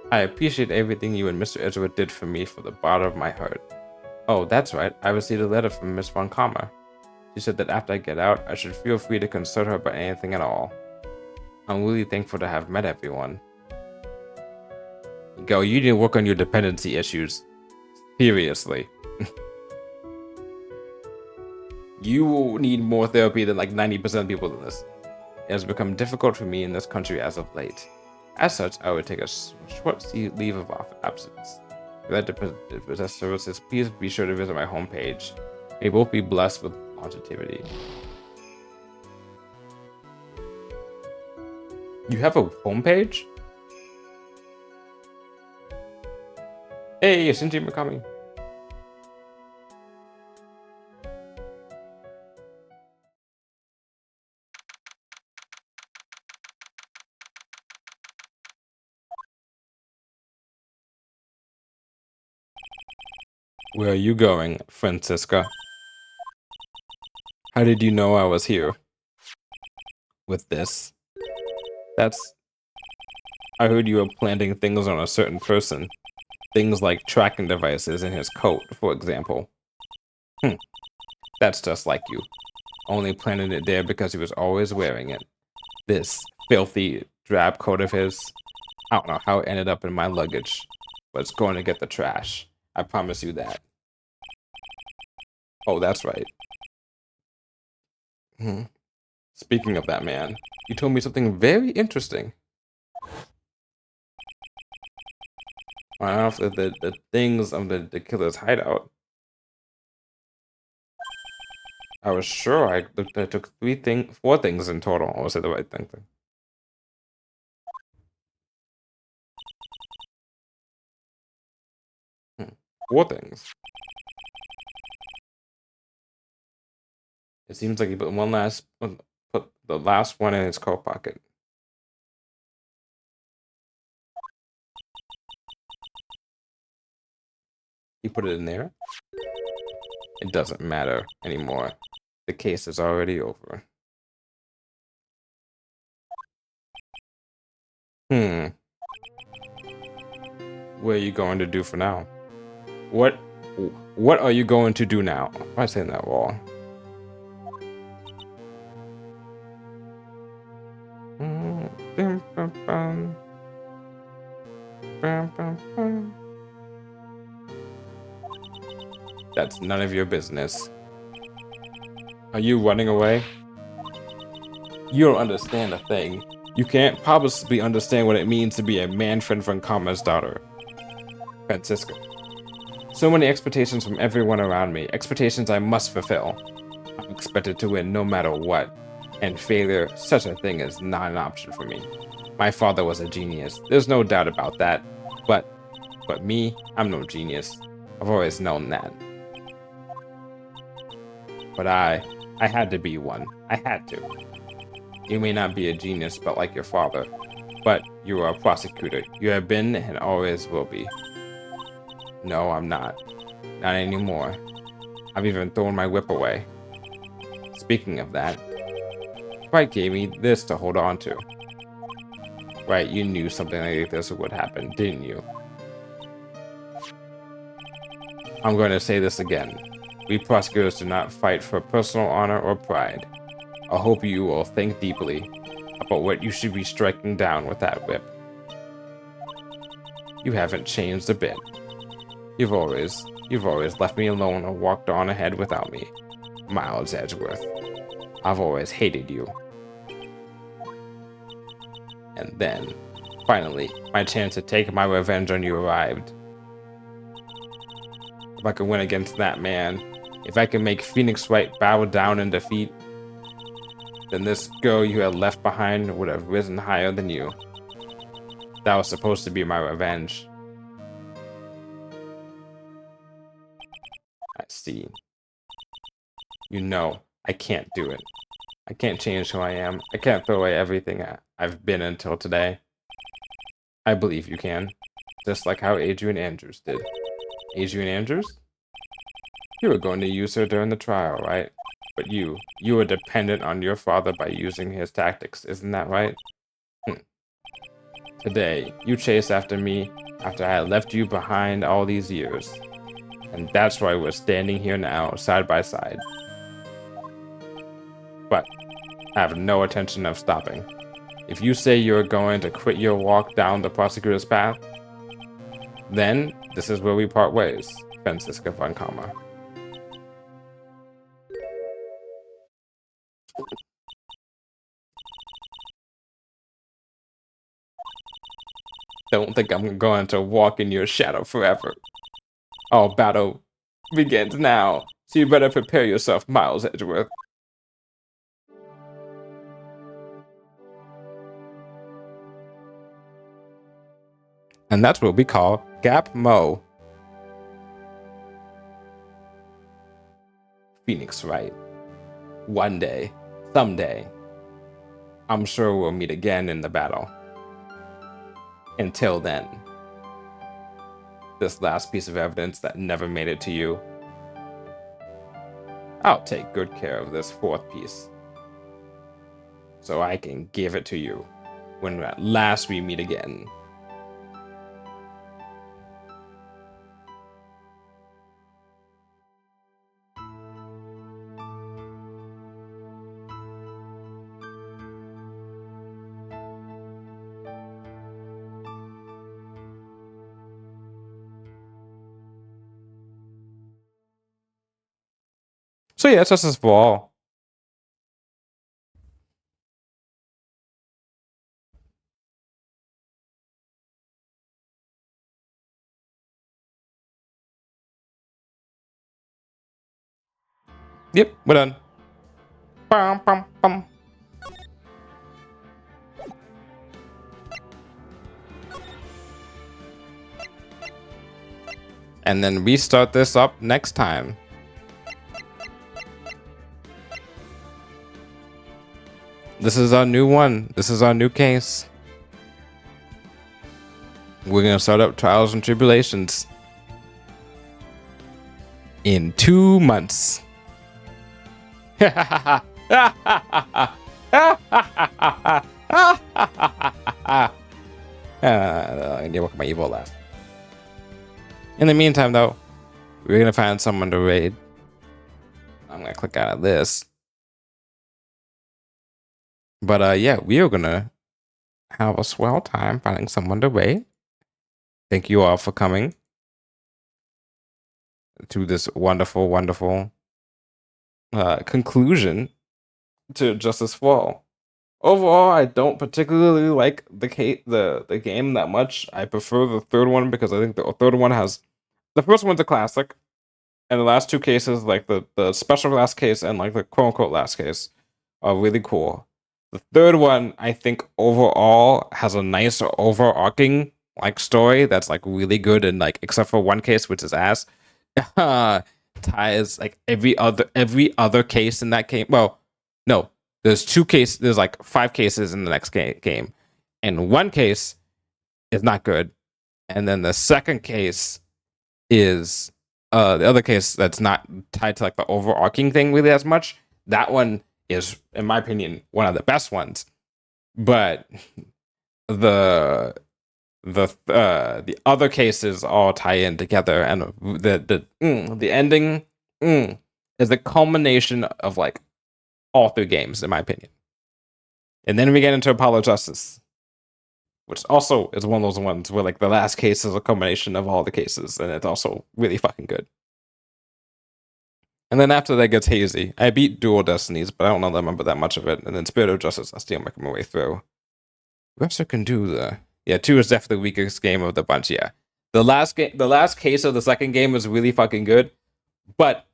I appreciate everything you and Mr. Edgewood did for me from the bottom of my heart. Oh, that's right. I received a letter from Miss Von Kammer. She said that after I get out, I should feel free to consult her about anything at all. I'm really thankful to have met everyone. Go, you need to work on your dependency issues. Seriously. You will need more therapy than like 90% of people in this. It has become difficult for me in this country as of late. As such, I would take a short leave of absence. If you'd like to possess services, please be sure to visit my homepage. May both be blessed with longevity. You have a homepage? Hey, Shinji Mikami. Where are you going, Francisca? How did you know I was here? With this? I heard you were planting things on a certain person. Things like tracking devices in his coat, for example. That's just like you. Only planted it there because he was always wearing it. This filthy, drab coat of his. I don't know how it ended up in my luggage, but it's going to get the trash. I promise you that. Oh, that's right. Speaking of that man, you told me something very interesting. I don't know if the things of the killer's hideout. I was sure I took 4 things in total. I said the right thing. 4 things. It seems like he put the last one in his coat pocket. He put it in there? It doesn't matter anymore. The case is already over. What are you going to do for now? What are you going to do now? Why am I saying that wrong? That's none of your business. Are you running away? You don't understand a thing. You can't possibly understand what it means to be a Manfred von Karma's daughter. Francisca. So many expectations from everyone around me, expectations I must fulfill. I'm expected to win no matter what, and failure, such a thing, is not an option for me. My father was a genius, there's no doubt about that, but me, I'm no genius. I've always known that. But I had to be one. I had to. You may not be a genius, but like your father, but you are a prosecutor. You have been and always will be. No, I'm not. Not anymore. I've even thrown my whip away. Speaking of that, Wright gave me this to hold on to. Right, you knew something like this would happen, didn't you? I'm going to say this again. We prosecutors do not fight for personal honor or pride. I hope you will think deeply about what you should be striking down with that whip. You haven't changed a bit. You've always left me alone or walked on ahead without me. Miles Edgeworth. I've always hated you. And then, finally, my chance to take my revenge on you arrived. If I could win against that man, if I could make Phoenix Wright bow down in defeat, then this girl you had left behind would have risen higher than you. That was supposed to be my revenge. I see. You know, I can't do it. I can't change who I am. I can't throw away everything I've been until today. I believe you can. Just like how Adrian Andrews did. Adrian Andrews? You were going to use her during the trial, right? But you were dependent on your father by using his tactics, isn't that right? Today, you chased after me after I had left you behind all these years. And that's why we're standing here now, side by side. But I have no intention of stopping. If you say you're going to quit your walk down the prosecutor's path, then this is where we part ways, Francisca von Karma. Don't think I'm going to walk in your shadow forever. Our battle begins now, so you better prepare yourself, Miles Edgeworth. And that's what we call Gap Mo. Phoenix Wright. One day, someday, I'm sure we'll meet again in the battle. Until then, this last piece of evidence that never made it to you, I'll take good care of this fourth piece, so I can give it to you when at last we meet again. So yeah, it's just this ball. Yep, we're done. Bum, bum, bum. And then we start this up next time. This is our new one. This is our new case. We're gonna start up Trials and Tribulations in 2 months. You work my evil laugh. In the meantime, though, we're gonna find someone to raid. I'm gonna click out of this. But yeah, we are gonna have a swell time finding someone to raid. Thank you all for coming to this wonderful, wonderful conclusion to Justice for All. Overall, I don't particularly like the game that much. I prefer the third one because I think the third one has the first one's a classic, and the last two cases, like the special last case and like the quote unquote last case, are really cool. The third one, I think overall has a nice overarching like story that's like really good and like except for one case which is ass, ties like every other case in that game. Well, no, there's two cases. There's like five cases in the next game, and one case is not good, and then the second case is the other case that's not tied to like the overarching thing really as much. That one is, in my opinion, one of the best ones. But the the other cases all tie in together, and the ending is the culmination of like all three games, in my opinion. And then we get into Apollo Justice, which also is one of those ones where like the last case is a culmination of all the cases, and it's also really fucking good. And then after that gets hazy. I beat Dual Destinies, but I don't know that I remember that much of it. And then Spirit of Justice, I still making my way through. What else can do the? Yeah, two is definitely the weakest game of the bunch. Yeah, the last case of the second game was really fucking good, but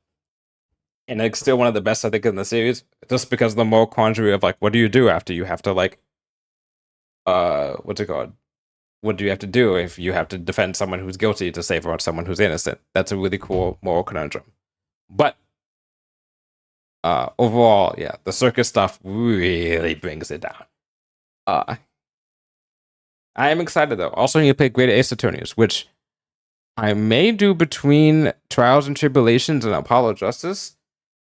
and it's still one of the best I think in the series, just because of the moral quandary of like, what do you do after you have to like, what's it called? What do you have to do if you have to defend someone who's guilty to save someone who's innocent? That's a really cool moral conundrum. But overall, yeah, the circus stuff really brings it down. Uh, I am excited though. Also, need to play Great Ace Attorneys, which I may do between Trials and Tribulations and Apollo Justice,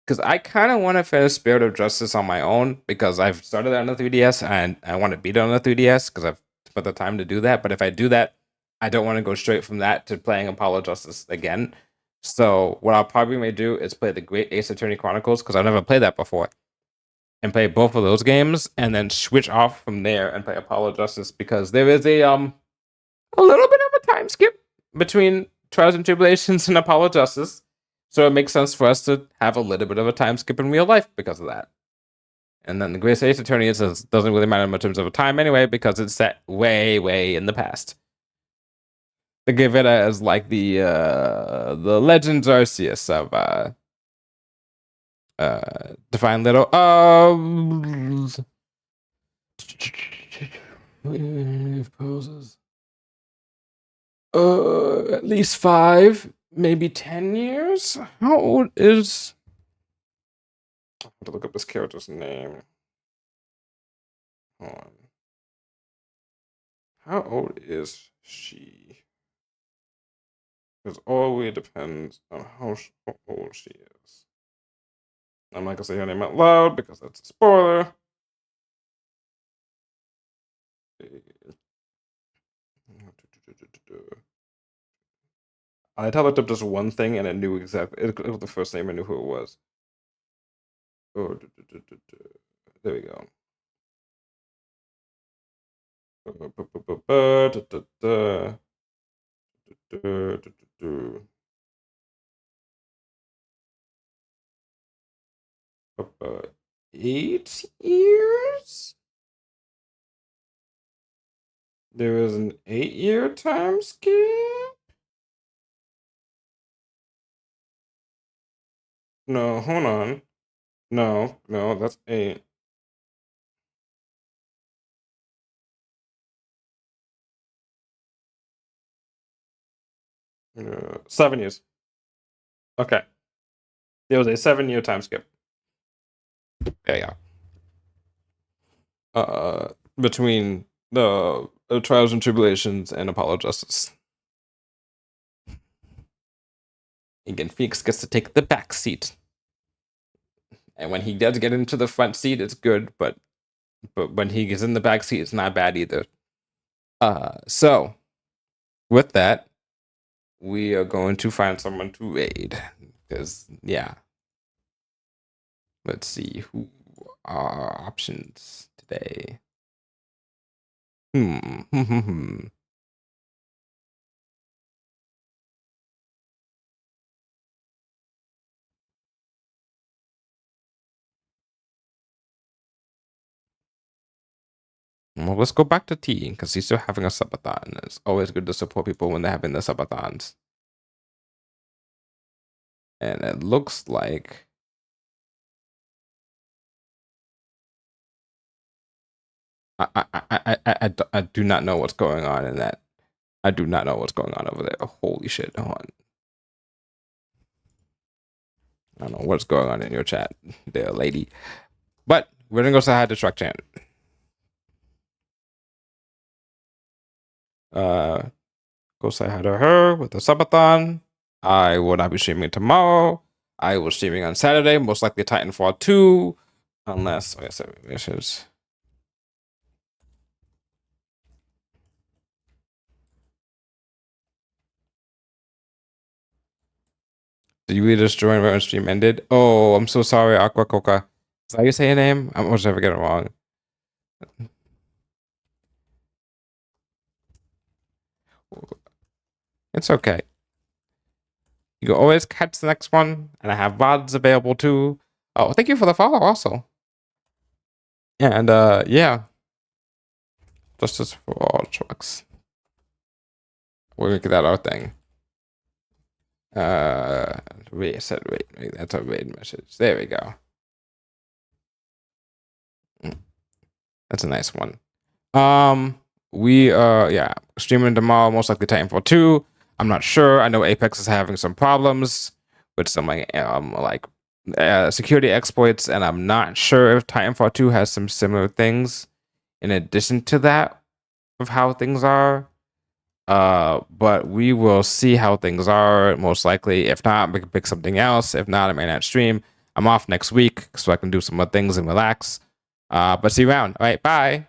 because I kind of want to finish Spirit of Justice on my own because I've started it on the 3DS and I want to beat it on the 3DS because I've spent the time to do that. But if I do that, I don't want to go straight from that to playing Apollo Justice again. So what I'll probably may do is play the Great Ace Attorney Chronicles because I've never played that before, and play both of those games, and then switch off from there and play Apollo Justice because there is a little bit of a time skip between Trials and Tribulations and Apollo Justice. So it makes sense for us to have a little bit of a time skip in real life because of that. And then the Great Ace Attorney doesn't really matter in terms of a time anyway because it's set way, way in the past. Think of it as like the Legends Arceus of Define Little poses. At least 5, maybe 10 years. How old is? I have to look up this character's name. Hold on. How old is she? Because always depends on how old she is. I'm not gonna say her name out loud because that's a spoiler. I looked up just one thing and I knew exactly. It was the first name. I knew who it was. Oh, there we go. 8 years? There was an 8-year time skip? No, hold on. No, that's 8. 7 years. Okay. There was a 7-year time skip. There you go. Between the Trials and Tribulations and Apollo Justice. Again, Phoenix gets to take the back seat. And when he does get into the front seat, it's good, but when he gets in the back seat, it's not bad either. So with that, we are going to find someone to raid. Because yeah. Let's see who are options today. Well, let's go back to T because he's still having a subathon. It's always good to support people when they're having the subathons. And it looks like I do not know what's going on in that. I do not know what's going on over there. Holy shit! Hold on. I don't know what's going on in your chat, there, lady. But we're gonna go say hi to Truck Chan. Go say hi to her with the subathon. I will not be streaming tomorrow. I will streaming on Saturday, most likely Titanfall 2, unless I guess missions. Did you really just join when stream ended? Oh, I'm so sorry, Aqua Coca. Is that how you say your name? I'm almost never get it wrong. It's okay. You can always catch the next one, and I have VODs available too. Oh, thank you for the follow also. And yeah. Justice for all trucks. We'll make that our thing. Wait, that's a raid message. There we go. That's a nice one. We yeah, streaming tomorrow, most likely Titanfall 2. I'm not sure. I know Apex is having some problems with some security exploits, and I'm not sure if Titanfall 2 has some similar things in addition to that of how things are. But we will see how things are, most likely. If not, we can pick something else. If not, I may not stream. I'm off next week, so I can do some more things and relax. But see you around. All right, bye.